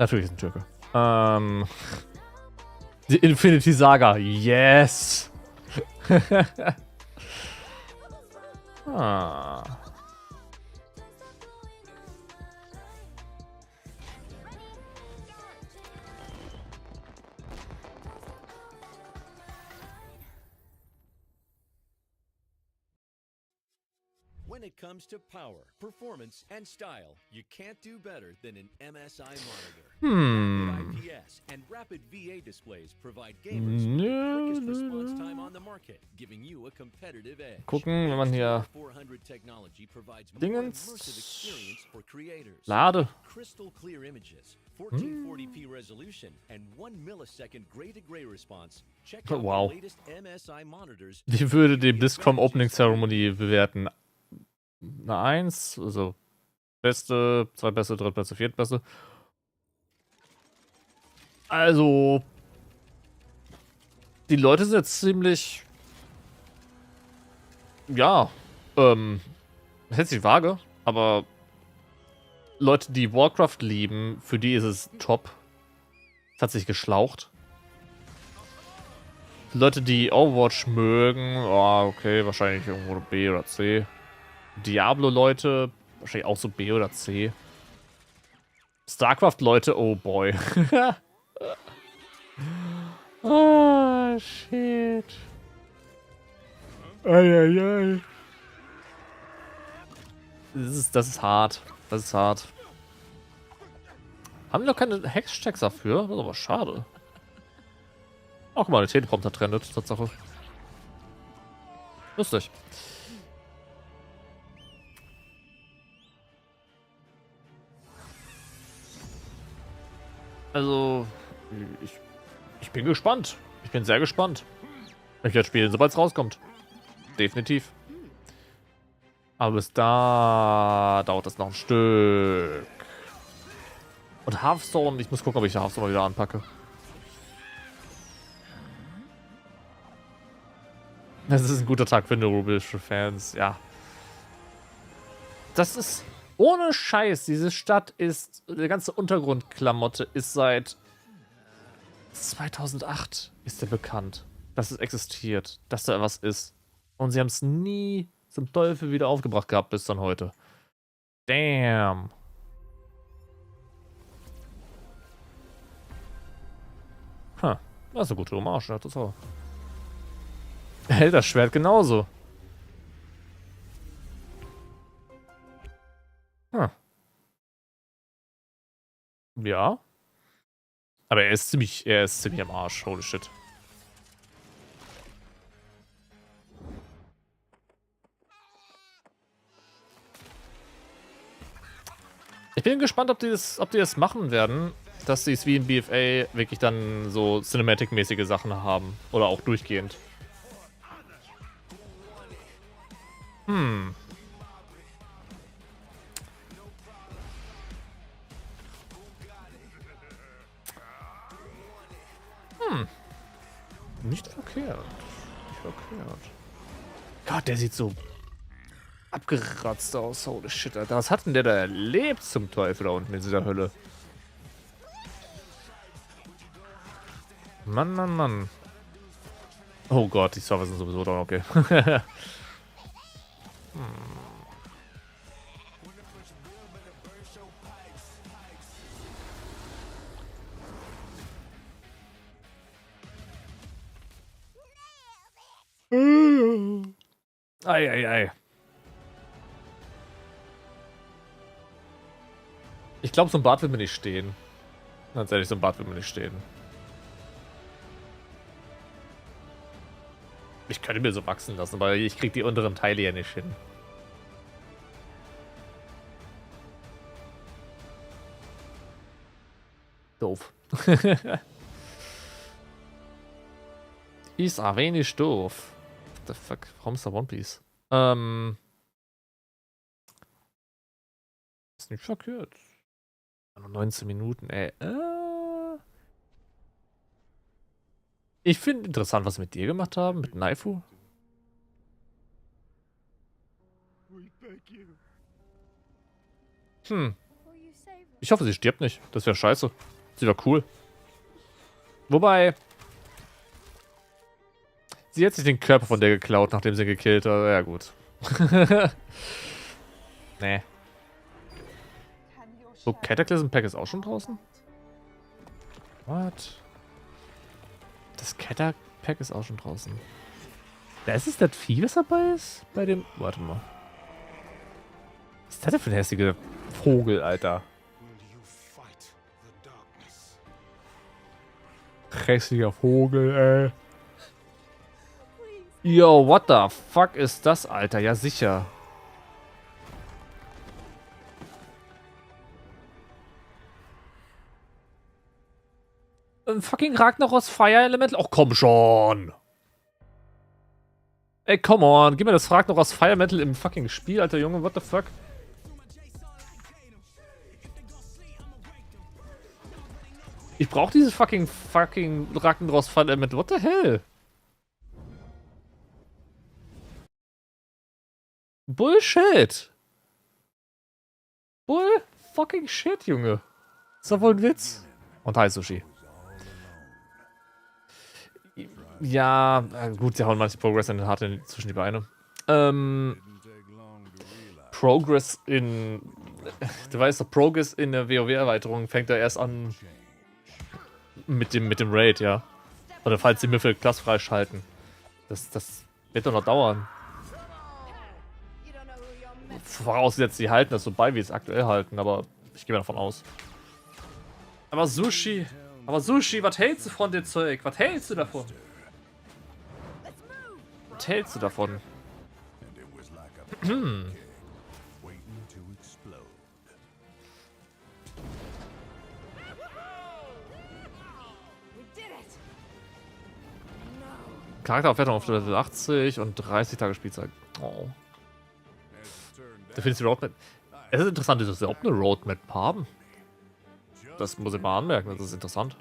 Natürlich ist ein Türke. Die Infinity Saga. Yes! Ah. When it comes to power, performance, and style, you can't do better than an MSI monitor. Rapid IPS and rapid VA displays provide gamers with the quickest response time on the market, giving you a competitive edge. Gucken, wenn man hier 400 technology provides more Dingens immersive experience for creators. Lade. Crystal clear images, 1440p resolution, and 1 millisecond gray-to-gray response. Check out Wow. the latest MSI monitors. Ich würde die Blizzcon Opening Ceremony bewerten. Eine 1, also beste, 2 beste, 3 beste, 4 beste. Also, die Leute sind jetzt ziemlich, ja, hält sich vage, aber Leute, die Warcraft lieben, für die ist es top. Es hat sich geschlaucht. Leute, die Overwatch mögen, oh, okay, wahrscheinlich irgendwo B oder C. Diablo-Leute, wahrscheinlich auch so B oder C. StarCraft-Leute, oh boy. Oh, shit. Eieiei. Das ist hart. Das ist hart. Haben wir noch keine Hashtags dafür? Das ist aber schade. Oh, guck mal, der Teleprompter trendet, Tatsache. Lustig. Also, ich bin gespannt. Ich bin sehr gespannt. Ich werde spielen, sobald es rauskommt. Definitiv. Aber bis da dauert das noch ein Stück. Und Hearthstone, ich muss gucken, ob ich Hearthstone mal wieder anpacke. Das ist ein guter Tag für neurobilische Fans, ja. Das ist ohne Scheiß. Diese Stadt ist, die ganze Untergrundklamotte ist seit 2008 ist der bekannt, dass es existiert, dass da was ist. Und sie haben es nie zum Teufel wieder aufgebracht gehabt bis dann heute. Damn. Das ist eine gute Hommage, ja, das auch. Hält das Schwert genauso. Ja. Aber er ist ziemlich am Arsch. Holy shit. Ich bin gespannt, ob die das machen werden, dass sie es wie in BFA wirklich dann so Cinematic-mäßige Sachen haben. Oder auch durchgehend. Nicht verkehrt. Nicht verkehrt. Gott, der sieht so abgeratzt aus. Holy shit, Alter. Was hat denn der da erlebt zum Teufel da unten in dieser Hölle? Mann, Mann, Mann. Oh Gott, die Server sind sowieso da, okay. Ei. Ich glaube, so ein Bart will mir nicht stehen. Ganz ehrlich, so ein Bart will mir nicht stehen. Ich könnte mir so wachsen lassen, aber ich krieg die unteren Teile ja nicht hin. Doof. Ist ein wenig doof. What the fuck? Warum ist da One Piece? Ist nicht verkehrt. Nur 19 Minuten, ey. Ich finde interessant, was sie mit dir gemacht haben, mit Naifu. Ich hoffe, sie stirbt nicht. Das wäre scheiße. Sie wäre cool. Wobei, sie hat sich den Körper von der geklaut, nachdem sie gekillt hat. Ja, gut. Nee. So, Cataclysm Pack ist auch schon draußen? What? Das Pack ist auch schon draußen. Da ist es das Vieh, was dabei ist? Bei dem... Warte mal. ist das denn für ein hässlicher Vogel, Alter? Hässlicher Vogel, ey. Yo, what the fuck ist das, Alter? Ja, sicher. Ein fucking Ragnaros Fire Elemental? Och, komm schon. Ey, come on. Gib mir das Ragnaros Fire Elemental im fucking Spiel, alter Junge. What the fuck? Ich brauch dieses fucking Ragnaros Fire Elemental. What the hell? Bullshit. Bull fucking shit, Junge. Ist doch wohl ein Witz. Und hi, Sushi. Ja, gut, sie hauen manche Progress in den Hart zwischen die Beine. Progress in... Du weißt doch, Progress in der WoW-Erweiterung fängt da erst an mit dem Raid, ja. Oder falls sie Mythic Class freischalten. Das wird doch noch dauern. Vorausgesetzt, sie halten das so bei, wie sie es aktuell halten, aber ich gehe mal davon aus. Aber Sushi, was hältst du von dem Zeug? Was hältst du davon? Was hältst du davon? Charakteraufwertung auf Level 80 und 30 Tage Spielzeit. Oh. Da findest du die Roadmap. Es ist interessant, dass sie überhaupt eine Roadmap haben. Das muss ich mal anmerken, das ist interessant.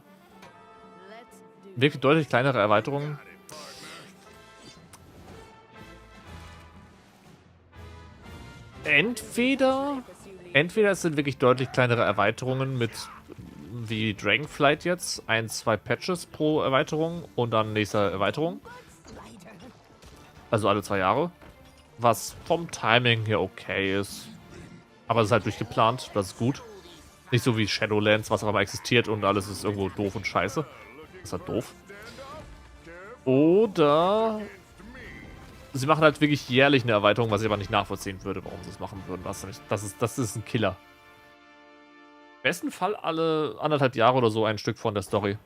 Wirklich deutlich kleinere Erweiterungen. Entweder es sind wirklich deutlich kleinere Erweiterungen mit, wie Dragonflight jetzt, 1-2 Patches pro Erweiterung und dann nächste Erweiterung. Also alle 2 Jahre. Was vom Timing her okay ist. Aber es ist halt durchgeplant, das ist gut. Nicht so wie Shadowlands, was auch immer existiert und alles ist irgendwo doof und scheiße. Das ist halt doof. Oder sie machen halt wirklich jährlich eine Erweiterung, was ich aber nicht nachvollziehen würde, warum sie es machen würden. Das ist ein Killer. Im besten Fall alle 1,5 Jahre oder so ein Stück von der Story.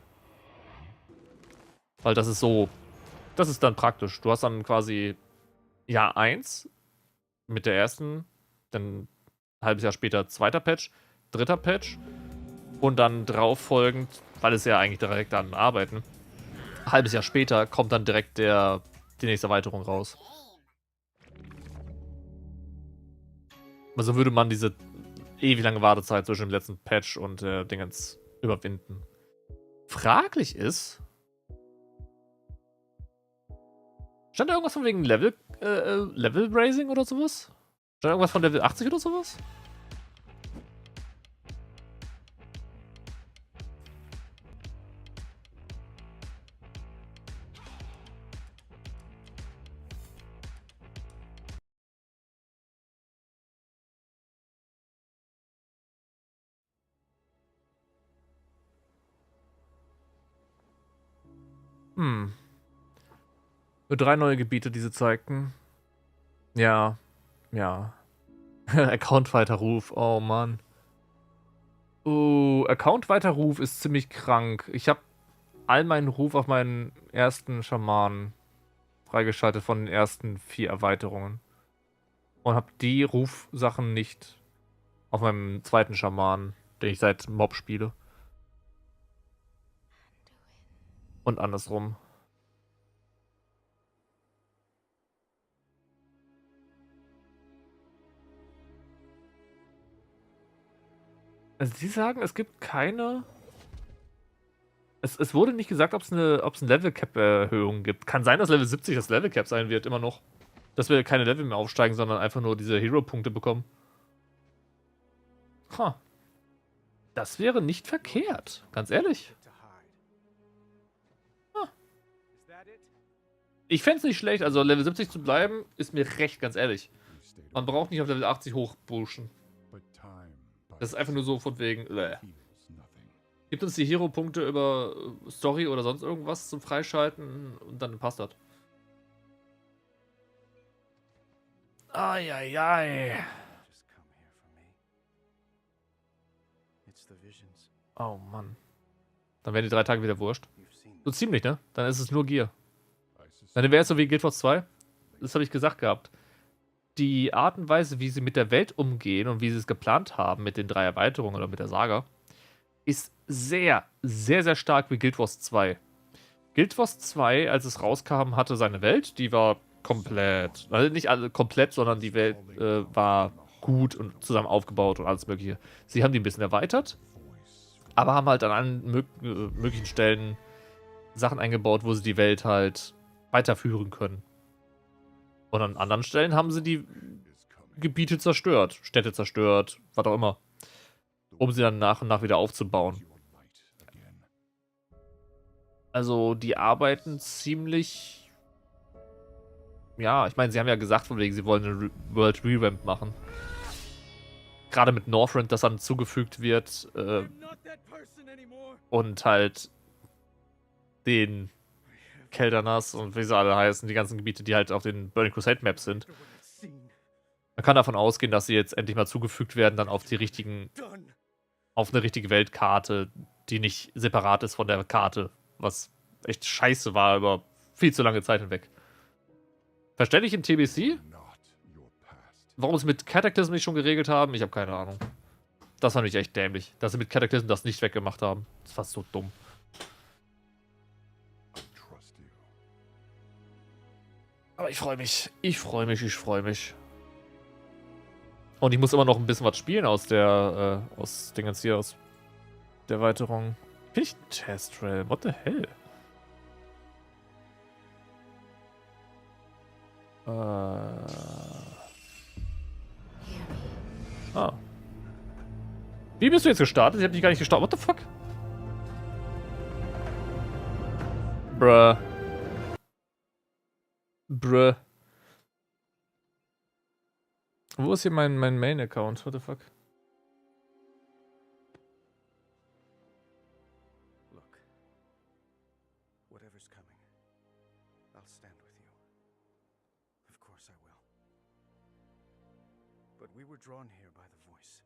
Weil das ist so... Das ist dann praktisch. Du hast dann quasi Jahr 1 mit der ersten, dann ein halbes Jahr später zweiter Patch, dritter Patch und dann drauf folgend, weil es ja eigentlich direkt an Arbeiten, ein halbes Jahr später kommt dann direkt die nächste Erweiterung raus. Also würde man diese ewig lange Wartezeit zwischen dem letzten Patch und Dingens überwinden. Fraglich ist... Stand da irgendwas von wegen Level Raising oder sowas? Stand da irgendwas von Level 80 oder sowas? Nur 3 neue Gebiete, die sie zeigten. Ja. Account-Weiterruf, oh Mann. Account-Weiterruf ist ziemlich krank. Ich habe all meinen Ruf auf meinen ersten Schamanen freigeschaltet von den ersten 4 Erweiterungen. Und habe die Rufsachen nicht auf meinem zweiten Schamanen, den ich seit Mob spiele. Und andersrum. Also sie sagen, es gibt keine... Es wurde nicht gesagt, ob es eine Level-Cap-Erhöhung gibt. Kann sein, dass Level 70 das Level-Cap sein wird, immer noch. Dass wir keine Level mehr aufsteigen, sondern einfach nur diese Hero-Punkte bekommen. Das wäre nicht verkehrt, ganz ehrlich. Ich fände es nicht schlecht, also Level 70 zu bleiben, ist mir recht, ganz ehrlich. Man braucht nicht auf Level 80 hochpushen. Das ist einfach nur so von wegen, Gibt uns die Hero-Punkte über Story oder sonst irgendwas zum Freischalten und dann passt das. Eieiei. Oh Mann. Dann wären die 3 Tage wieder wurscht. So ziemlich, ne? Dann ist es nur Gier. Dann wäre es so wie Guild Wars 2. Das habe ich gesagt gehabt. Die Art und Weise, wie sie mit der Welt umgehen und wie sie es geplant haben mit den 3 Erweiterungen oder mit der Saga, ist sehr, sehr, sehr stark wie Guild Wars 2. Guild Wars 2, als es rauskam, hatte seine Welt, die war komplett, also nicht alle komplett, sondern die Welt war gut und zusammen aufgebaut und alles mögliche. Sie haben die ein bisschen erweitert, aber haben halt an allen möglichen Stellen Sachen eingebaut, wo sie die Welt halt weiterführen können. Und an anderen Stellen haben sie die Gebiete zerstört, Städte zerstört, was auch immer, um sie dann nach und nach wieder aufzubauen. Also, die arbeiten ziemlich... Ja, ich meine, sie haben ja gesagt, von wegen, sie wollen eine World Revamp machen. Gerade mit Northrend, das dann zugefügt wird. Und halt den Keldernas und wie sie alle heißen, die ganzen Gebiete, die halt auf den Burning Crusade Maps sind. Man kann davon ausgehen, dass sie jetzt endlich mal zugefügt werden, dann auf die richtigen... Auf eine richtige Weltkarte, die nicht separat ist von der Karte. Was echt scheiße war über viel zu lange Zeit hinweg. Verständlich in TBC? Warum sie mit Cataclysm nicht schon geregelt haben? Ich habe keine Ahnung. Das fand ich echt dämlich, dass sie mit Cataclysm das nicht weggemacht haben. Das war so dumm. Aber ich freue mich. Ich freue mich, ich freue mich. Und ich muss immer noch ein bisschen was spielen aus der, aus Dingens hier, aus der Erweiterung. Bin ich ein Testrail? What the hell? Ah. Wie bist du jetzt gestartet? Ich hab dich gar nicht gestartet. What the fuck? Bruh. Bruh. Wo ist hier mein Main-Account? What the fuck? Look. Whatever's coming, I'll stand with you. Of course I will. But we were drawn here by the voice.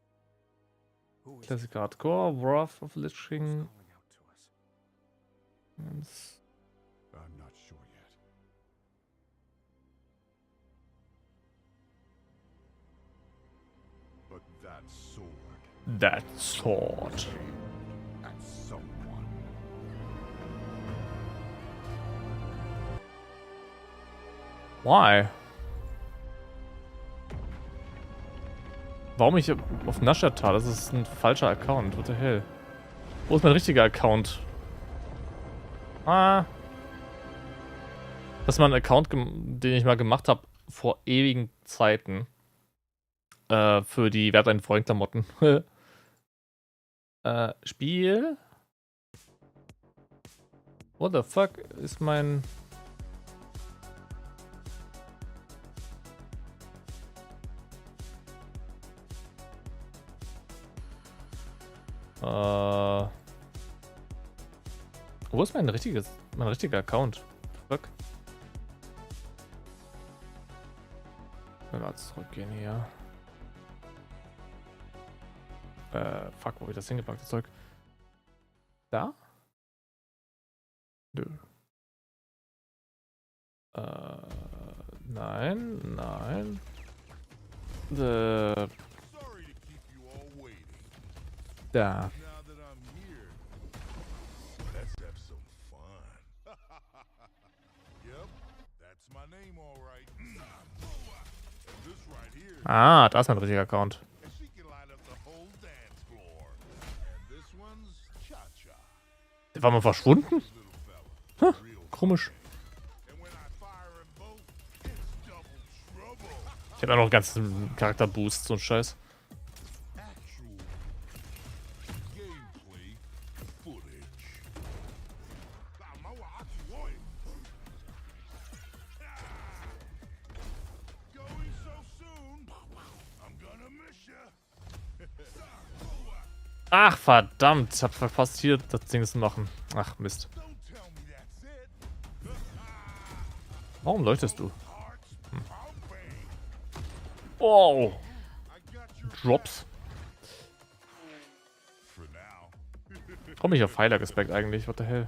Who is Classic Hardcore, Wrath of Lich King. calling out to us? I'm not sure yet. But that sword. That sword. At someone. Why? Warum ich auf Naschertal? Das ist ein falscher Account. What the hell? Wo ist mein richtiger Account? Ah. Das ist mal ein Account, den ich mal gemacht habe vor ewigen Zeiten. Für die Werde einen Freund Klamotten. Spiel? What the fuck ist mein... Wo ist mein richtiger Account? Fuck. Mal zurückgehen hier. Fuck, wo hab ich das hingepackt, das Zeug? Da? Nö. Nein, nein. Da. Ah, da ist mein richtiger Account. Der war mal verschwunden? Huh, komisch. Ich habe auch noch einen ganzen Charakterboost, so ein Scheiß. Ach, verdammt. Ich hab verpasst, hier das Ding zu machen. Ach, Mist. Warum leuchtest du? Hm. Oh. Drops. Komm ich auf Pfeiler gespeckt eigentlich? What the hell?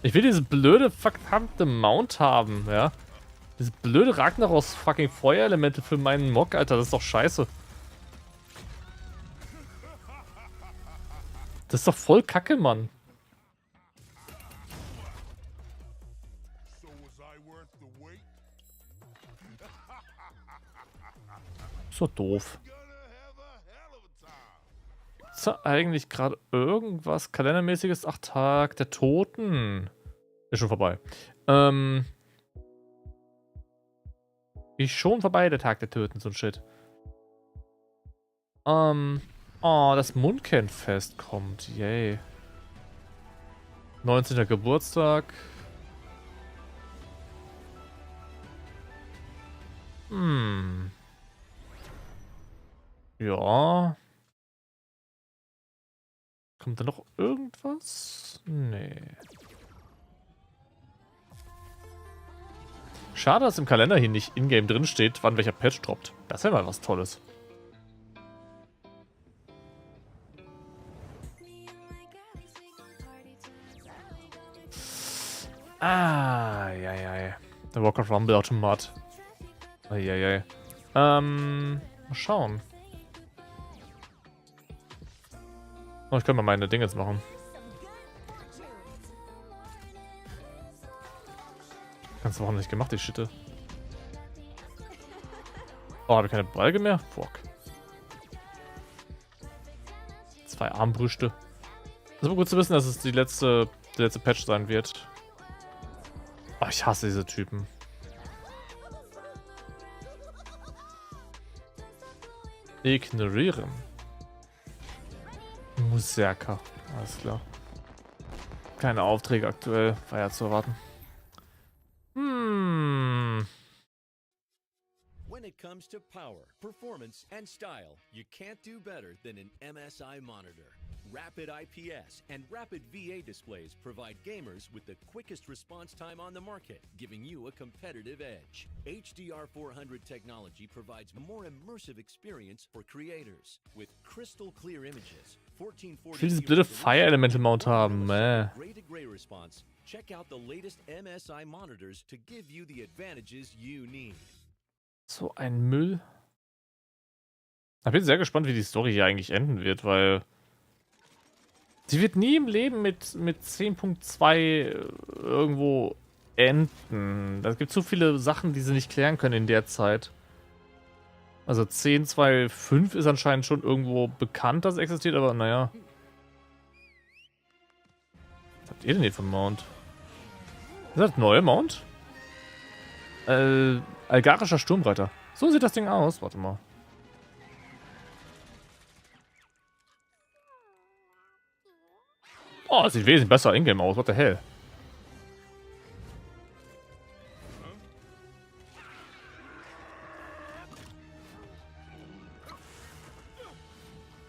Ich will diese blöde verdammte Mount haben, ja. Diese blöde Ragnaros fucking Feuerelemente für meinen Mock, Alter, das ist doch scheiße. Das ist doch voll Kacke, Mann. So doof. Ist da eigentlich gerade irgendwas kalendermäßiges? Ach, Tag der Toten. Ist schon vorbei. Ist schon vorbei, der Tag der Toten, so ein Shit. Oh, das Mundkennfest kommt. Yay. 19. Geburtstag. Ja. Kommt da noch irgendwas? Nee. Schade, dass im Kalender hier nicht in-game drin steht, wann welcher Patch droppt. Das wäre mal was Tolles. Ah, ja. Der Warcraft Rumble Automat. Eieiei. Mal schauen. Oh, ich kann mal meine Dinge jetzt machen. Ganze Woche nicht gemacht, die Schitte. Oh, habe ich keine Balge mehr? Fuck. 2 Armbrüste. Ist aber gut zu wissen, dass es der letzte Patch sein wird. Oh, ich hasse diese Typen. Ignorieren. Muserka. Alles klar. Keine Aufträge aktuell. War ja zu erwarten. When it comes to power, performance, and style, you can't do better than an MSI monitor. Rapid IPS and rapid VA displays provide gamers with the quickest response time on the market, giving you a competitive edge. HDR400 technology provides a more immersive experience for creators. With crystal clear images, 1440 Ich will diese blöde Fire Elemental Mount haben, gray-to-gray response. Check out the latest MSI monitors to give you the advantages you need. So ein Müll. Ich bin sehr gespannt, wie die Story hier eigentlich enden wird, weil sie wird nie im Leben mit 10.2 irgendwo enden. Es gibt so viele Sachen, die sie nicht klären können in der Zeit. Also 10.2.5 ist anscheinend schon irgendwo bekannt, dass es existiert, aber naja. Was habt ihr denn hier für Mount? Ist das neue Mount? Algarischer Sturmreiter. So sieht das Ding aus. Warte mal. Oh, es sieht wesentlich besser in-game aus. What the hell?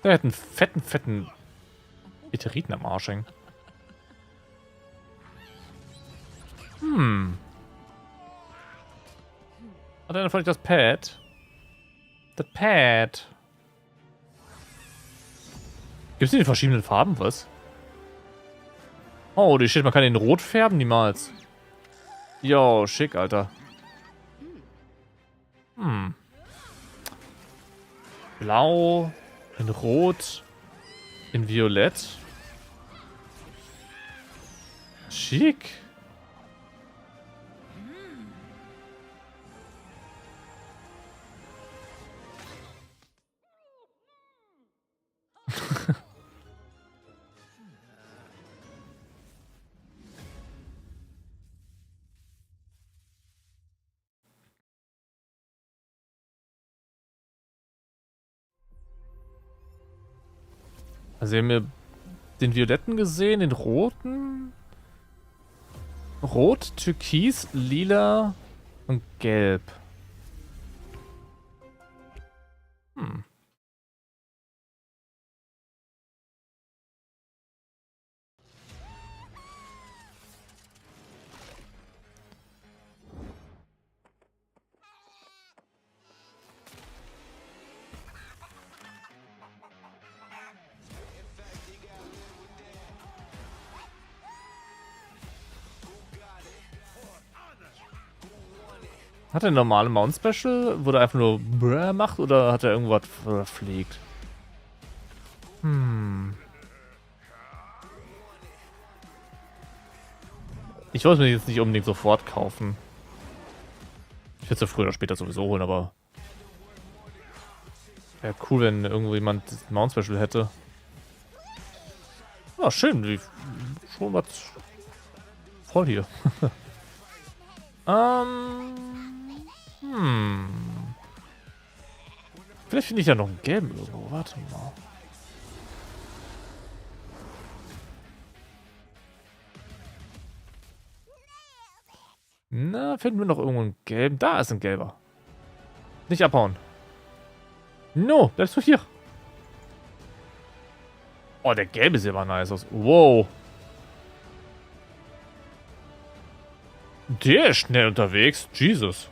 Der hat einen fetten Meteoriten am Arsch hängen. Hat einer von euch das Pad? Das Pad. Gibt es in verschiedenen Farben, was? Oh, die steht, man kann den rot färben, niemals. Yo, schick, Alter. Blau, in Rot, in Violett. Schick. Also wir haben ja den Violetten gesehen, den Roten. Rot, Türkis, Lila und Gelb. Hat er eine normale Mount Special, wo er einfach nur Brrr macht oder hat er irgendwas fliegt? Ich wollte es mir jetzt nicht unbedingt sofort kaufen. Ich werde es ja früher oder später sowieso holen, aber wäre cool, wenn irgendwo jemand das Mount Special hätte. Ja, schön, wie schon was voll hier. Vielleicht finde ich ja noch einen gelben irgendwo. Warte mal. Na, finden wir noch irgendwo einen gelben? Da ist ein gelber. Nicht abhauen. No, bleibst du hier. Oh, der gelbe sieht aber nice aus. Wow. Der ist schnell unterwegs. Jesus.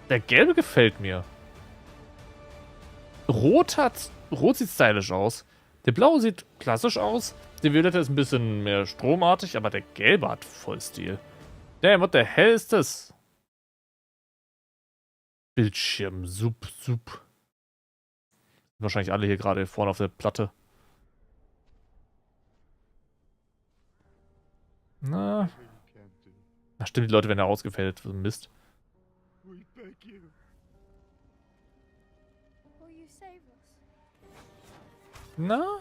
Der gelbe gefällt mir. Rot sieht stylisch aus. Der blaue sieht klassisch aus. Der violette ist ein bisschen mehr stromartig, aber der gelbe hat voll Stil. Damn, what the hell ist das? Bildschirm, sup. Wahrscheinlich alle hier gerade vorne auf der Platte. Na. Ach stimmt, die Leute werden ja ausgefällt. Mist. Na?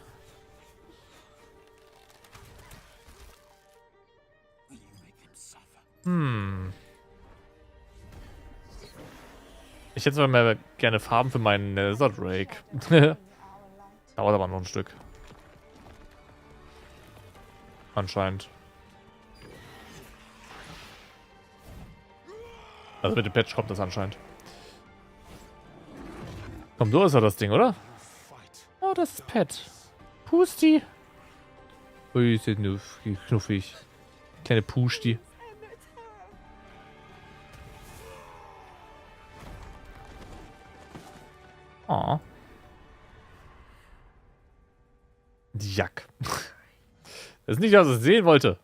Ich hätte zwar mehr gerne Farben für meinen Nether Drake. Dauert aber noch ein Stück. Anscheinend. Also mit dem Patch kommt das anscheinend. Komm, so ist ja das Ding, oder? Oh, das ist Pet. Pusti. Ui, ist ja knuffig. Kleine Pusti. Oh. Jack. Das ist nicht, was ich sehen wollte.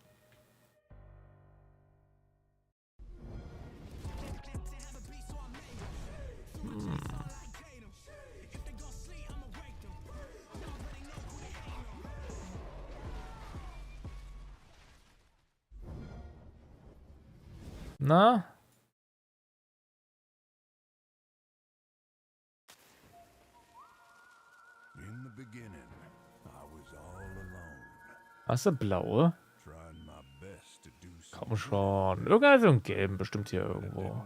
Na? Was ist der blaue? Komm schon. Irgendein so ein gelben bestimmt hier irgendwo.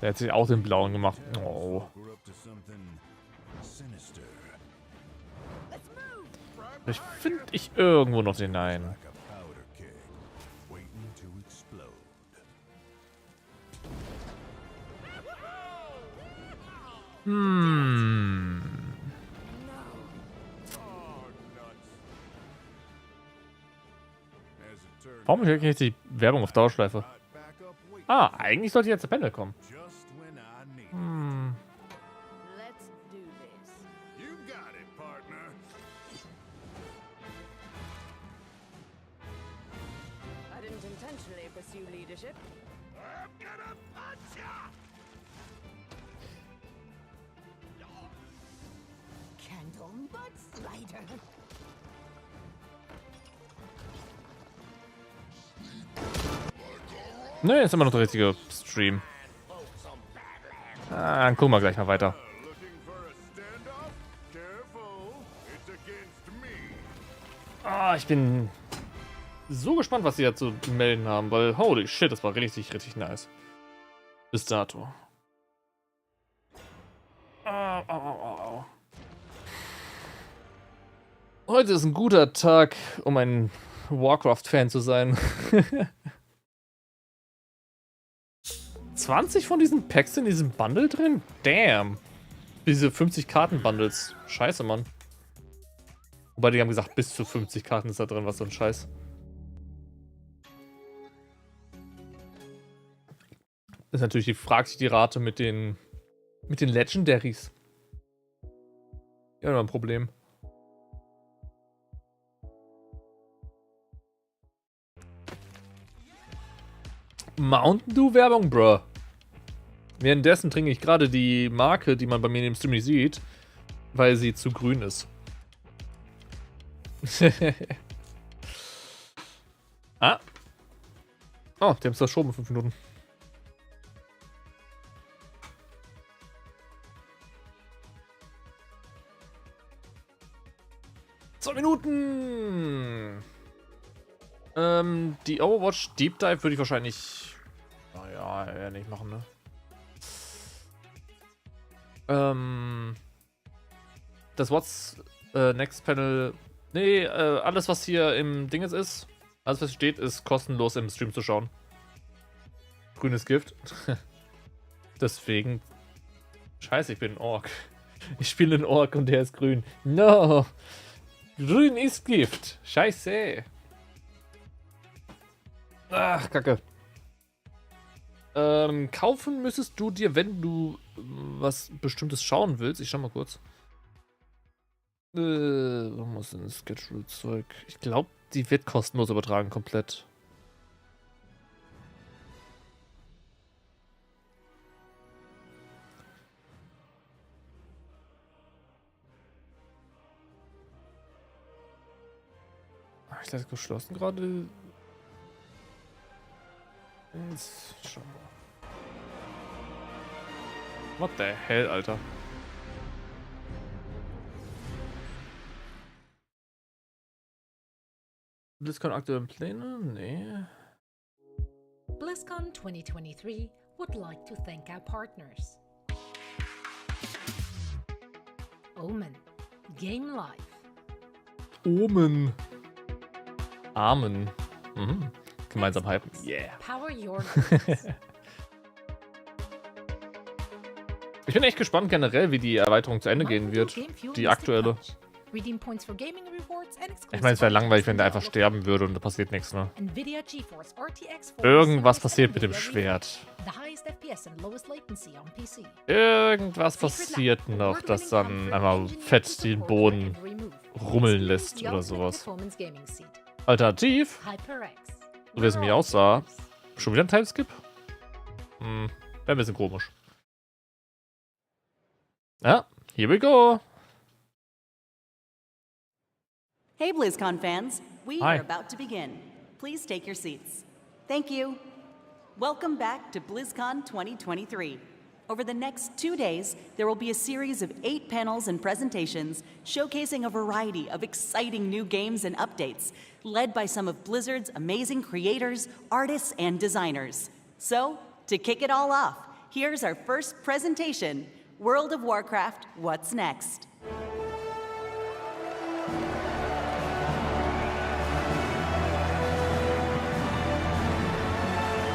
Der hat sich auch den blauen gemacht. Oh. Ich finde ich irgendwo noch den einen. Warum kriege ich jetzt die Werbung auf Dauerschleife? Ah, eigentlich sollte jetzt der Panel kommen. Ne, ist immer noch der richtige Stream. Ah, dann gucken wir gleich mal weiter. Ah, ich bin so gespannt, was sie da zu melden haben, weil holy shit, das war richtig, richtig nice. Bis dato. Heute ist ein guter Tag, um ein Warcraft-Fan zu sein. 20 von diesen Packs in diesem Bundle drin? Damn. Diese 50 Karten-Bundles. Scheiße, Mann. Wobei die haben gesagt, bis zu 50 Karten ist da drin, was so ein Scheiß. Ist natürlich die Rate mit den Legendaries. Ja, immer ein Problem. Mountain Dew Werbung, bruh. Währenddessen trinke ich gerade die Marke, die man bei mir in dem Stream nicht sieht, weil sie zu grün ist. Ah. Oh, die haben es verschoben, 5 Minuten. Die Overwatch Deep Dive würde ich wahrscheinlich... Naja, eher nicht machen, ne? Das What's Next Panel... Nee, alles was hier im Dinges ist, alles was steht, ist kostenlos im Stream zu schauen. Grünes Gift. Deswegen... Scheiße, ich bin ein Ork. Ich spiele einen Ork und der ist grün. No! Grün ist Gift. Scheiße. Ach, Kacke. Kaufen müsstest du dir, wenn du was Bestimmtes schauen willst. Ich schau mal kurz. Was ist denn das Schedule-Zeug? Ich glaube, die wird kostenlos übertragen, komplett. Ich das geschlossen gerade. Jetzt schauen wir. What the hell, Alter? Blizzcon aktuellen Pläne? Nee. Blizzcon 2023 would like to thank our partners. Omen. Game Life. Omen. Amen. Mhm. Gemeinsam hypen. Yeah. Power your Ich bin echt gespannt generell, wie die Erweiterung zu Ende gehen wird. Die aktuelle. Ich meine, es wäre langweilig, wenn der einfach sterben würde und da passiert nichts, ne? Irgendwas passiert mit dem Schwert. Irgendwas passiert noch, das dann einmal fett den Boden rummeln lässt oder sowas. Alternativ, so wie es mir aussah, schon wieder ein Timeskip? Wäre ein bisschen komisch. Ja, here we go. Hey BlizzCon fans, we Hi. are about to begin. Please take your seats. Thank you. Welcome back to BlizzCon 2023. Over the next 2 days, there will be a series of 8 panels and presentations showcasing a variety of exciting new games and updates, led by some of Blizzard's amazing creators, artists, and designers. So, to kick it all off, here's our first presentation, World of Warcraft, What's Next?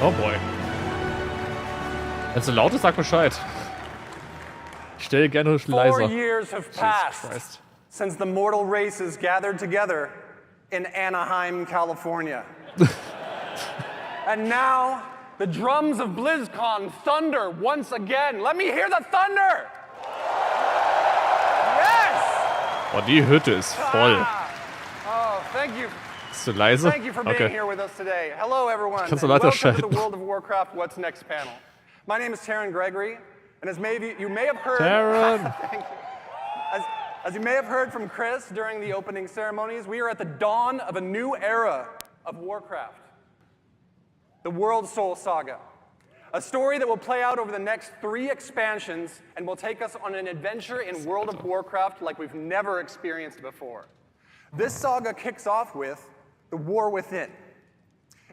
Oh boy. Wenn es so laut ist, sag Bescheid. Ich stelle gerne leiser. 4 years have passed since the mortal races gathered together in Anaheim, California. And now, the drums of BlizzCon thunder once again. Let me hear the thunder! Yes! Oh, die Hütte ist voll. Oh, thank you. Ist du leise? Thank you for being Okay. here with us today. Hello, everyone. Kannst du and lauter welcome to the schalten? World of Warcraft What's Next panel. My name is Taryn Gregory, and as you may have heard, Taryn. Thank you. As you may have heard from Chris during the opening ceremonies, we are at the dawn of a new era of Warcraft, the World Soul Saga, a story that will play out over the next 3 expansions and will take us on an adventure in World of Warcraft like we've never experienced before. This saga kicks off with the War Within.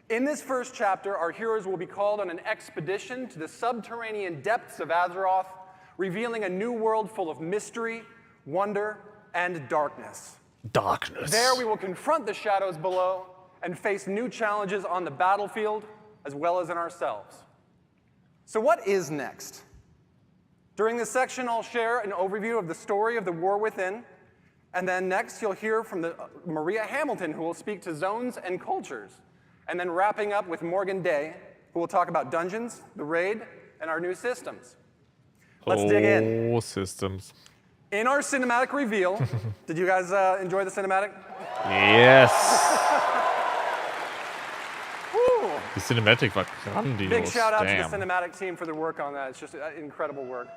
In this first chapter, our heroes will be called on an expedition to the subterranean depths of Azeroth, revealing a new world full of mystery, wonder, and darkness. Darkness. There we will confront the shadows below and face new challenges on the battlefield as well as in ourselves. So what is next? During this section, I'll share an overview of the story of the War Within And then next, you'll hear from Maria Hamilton, who will speak to zones and cultures. And then wrapping up with Morgan Day, who will talk about dungeons, the raid, and our new systems. Let's dig in. Oh, systems. In our cinematic reveal, did you guys enjoy the cinematic? Yes. Die Cinematic war grandios. Big shout out Damn. to the cinematic team for their work on that. It's just incredible work.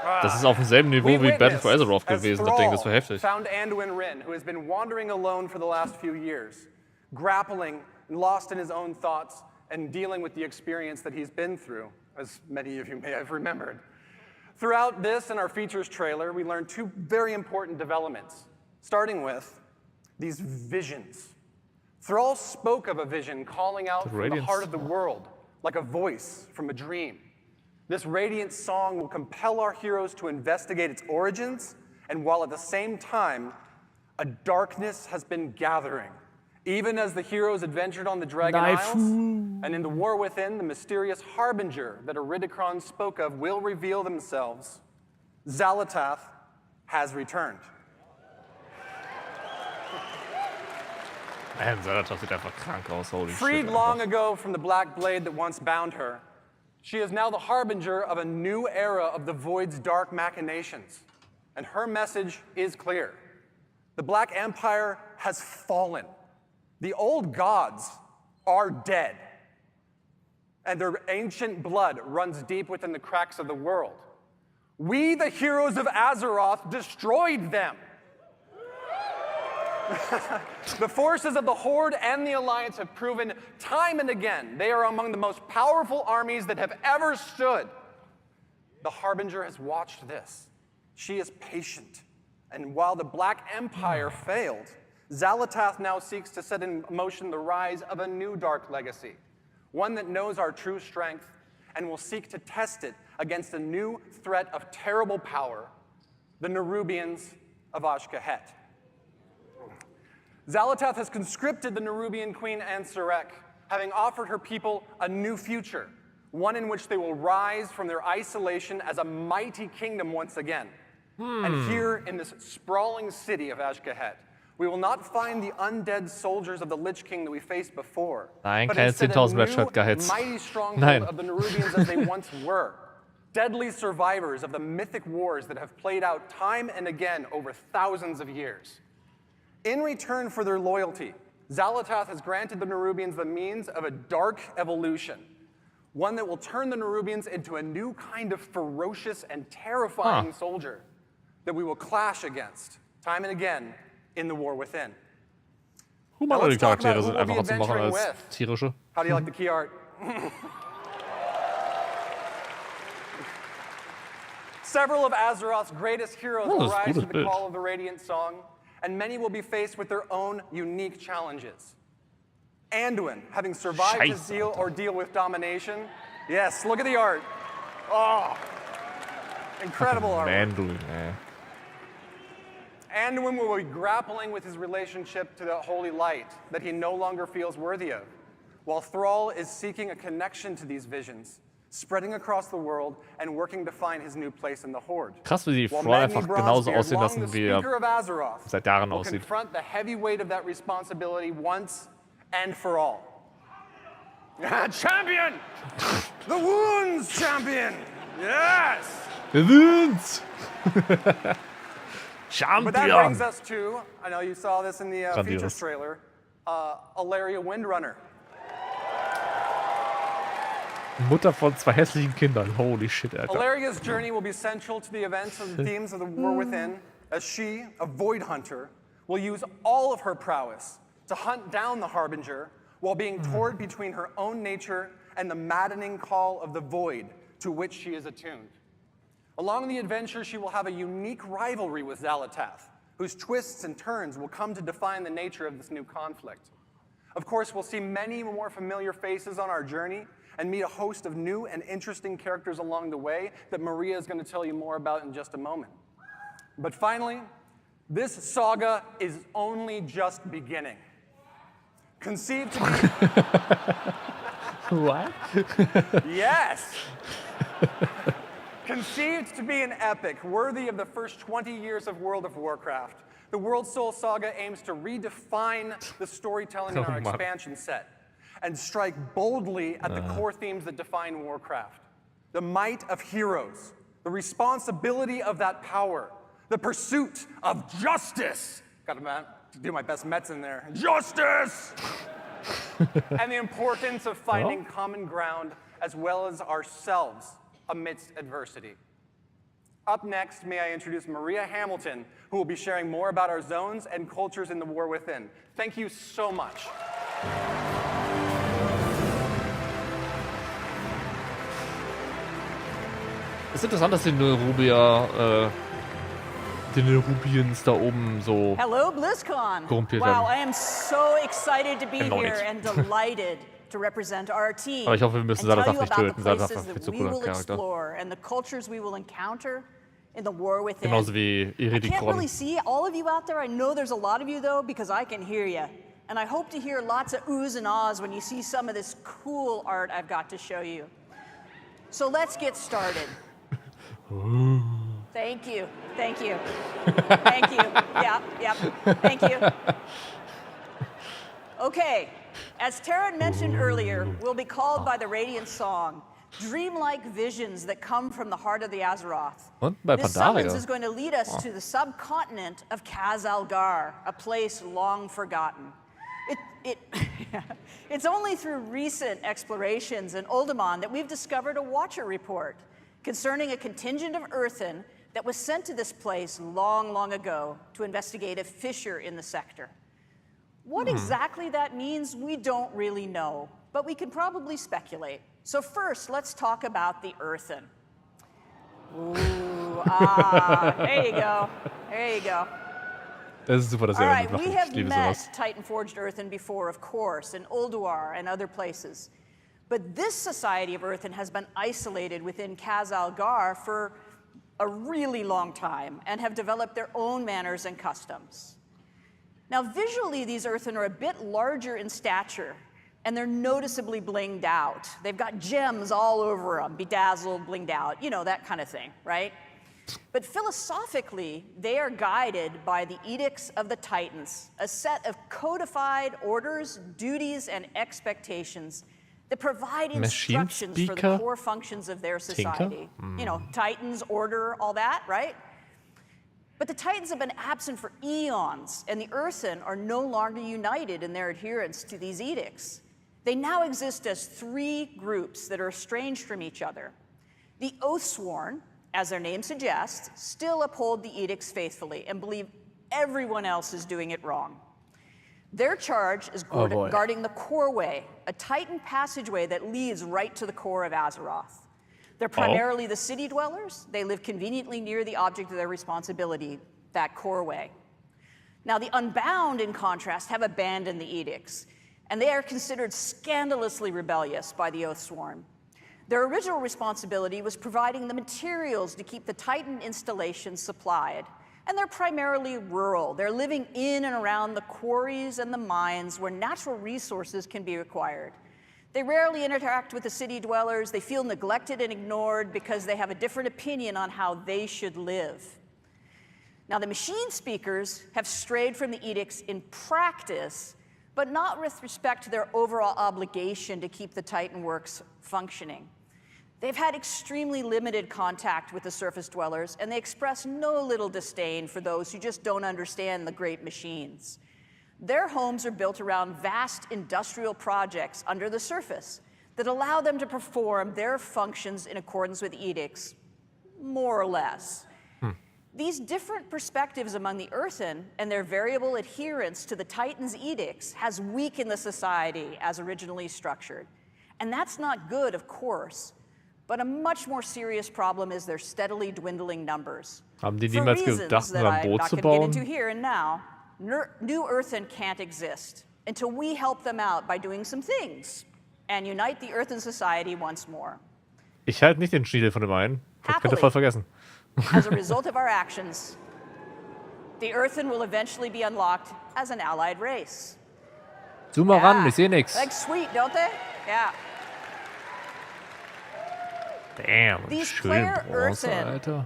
Das ist auf demselben Niveau wie Battle for Azeroth gewesen. Das Ding, das war heftig. Found Anduin Wrynn, who has been wandering alone for the last few years, grappling and lost in his own thoughts and dealing with the experience that he's been through, as many of you may have remembered. Throughout this and our features trailer, we learned two very important developments, starting with these visions. Thrall spoke of a vision calling out from the heart of the world, like a voice from a dream. This radiant song will compel our heroes to investigate its origins, and while at the same time, a darkness has been gathering. Even as the heroes adventured on the Dragon Isles, and in the War Within, the mysterious harbinger that Iridikron spoke of will reveal themselves. Xal'atath has returned. Man, Xal'atath sieht einfach krank aus. Holy shit. Freed long ago from the black blade that once bound her, she is now the harbinger of a new era of the Void's dark machinations. And her message is clear. The Black Empire has fallen. The old gods are dead. And their ancient blood runs deep within the cracks of the world. We, the heroes of Azeroth, destroyed them. The forces of the Horde and the Alliance have proven time and again they are among the most powerful armies that have ever stood. The Harbinger has watched this. She is patient. And while the Black Empire failed, Xal'atath now seeks to set in motion the rise of a new dark legacy, one that knows our true strength and will seek to test it against a new threat of terrible power, the Nerubians of Azj-Kahet. Xal'atath has conscripted the Nerubian queen Ansurek, having offered her people a new future, one in which they will rise from their isolation as a mighty kingdom once again. And here in this sprawling city of Azj-Kahet, we will not find the undead soldiers of the Lich King that we faced before, Nein, but keine instead a 10.000 new, Redshot-Gehits. mighty stronghold Nein. of the Nerubians as they once were. Deadly survivors of the mythic wars that have played out time and again over thousands of years. In return for their loyalty, Xal'atath has granted the Nerubians the means of a dark evolution, one that will turn the Nerubians into a new kind of ferocious and terrifying soldier that we will clash against time and again in the War Within. Humanoide let's talk Charaktere about sind who we'll einfacher be zu machen als adventuring with. tierische. How do you like the key art? Several of Azeroth's greatest heroes will rise to the Bild. call of the Radiant Song, and many will be faced with their own unique challenges. Anduin, having survived his ordeal with domination. Yes, look at the art. Oh, incredible art. Manduin, ey. Anduin will be grappling with his relationship to the holy light that he no longer feels worthy of, while Thrall is seeking a connection to these visions, spreading across the world and working to find his new place in the Horde. Krass, wie die While Thrall Magni einfach genauso Bronzebeard, aussehen long lassen, the wie er Speaker of Azeroth, seit Jahren will aussieht. confront the heavy weight of that responsibility once and for all. Champion! The Wounds Champion! Yes! The Wounds! But that brings us to, I know you saw this in the Grandios. features trailer, Alaria Windrunner. Mutter von zwei hässlichen Kindern. Holy shit, Alter. Alaria's journey will be central to the events and the themes of the War Within, as she, a Void Hunter, will use all of her prowess to hunt down the Harbinger while being torn between her own nature and the maddening call of the Void to which she is attuned. Along the adventure, she will have a unique rivalry with Xal'atath, whose twists and turns will come to define the nature of this new conflict. Of course, we'll see many more familiar faces on our journey and meet a host of new and interesting characters along the way that Maria is going to tell you more about in just a moment. But finally, this saga is only just beginning. Conceived to be... What? Yes! Conceived to be an epic worthy of the first 20 years of World of Warcraft, the World Soul Saga aims to redefine the storytelling in our expansion set and strike boldly at the core themes that define Warcraft. The might of heroes, the responsibility of that power, the pursuit of justice. Gotta do my best Mets in there. Justice! And the importance of finding common ground as well as ourselves amidst adversity. Up next, may I introduce Maria Hamilton, who will be sharing more about our zones and cultures in the War Within. Thank you so much. Es ist interessant, dass die Nerubians da oben so Hello, Blizzcon. korrumpiert Wow, werden. I am so excited to be Genau here nicht. and delighted to represent our team. Aber ich hoffe, wir müssen and tell Salazar you nicht about töten. the Salazar places ist viel that zu we cooler will Charakter. explore and the cultures we will encounter in the War Within. Genauso wie I can't Iridikron. really see all of you out there. I know there's a lot of you though because I can hear you. And I hope to hear lots of oohs and ahs when you see some of this cool art I've got to show you. So let's get started. Thank you. Thank you. Thank you. Yep. Thank you. Okay. As Taryn mentioned earlier, we'll be called by the Radiant Song, dreamlike visions that come from the heart of the Azeroth. Und bei This summons Pandaria. is going to lead us to the subcontinent of Khaz-Algar, a place long forgotten. It's only through recent explorations in Uldaman that we've discovered a Watcher report concerning a contingent of Earthen that was sent to this place long, long ago to investigate a fissure in the sector. What exactly that means, we don't really know, but we can probably speculate. So first, let's talk about the Earthen. Ooh, there you go. There you go. Das ist super, dass All ihr right, damit we macht. have Ich liebe met sowas. Titan-forged Earthen before, of course, in Ulduar and other places. But this society of Earthen has been isolated within Khaz-Algar for a really long time and have developed their own manners and customs. Now, visually, these Earthen are a bit larger in stature, and they're noticeably blinged out. They've got gems all over them, bedazzled, blinged out, you know, that kind of thing, right? But philosophically, they are guided by the Edicts of the Titans, a set of codified orders, duties, and expectations that provide Machine instructions for the speaker? core functions of their Tinker? society. You know, Titans, order, all that, right? But the Titans have been absent for eons, and the Earthen are no longer united in their adherence to these edicts. They now exist as three groups that are estranged from each other. The Oathsworn, as their name suggests, still uphold the edicts faithfully and believe everyone else is doing it wrong. Their charge is guarding the Core Way, a Titan passageway that leads right to the core of Azeroth. They're primarily the city dwellers. They live conveniently near the object of their responsibility, that Core Way. Now, the Unbound, in contrast, have abandoned the edicts, and they are considered scandalously rebellious by the Oathsworn. Their original responsibility was providing the materials to keep the Titan installations supplied, and they're primarily rural. They're living in and around the quarries and the mines where natural resources can be acquired. They rarely interact with the city dwellers. They feel neglected and ignored because they have a different opinion on how they should live. Now, the machine speakers have strayed from the edicts in practice, but not with respect to their overall obligation to keep the Titan works functioning. They've had extremely limited contact with the surface dwellers, and they express no little disdain for those who just don't understand the great machines. Their homes are built around vast industrial projects under the surface that allow them to perform their functions in accordance with edicts, more or less. These different perspectives among the Earthen and their variable adherence to the Titan's edicts has weakened the society as originally structured. And that's not good, of course. But a much more serious problem is their steadily dwindling numbers. Haben die For niemals reasons gedacht, that ein I'm Boot not zu going to get bauen? into here and now, New Earthen can't exist until we help them out by doing some things and unite the Earthen society once more. Ich halte nicht den Schniedel von dem einen. Das könnt ihr Happily. voll vergessen. As a result of our actions, the Earthen will eventually be unlocked as an allied race. Zoom mal ran, ich sehe nix. Like sweet, don't they? Yeah. Damn, These schön player Bronze, earthen. Alter.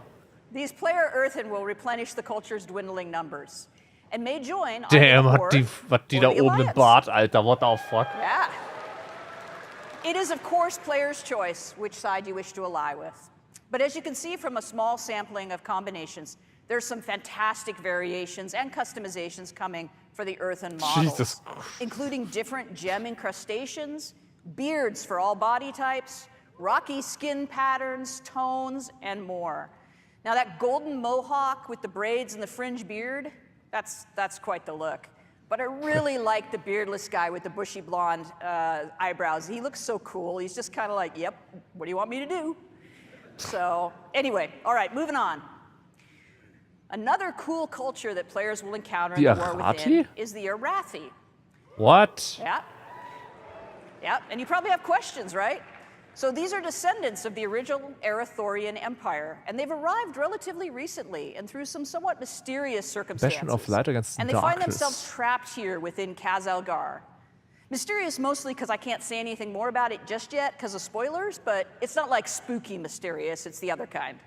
These player earthen will replenish the culture's dwindling numbers and may join Damn, either the hat Horde die or da the oben im Alliance. Bart, Alter. What the fuck? Yeah. It is, of course, player's choice which side you wish to ally with. But as you can see from a small sampling of combinations, there's some fantastic variations and customizations coming for the earthen models, Jesus. including different gem incrustations, beards for all body types, rocky skin patterns, tones, and more. Now that golden mohawk with the braids and the fringe beard, that's quite the look. But I really like the beardless guy with the bushy blonde eyebrows. He looks so cool. He's just kind of like, yep, what do you want me to do? So anyway, all right, moving on. Another cool culture that players will encounter in The the War Arathi? Within is the Arathi. What? Yeah. Yeah, and you probably have questions, right? So these are descendants of the original Arathorian Empire, and they've arrived relatively recently and through some somewhat mysterious circumstances. Bastion of Light against And they find Darkness. themselves trapped here within Khazalgar. Mysterious mostly because I can't say anything more about it just yet because of spoilers, but it's not like spooky mysterious, it's the other kind.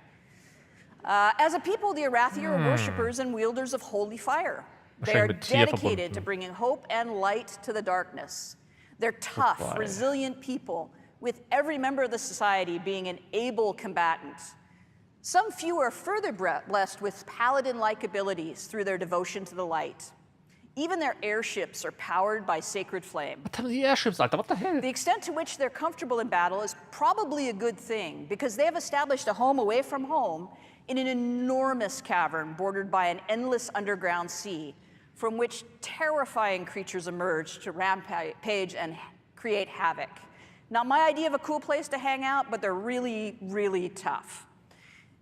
As a people, the Arathi are worshippers and wielders of holy fire. They are Wahrscheinlich mit Tier dedicated verbunden. to bringing hope and light to the darkness. They're tough, Goodbye. resilient people, with every member of the society being an able combatant. Some few are further blessed with paladin-like abilities through their devotion to the light. Even their airships are powered by sacred flame. Was haben die Airships, Alter? What the hell? The extent to which they're comfortable in battle is probably a good thing, because they have established a home away from home in an enormous cavern bordered by an endless underground sea, from which terrifying creatures emerge to rampage and create havoc. Not my idea of a cool place to hang out, but they're really, really tough.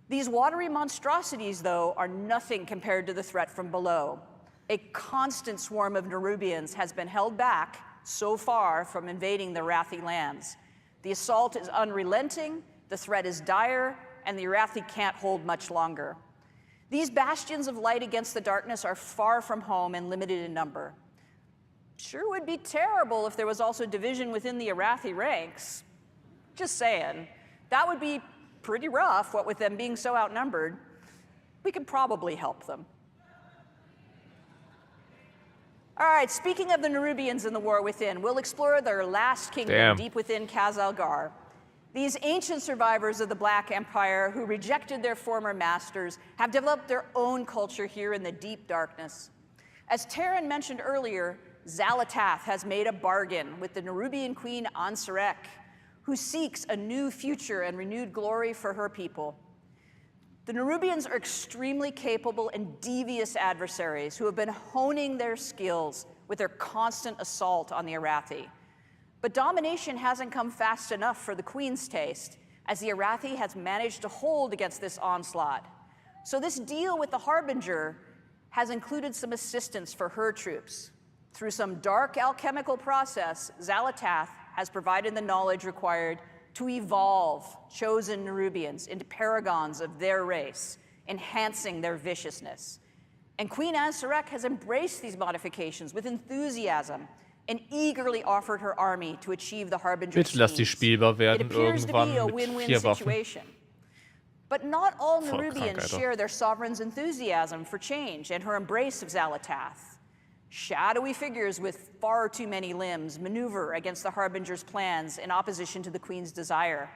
These watery monstrosities, though, are nothing compared to the threat from below. A constant swarm of Nerubians has been held back so far from invading the Arathi lands. The assault is unrelenting, the threat is dire, and the Arathi can't hold much longer. These bastions of light against the darkness are far from home and limited in number. Sure would be terrible if there was also division within the Arathi ranks. Just saying. That would be pretty rough, what with them being so outnumbered. We could probably help them. All right, speaking of the Nerubians in the War Within, we'll explore their last kingdom deep within Khazalgar. These ancient survivors of the Black Empire who rejected their former masters have developed their own culture here in the deep darkness. As Taryn mentioned earlier, Xalatath has made a bargain with the Nerubian queen Ansarek, who seeks a new future and renewed glory for her people. The Nerubians are extremely capable and devious adversaries who have been honing their skills with their constant assault on the Arathi. But domination hasn't come fast enough for the Queen's taste, as the Arathi has managed to hold against this onslaught. So this deal with the Harbinger has included some assistance for her troops. Through some dark alchemical process, Xalatath has provided the knowledge required to evolve chosen Nerubians into paragons of their race, enhancing their viciousness. And Queen Ansarek has embraced these modifications with enthusiasm and eagerly offered her army to achieve the Harbinger's Bitte lass die schemes. spielbar It werden appears to be a irgendwann mit win-win 4 Waffen. situation. But not all Voll krank, Nerubians Alter. share their sovereign's enthusiasm for change and her embrace of Xalatath. Shadowy figures with far too many limbs maneuver against the Harbinger's plans in opposition to the Queen's desire.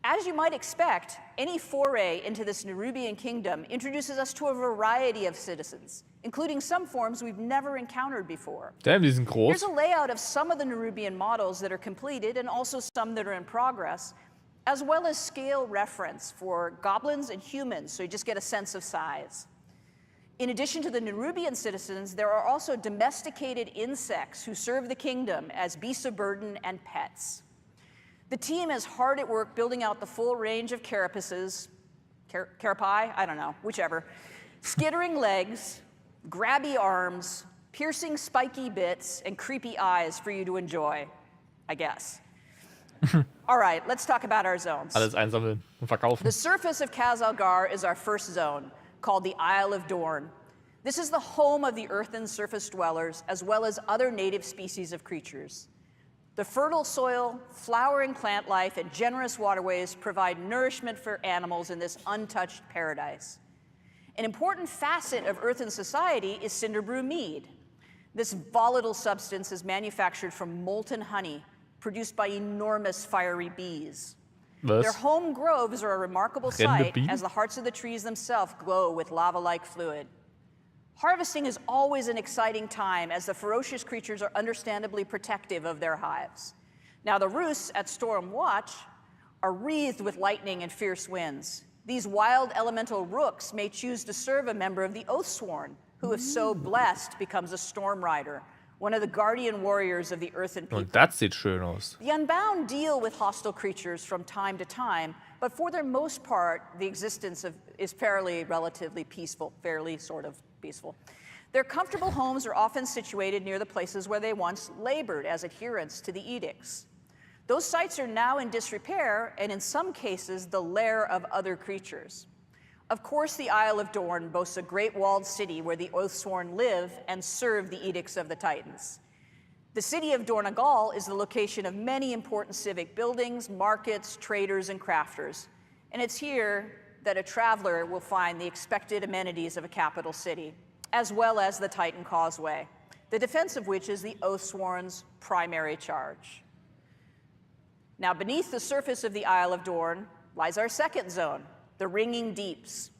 As you might expect, any foray into this Nerubian kingdom introduces us to a variety of citizens, including some forms we've never encountered before. Damn, die sind Here's groß. a layout of some of the Nerubian models that are completed and also some that are in progress, as well as scale reference for goblins and humans, so you just get a sense of size. In addition to the Nerubian citizens, there are also domesticated insects who serve the kingdom as beasts of burden and pets. The team is hard at work building out the full range of carapaces, carapae, I don't know, whichever, skittering legs, grabby arms, piercing spiky bits, and creepy eyes for you to enjoy, I guess. All right, let's talk about our zones. Alles einsammeln und verkaufen. The surface of Khazalgar is our first zone, called the Isle of Dorn. This is the home of the earthen surface dwellers, as well as other native species of creatures. The fertile soil, flowering plant life, and generous waterways provide nourishment for animals in this untouched paradise. An important facet of earthen society is cinder brew mead. This volatile substance is manufactured from molten honey produced by enormous fiery bees. Their home groves are a remarkable sight as the hearts of the trees themselves glow with lava-like fluid. Harvesting is always an exciting time as the ferocious creatures are understandably protective of their hives. Now, the roosts at Storm Watch are wreathed with lightning and fierce winds. These wild elemental rooks may choose to serve a member of the Oathsworn, who, if so blessed, becomes a Storm Rider, one of the guardian warriors of the earthen people. Und das sieht schön aus. The Unbound deal with hostile creatures from time to time, but for their most part, the existence is relatively peaceful, fairly sort of peaceful. Their comfortable homes are often situated near the places where they once labored as adherents to the edicts. Those sites are now in disrepair, and in some cases, the lair of other creatures. Of course, the Isle of Dorn boasts a great walled city where the Oathsworn live and serve the edicts of the Titans. The city of Dornagal is the location of many important civic buildings, markets, traders, and crafters. And it's here that a traveler will find the expected amenities of a capital city, as well as the Titan Causeway, the defense of which is the Oathsworn's primary charge. Now, beneath the surface of the Isle of Dorn lies our second zone, the Ringing Deeps.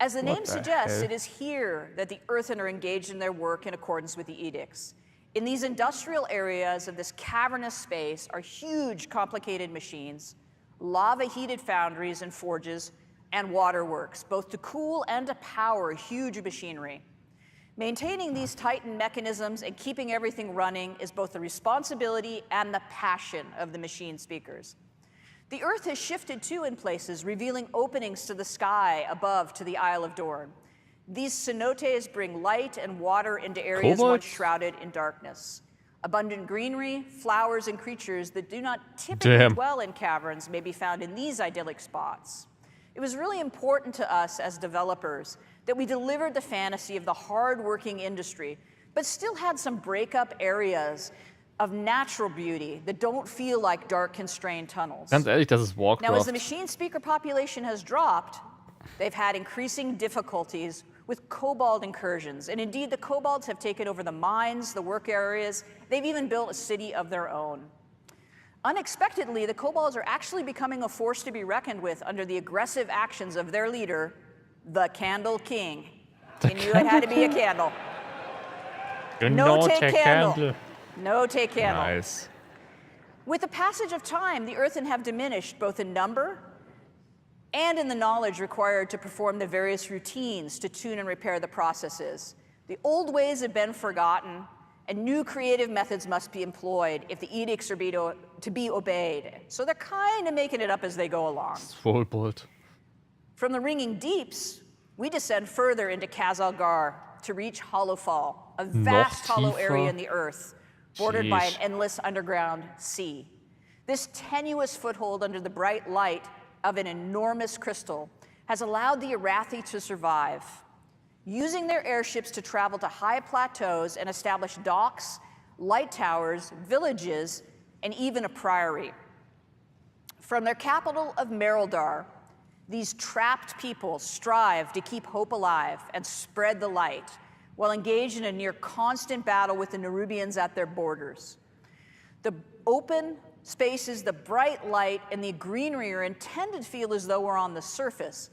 As the name suggests, it is here that the Earthen are engaged in their work in accordance with the edicts. In these industrial areas of this cavernous space are huge, complicated machines, lava-heated foundries and forges, and waterworks, both to cool and to power huge machinery. Maintaining these Titan mechanisms and keeping everything running is both the responsibility and the passion of the machine speakers. The Earth has shifted too in places, revealing openings to the sky above to the Isle of Dorn. These cenotes bring light and water into areas once shrouded in darkness. Abundant greenery, flowers, and creatures that do not typically dwell in caverns may be found in these idyllic spots. It was really important to us as developers that we delivered the fantasy of the hard-working industry, but still had some break-up areas of natural beauty that don't feel like dark, constrained tunnels. Ganz ehrlich, das ist Warcraft. Now, as the machine speaker population has dropped, they've had increasing difficulties with kobold incursions. And indeed, the kobolds have taken over the mines, the work areas. They've even built a city of their own. Unexpectedly, the kobolds are actually becoming a force to be reckoned with under the aggressive actions of their leader, the Candle King. He knew it had to be a candle. No take candle. No take candle. Nice. With the passage of time, the Earthen have diminished both in number and in the knowledge required to perform the various routines to tune and repair the processes. The old ways have been forgotten, and new creative methods must be employed if the edicts are to be obeyed. So they're kind of making it up as they go along. From the Ringing Deeps, we descend further into Khazalgar to reach Hollowfall, a vast hollow area in the Earth, bordered by an endless underground sea. This tenuous foothold under the bright light of an enormous crystal has allowed the Arathi to survive, using their airships to travel to high plateaus and establish docks, light towers, villages, and even a priory. From their capital of Merildar, these trapped people strive to keep hope alive and spread the light, while engaged in a near constant battle with the Nerubians at their borders. The open spaces, the bright light, and the greenery are intended to feel as though we're on the surface,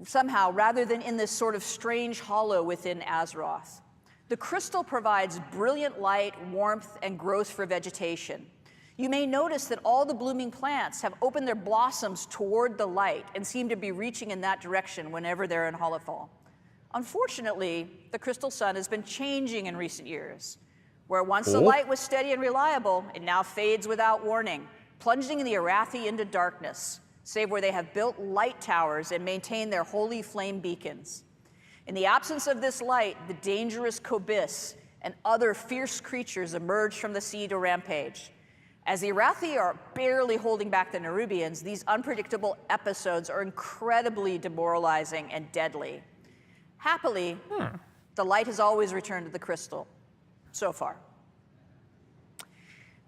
somehow, rather than in this sort of strange hollow within Azeroth. The crystal provides brilliant light, warmth, and growth for vegetation. You may notice that all the blooming plants have opened their blossoms toward the light and seem to be reaching in that direction whenever they're in Hollowfall. Unfortunately, the crystal sun has been changing in recent years. Where once the light was steady and reliable, it now fades without warning, plunging the Arathi into darkness, save where they have built light towers and maintain their holy flame beacons. In the absence of this light, the dangerous Kobis and other fierce creatures emerge from the sea to rampage. As the Arathi are barely holding back the Nerubians, these unpredictable episodes are incredibly demoralizing and deadly. Happily, the light has always returned to the crystal, so far.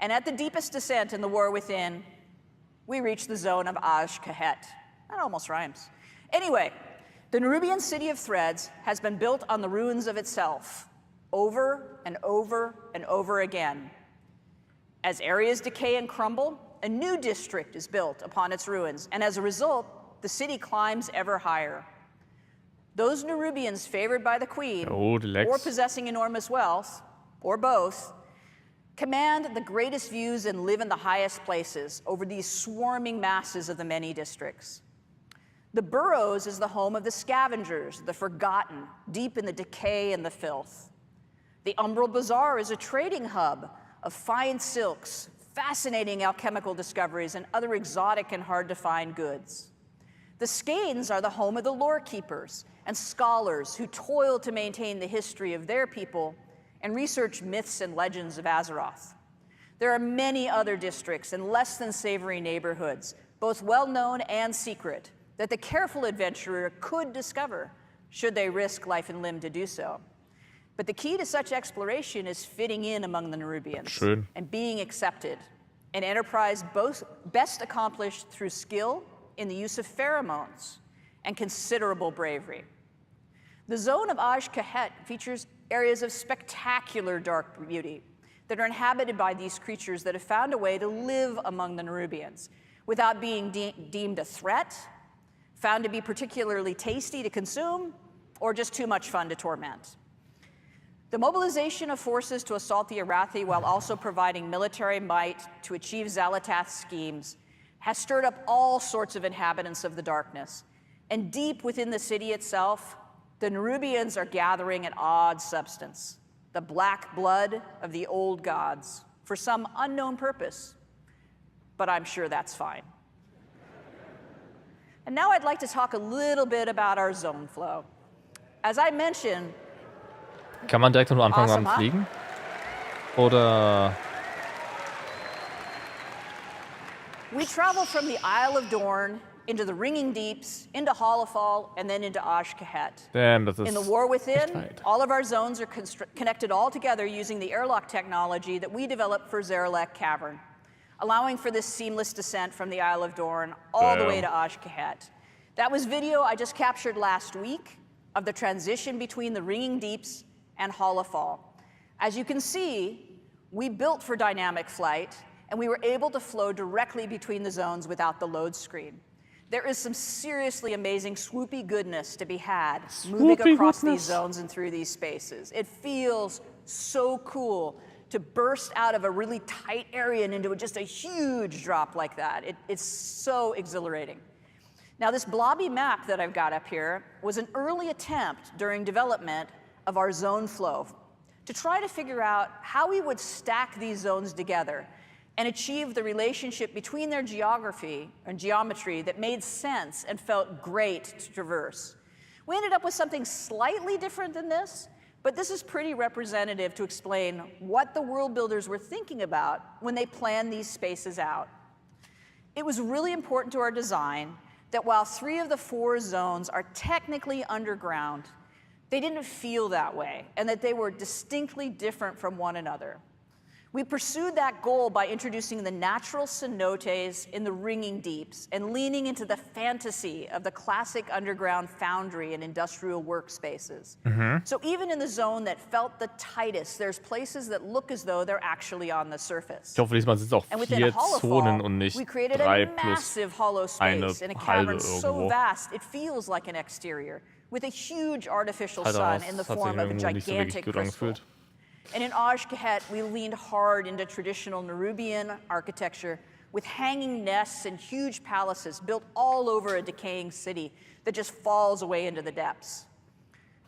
And at the deepest descent in the war within, we reach the zone of Aj-Kahet. That almost rhymes. Anyway, the Nerubian city of threads has been built on the ruins of itself, over and over and over again. As areas decay and crumble, a new district is built upon its ruins, and as a result, the city climbs ever higher. Those Nerubians favored by the queen, or possessing enormous wealth, or both, command the greatest views and live in the highest places over these swarming masses of the many districts. The Burrows is the home of the scavengers, the forgotten, deep in the decay and the filth. The Umbral Bazaar is a trading hub of fine silks, fascinating alchemical discoveries, and other exotic and hard-to-find goods. The Skeins are the home of the lore keepers and scholars who toil to maintain the history of their people and research myths and legends of Azeroth. There are many other districts and less than savory neighborhoods, both well-known and secret, that the careful adventurer could discover, should they risk life and limb to do so. But the key to such exploration is fitting in among the Nerubians and being accepted, an enterprise best accomplished through skill in the use of pheromones and considerable bravery. The zone of Aj-Kahet features areas of spectacular dark beauty that are inhabited by these creatures that have found a way to live among the Nerubians without being deemed a threat, found to be particularly tasty to consume, or just too much fun to torment. The mobilization of forces to assault the Arathi while also providing military might to achieve Xal'atath's schemes has stirred up all sorts of inhabitants of the darkness. And deep within the city itself, the Nerubians are gathering an odd substance, the black blood of the old gods, for some unknown purpose. But I'm sure that's fine. And now I'd like to talk a little bit about our zone flow. As I mentioned, kann man direkt am Anfang an fliegen? Oder? We travel from the Isle of Dorn into the Ringing Deeps, into Hollowfall, and then into Aj-Kahet. Damn, das ist in the War Within, all of our zones are connected all together using the airlock technology that we developed for Zarelek Cavern, allowing for this seamless descent from the Isle of Dorn all the way to Aj-Kahet. That was video I just captured last week of the transition between the Ringing Deeps and Hollowfall. As you can see, we built for dynamic flight, and we were able to flow directly between the zones without the load screen. There is some seriously amazing swoopy goodness to be had moving across these zones and through these spaces. It feels so cool to burst out of a really tight area and into just a huge drop like that. It's so exhilarating. Now, this blobby map that I've got up here was an early attempt during development of our zone flow to try to figure out how we would stack these zones together and achieve the relationship between their geography and geometry that made sense and felt great to traverse. We ended up with something slightly different than this, but this is pretty representative to explain what the world builders were thinking about when they planned these spaces out. It was really important to our design that while 3 of the 4 zones are technically underground, they didn't feel that way, and that they were distinctly different from one another. We pursued that goal by introducing the natural cenotes in the Ringing Deeps and leaning into the fantasy of the classic underground foundry and industrial workspaces. So even in the zone that felt the tightest, there's places that look as though they're actually on the surface. Ich hoffe, diesmal sind es auch 4 Zonen und nicht 3 plus eine halbe so vast it feels like an exterior, with a huge artificial sun in the form of a gigantic crystal. And in Aj-Kahet, we leaned hard into traditional Nerubian architecture with hanging nests and huge palaces built all over a decaying city that just falls away into the depths.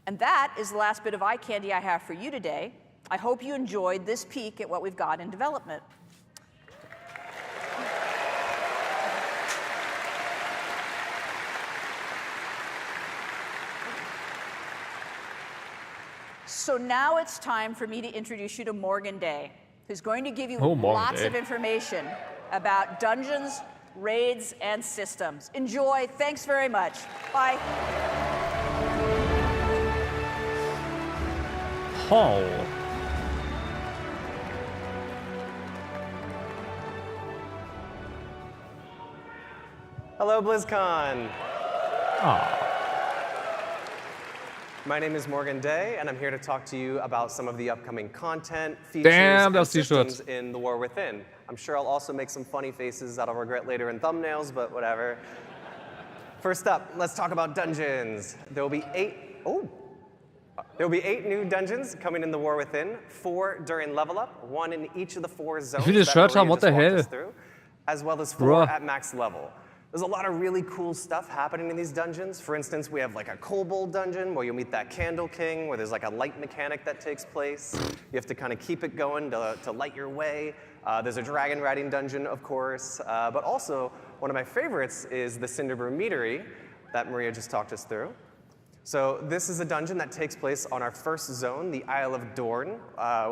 And that is the last bit of eye candy I have for you today. I hope you enjoyed this peek at what we've got in development. So now it's time for me to introduce you to Morgan Day, who's going to give you lots of information about dungeons, raids, and systems. Enjoy. Thanks very much. Bye. Hello, BlizzCon. Aw. My name is Morgan Day, and I'm here to talk to you about some of the upcoming content, features, Damn, and that's T-shirt. systems in The War Within. I'm sure I'll also make some funny faces that I'll regret later in thumbnails, but whatever. First up, let's talk about dungeons. There will be 8 new dungeons coming in The War Within, 4 during level up, 1 in each of the 4 zones Ich will das that Shirt haben, Maria what the just walked hell? us through, as well as 4 Bruh. at max level. There's a lot of really cool stuff happening in these dungeons. For instance, we have like a kobold dungeon where you'll meet that Candle King, where there's like a light mechanic that takes place. You have to kind of keep it going to light your way. There's a dragon riding dungeon, of course. But also, one of my favorites is the Cinderbrew Meadery that Maria just talked us through. So this is a dungeon that takes place on our first zone, the Isle of Dorn,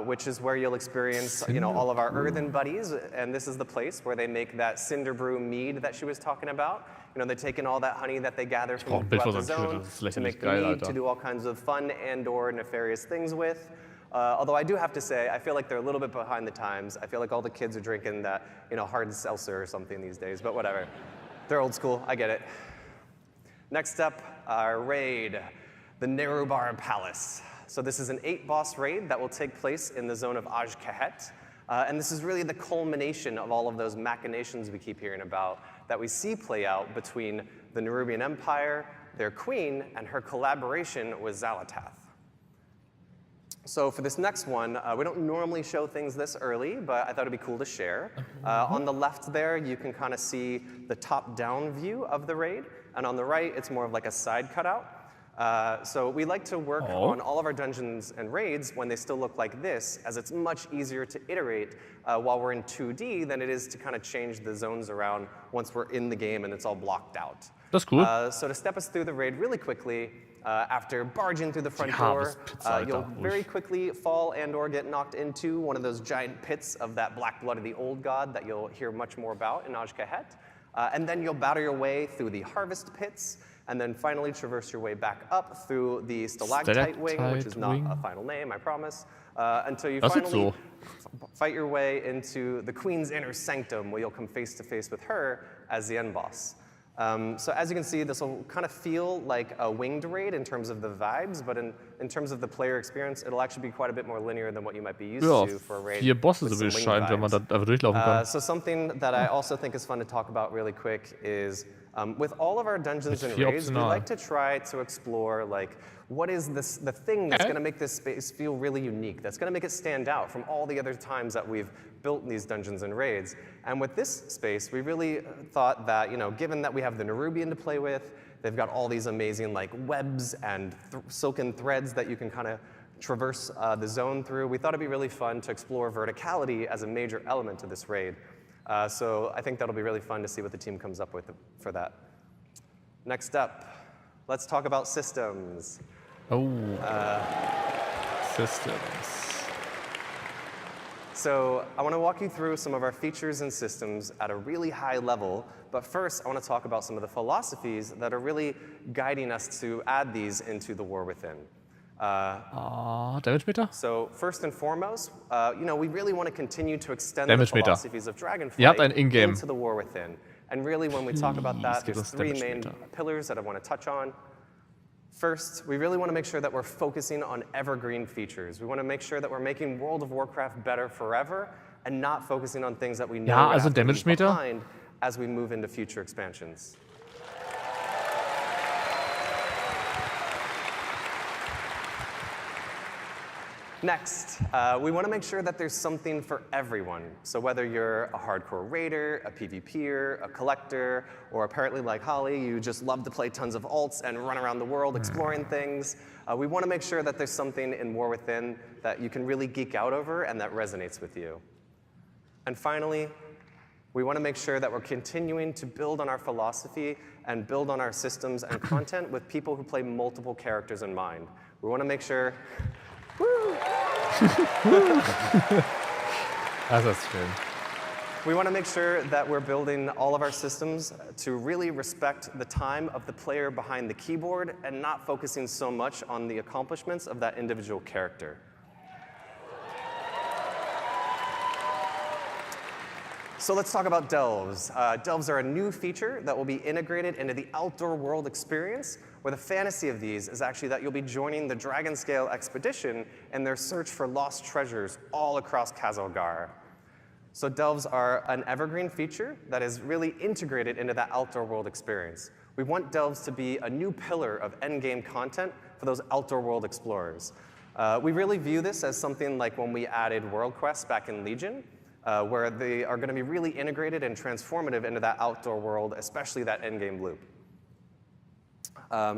which is where you'll experience, all of our earthen buddies. And this is the place where they make that Cinderbrew mead that she was talking about. They take in all that honey that they gather from throughout the zone to make the mead, to do all kinds of fun and/or nefarious things with. Although I do have to say, I feel like they're a little bit behind the times. I feel like all the kids are drinking that, hard seltzer or something these days. But whatever, they're old school. I get it. Next up, our raid, the Nerubar Palace. So this is an 8-boss raid that will take place in the zone of Aj-Kahet. And this is really the culmination of all of those machinations we keep hearing about that we see play out between the Nerubian Empire, their queen, and her collaboration with Xal'atath. So for this next one, we don't normally show things this early, but I thought it'd be cool to share. On the left there, you can kind of see the top-down view of the raid. And on the right, it's more of like a side cutout. So we like to work on all of our dungeons and raids when they still look like this, as it's much easier to iterate while we're in 2D than it is to kind of change the zones around once we're in the game and it's all blocked out. That's cool. So to step us through the raid really quickly, after barging through the front door, you'll very quickly fall and/or get knocked into one of those giant pits of that black blood of the old god that you'll hear much more about in Aj-Kahet. And then you'll battle your way through the harvest pits, and then finally traverse your way back up through the stalactite wing, which is not a final name, I promise, until you finally fight your way into the Queen's inner sanctum, where you'll come face to face with her as the end boss. So as you can see, this will kind of feel like a winged raid in terms of the vibes, but in terms of the player experience, it'll actually be quite a bit more linear than what you might be used to for a raid. 4 Bosse so will scheint, wenn man da einfach durchlaufen kann. So something that I also think is fun to talk about really quick is with all of our dungeons and raids, we like to try to explore what is the thing that's going to make this space feel really unique, that's going to make it stand out from all the other times that we've built these dungeons and raids. And with this space, we really thought that, given that we have the Nerubian to play with, they've got all these amazing webs and silken threads that you can kind of traverse the zone through, we thought it'd be really fun to explore verticality as a major element of this raid. So I think that'll be really fun to see what the team comes up with for that. Next up, let's talk about systems. Systems. So I want to walk you through some of our features and systems at a really high level, but first I want to talk about some of the philosophies that are really guiding us to add these into the War Within. Damage meter? So first and foremost, we really want to continue to extend the philosophies of Dragonflight into the War Within. And really when we talk about that, there's 3 main pillars that I want to touch on. First, we really want to make sure that we're focusing on evergreen features. We want to make sure that we're making World of Warcraft better forever and not focusing on things that we know are behind as we move into future expansions. Next, we want to make sure that there's something for everyone. So whether you're a hardcore raider, a PvPer, a collector, or apparently like Holly, you just love to play tons of alts and run around the world exploring things, we want to make sure that there's something in War Within that you can really geek out over and that resonates with you. And finally, we want to make sure that we're continuing to build on our philosophy and build on our systems and content with people who play multiple characters in mind. We want to make sure... That's schön. We want to make sure that we're building all of our systems to really respect the time of the player behind the keyboard and not focusing so much on the accomplishments of that individual character. So let's talk about delves. Delves are a new feature that will be integrated into the outdoor world experience, where the fantasy of these is actually that you'll be joining the Dragon Scale expedition in their search for lost treasures all across Kazalgar. So delves are an evergreen feature that is really integrated into that outdoor world experience. We want delves to be a new pillar of endgame content for those outdoor world explorers. We really view this as something like when we added world quests back in Legion, where they are going to be really integrated and transformative into that outdoor world, especially that endgame loop.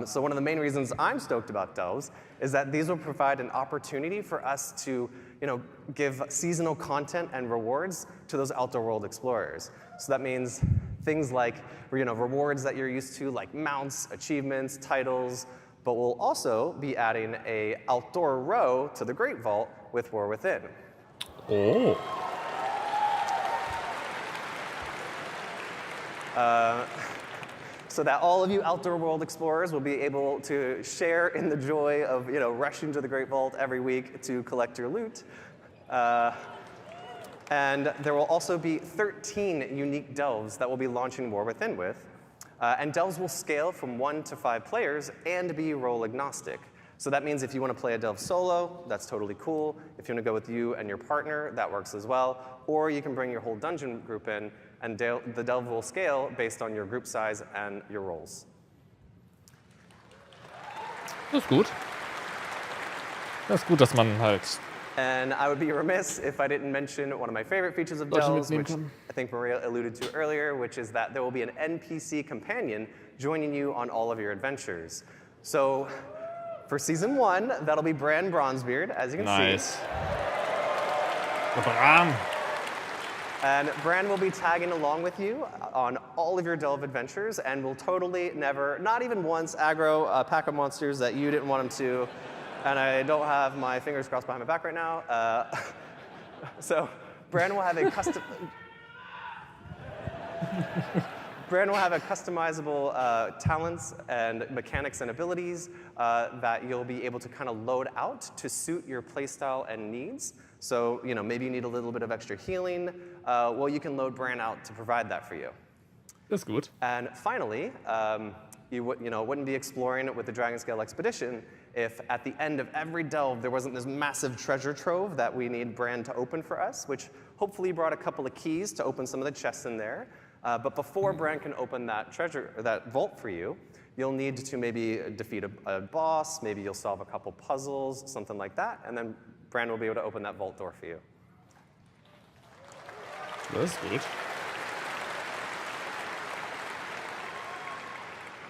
So one of the main reasons I'm stoked about delves is that these will provide an opportunity for us to give seasonal content and rewards to those outdoor world explorers. So that means things like rewards that you're used to, like mounts, achievements, titles, but we'll also be adding a outdoor row to the Great Vault with War Within. Oh. So that all of you outdoor world explorers will be able to share in the joy of rushing to the Great Vault every week to collect your loot. And there will also be 13 unique delves that we'll be launching War Within with. And delves will scale from 1 to 5 players and be role agnostic. So that means if you want to play a delve solo, that's totally cool. If you want to go with you and your partner, that works as well. Or you can bring your whole dungeon group in, and the delve will scale based on your group size and your roles. Das ist gut. Das ist gut, dass man halt. And I would be remiss if I didn't mention one of my favorite features of delves, which I think Maria alluded to earlier, which is that there will be an NPC companion joining you on all of your adventures. So for season 1, that'll be Bran Bronzebeard, as you can see. Nice. Bran. And Bran will be tagging along with you on all of your delve adventures, and will totally never, not even once, aggro a pack of monsters that you didn't want him to. And I don't have my fingers crossed behind my back right now. So Bran will have a customizable talents and mechanics and abilities that you'll be able to kind of load out to suit your playstyle and needs. So maybe you need a little bit of extra healing. Well, you can load Bran out to provide that for you. That's good. And finally, you wouldn't be exploring with the Dragon Scale expedition if at the end of every delve there wasn't this massive treasure trove that we need Bran to open for us, which hopefully brought a couple of keys to open some of the chests in there. But before Bran can open that vault for you, you'll need to maybe defeat a boss, maybe you'll solve a couple puzzles, something like that, and then Bran will be able to open that vault door for you. That's good.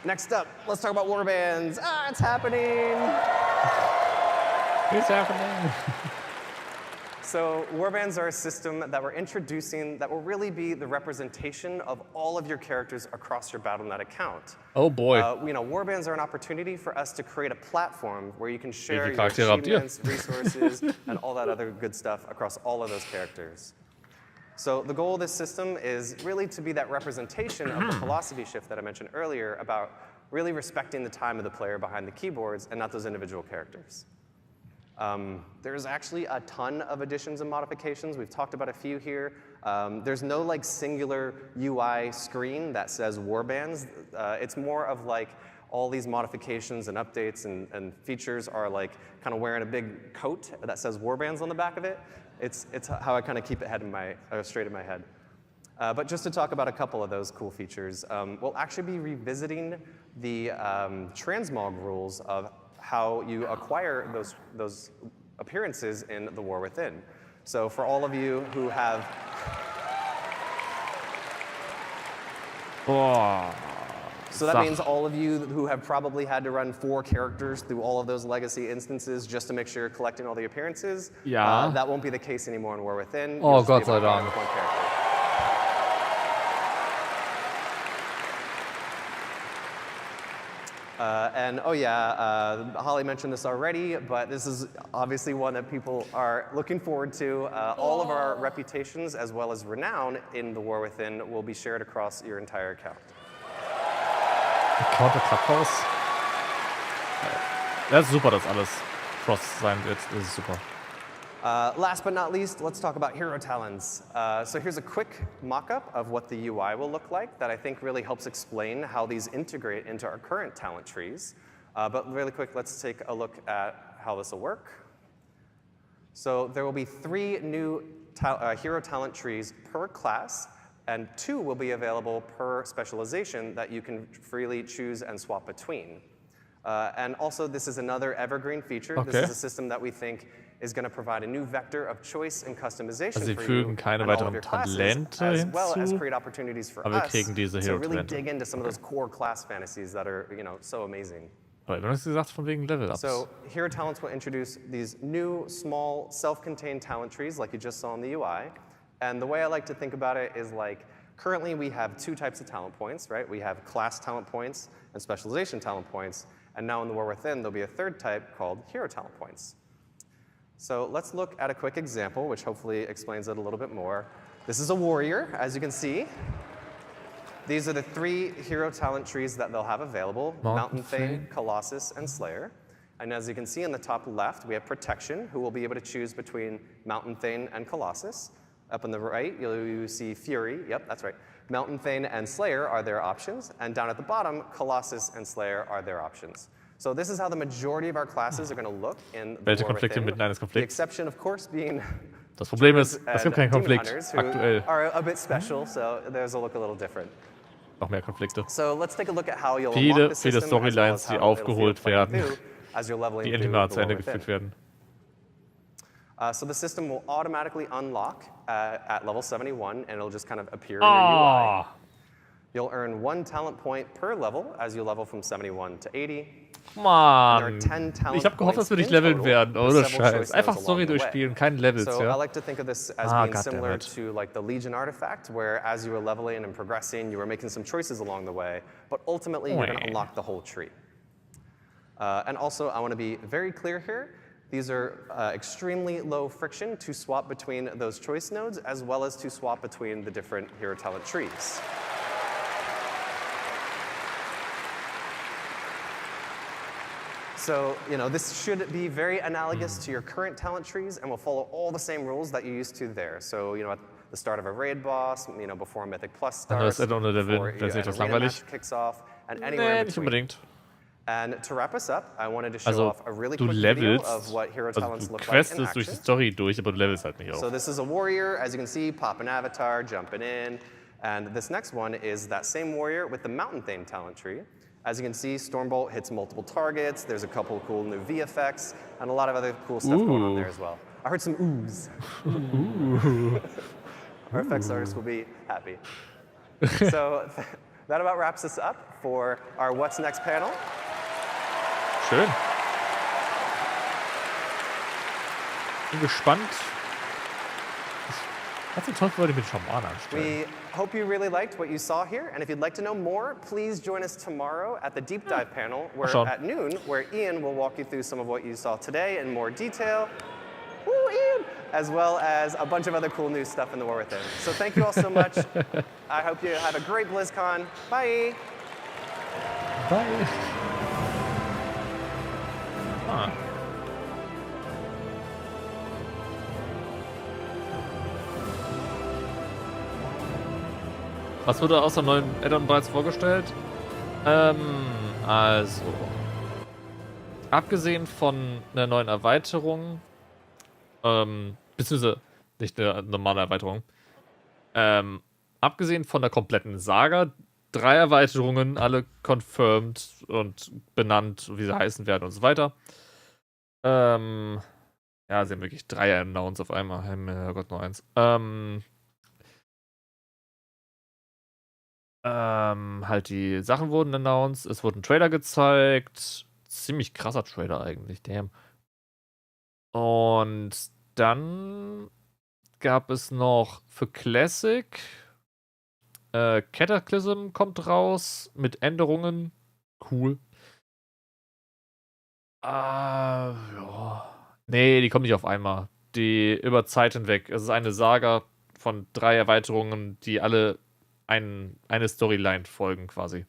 Next up, let's talk about warbands. It's happening! It's happening! So warbands are a system that we're introducing that will really be the representation of all of your characters across your Battle.net account. Oh boy. Warbands are an opportunity for us to create a platform where you can share your achievements, resources, and all that other good stuff across all of those characters. So the goal of this system is really to be that representation of the philosophy shift that I mentioned earlier about really respecting the time of the player behind the keyboards and not those individual characters. There's actually a ton of additions and modifications. We've talked about a few here. There's no singular UI screen that says warbands. It's more of all these modifications and updates and features are kind of wearing a big coat that says warbands on the back of it. It's how I kind of keep it straight in my head. But just to talk about a couple of those cool features, we'll actually be revisiting the transmog rules of how you acquire those appearances in the War Within. So for all of you who have... So that means all of you who have probably had to run 4 characters through all of those legacy instances just to make sure you're collecting all the appearances. Yeah. That won't be the case anymore in War Within. Oh, Gott sei Dank. Holly mentioned this already, but this is obviously one that people are looking forward to. All of our reputations as well as renown in the War Within will be shared across your entire account. Account Clubhouse? Das ist super, dass alles Cross sein wird. Das ist super. Last but not least, let's talk about hero talents. So here's a quick mock-up of what the UI will look like that I think really helps explain how these integrate into our current talent trees. But really quick, let's take a look at how this will work. So there will be 3 new hero talent trees per class, and 2 will be available per specialization that you can freely choose and swap between. And also, this is another evergreen feature. Okay. This is a system that we think is going to provide a new vector of choice and customization Also, sie for fügen you keine and all of weiteren your classes, Talente as well as hinzu, create opportunities for aber wir us kriegen diese to really Hero-Talente. dig into some of those core class fantasies that are, so amazing. Aber du hast gesagt, von wegen Level-Ups. So Hero Talents will introduce these new, small, self-contained talent trees like you just saw in the UI. And the way I like to think about it is like, currently we have 2 types of talent points, right? We have class talent points and specialization talent points. And now in the War Within, there'll be a 3rd type called hero talent points. So let's look at a quick example, which hopefully explains it a little bit more. This is a warrior, as you can see. These are the 3 hero talent trees that they'll have available: Mountain Thane, Colossus, and Slayer. And as you can see in the top left, we have Protection, who will be able to choose between Mountain Thane and Colossus. Up on the right, you see Fury. Yep, that's right. Mountain Thane and Slayer are their options. And down at the bottom, Colossus and Slayer are their options. So this is how the majority of our classes are going to look in the Welche War Konflikte Within. inmitten eines The Konflikts? exception, of course, being Das Problem ist, druids es gibt keinen and demon Konflikt hunters, who aktuell. are a bit special, so theirs will look a little different. Noch mehr Konflikte. So let's take a look at how you'll Viele, unlock the viele system, as well Storylines, as die how it'll feel aufgeholt playing werden, through as you're leveling die endlich through mal the zu Ende War Within. geführt werden. So the system will automatically unlock at level 71, and it'll just kind of appear in your UI. You'll earn 1 talent point per level as you level from 71 to 80. Mann, ich habe gehofft, dass wir nicht leveln werden. Ohne Scheiß. Einfach Story durchspielen, keine Levels, So ja. I like to think of this as being similar to like the Legion artifact, where as you were leveling and progressing, you were making some choices along the way, but ultimately you're going to unlock the whole tree. And also, I want to be very clear here. These are extremely low friction to swap between those choice nodes, as well as to swap between the different hero talent trees. So, this should be very analogous to your current talent trees and will follow all the same rules that you used to there. So, at the start of a raid boss, before a Mythic Plus starts, before an arena match kicks off, and anywhere in between. And to wrap us up, I wanted to show off a really quick video of what hero talents look like in action. Durch die Story durch, aber du levelst halt nicht auf. So this is a warrior, as you can see, pop an avatar, jumping in. And this next one is that same warrior with the Mountain Thane talent tree. As you can see, Stormbolt hits multiple targets. There's a couple cool new V effects and a lot of other cool stuff going on there as well. I heard some oohs. Our effects artists will be happy. So that about wraps us up for our What's Next panel. Schön. Bin gespannt. Was toll wollte ich mit Schamanen anstellen. We hope you really liked what you saw here, and if you'd like to know more, please join us tomorrow at the deep dive panel at noon, where Ian will walk you through some of what you saw today in more detail. Woo, Ian! As well as a bunch of other cool new stuff in the War Within. So thank you all so much. I hope you have a great BlizzCon. Bye! Bye! Ah. Was wurde außer neuen Add-on bereits vorgestellt? Also. Abgesehen von einer neuen Erweiterung, beziehungsweise nicht eine normale Erweiterung, abgesehen von der kompletten Saga, 3 Erweiterungen, alle confirmed und benannt, wie sie heißen werden und so weiter. Ja, sie haben wirklich 3 Announced auf einmal. Herrgott, nur 1. Halt die Sachen wurden announced, es wurde ein Trailer gezeigt. Ziemlich krasser Trailer eigentlich, damn. Und dann gab es noch für Classic Cataclysm kommt raus mit Änderungen. Cool. Ja. Nee, die kommen nicht auf einmal. Die über Zeit hinweg. Es ist eine Saga von 3 Erweiterungen, die alle eine Storyline folgen quasi.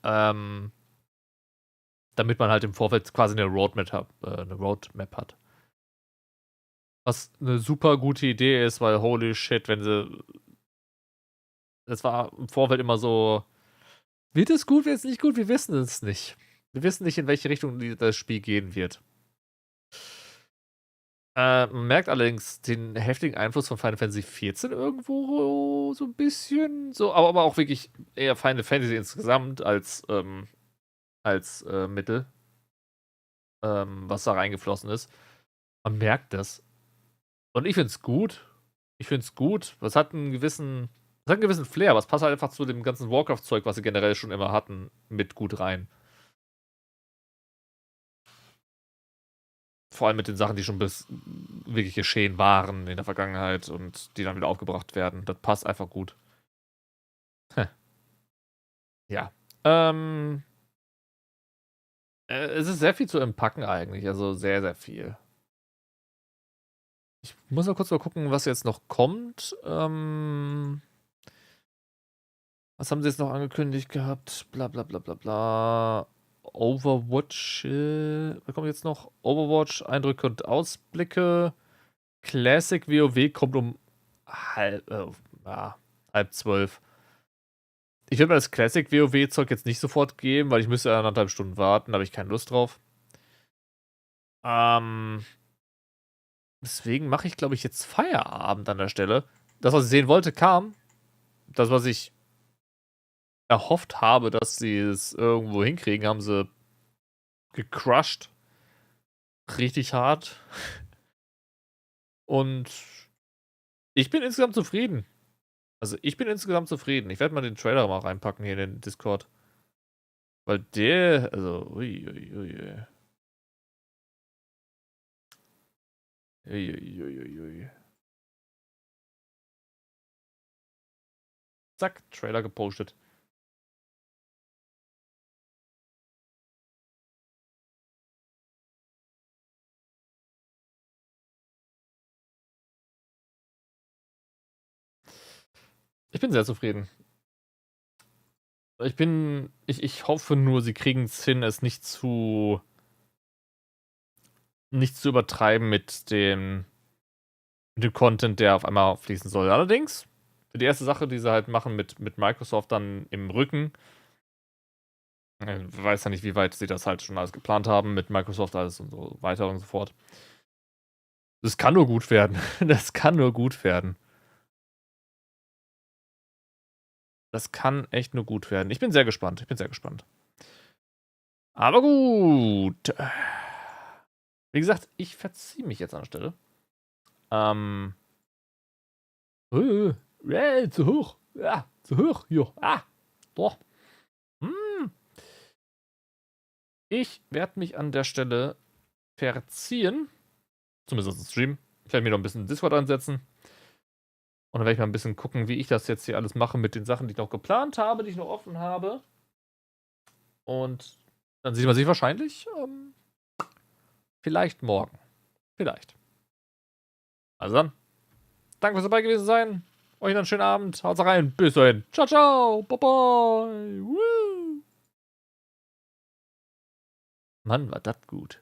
Damit man halt im Vorfeld quasi eine Roadmap hat. Was eine super gute Idee ist, weil holy shit, wenn sie... Das war im Vorfeld immer so... Wird es gut, wird es nicht gut? Wir wissen es nicht. Wir wissen nicht, in welche Richtung das Spiel gehen wird. Man merkt allerdings den heftigen Einfluss von Final Fantasy XIV irgendwo so ein bisschen. So, aber auch wirklich eher Final Fantasy insgesamt als Mittel, was da reingeflossen ist. Man merkt das. Und ich finde es gut. Ich finde es gut. Es hat einen gewissen Flair, aber es passt halt einfach zu dem ganzen Warcraft-Zeug, was sie generell schon immer hatten, mit gut rein. Vor allem mit den Sachen, die schon wirklich geschehen waren in der Vergangenheit und die dann wieder aufgebracht werden. Das passt einfach gut. Ja. Es ist sehr viel zu entpacken eigentlich. Also sehr, sehr viel. Ich muss mal kurz mal gucken, was jetzt noch kommt. Was haben sie jetzt noch angekündigt gehabt? Bla bla bla bla bla. Overwatch. Was kommt jetzt noch? Overwatch, Eindrücke und Ausblicke. Classic WoW kommt um 11:30. Ich würde mir das Classic WoW-Zeug jetzt nicht sofort geben, weil ich müsste 1,5 Stunden warten. Da habe ich keine Lust drauf. Deswegen mache ich, glaube ich, jetzt Feierabend an der Stelle. Das, was ich sehen wollte, kam. Das, was ich erhofft habe, dass sie es irgendwo hinkriegen, haben sie gecrushed. Richtig hart. Und ich bin insgesamt zufrieden. Also ich bin insgesamt zufrieden. Ich werde mal den Trailer mal reinpacken hier in den Discord. Weil der, also, uiuiui. Uiuiui. Zack, Trailer gepostet. Ich bin sehr zufrieden. Ich hoffe nur, sie kriegen es hin, es nicht zu übertreiben mit dem Content, der auf einmal fließen soll. Allerdings, die erste Sache, die sie halt machen mit Microsoft dann im Rücken, ich weiß ja nicht, wie weit sie das halt schon alles geplant haben mit Microsoft, alles und so weiter und so fort. Das kann nur gut werden. Das kann nur gut werden. Das kann echt nur gut werden. Ich bin sehr gespannt. Aber gut. Wie gesagt, ich verziehe mich jetzt an der Stelle. Zu hoch. Ja, zu hoch. Jo. Doch. Ich werde mich an der Stelle verziehen. Zumindest im Stream. Ich werde mir noch ein bisschen Discord ansetzen. Und dann werde ich mal ein bisschen gucken, wie ich das jetzt hier alles mache mit den Sachen, die ich noch geplant habe, die ich noch offen habe. Und dann sieht man sich wahrscheinlich vielleicht morgen. Vielleicht. Also dann. Danke fürs dabei gewesen sein. Euch noch einen schönen Abend. Haut rein. Bis dahin. Ciao, ciao. Bye, bye. Woo. Mann, war das gut.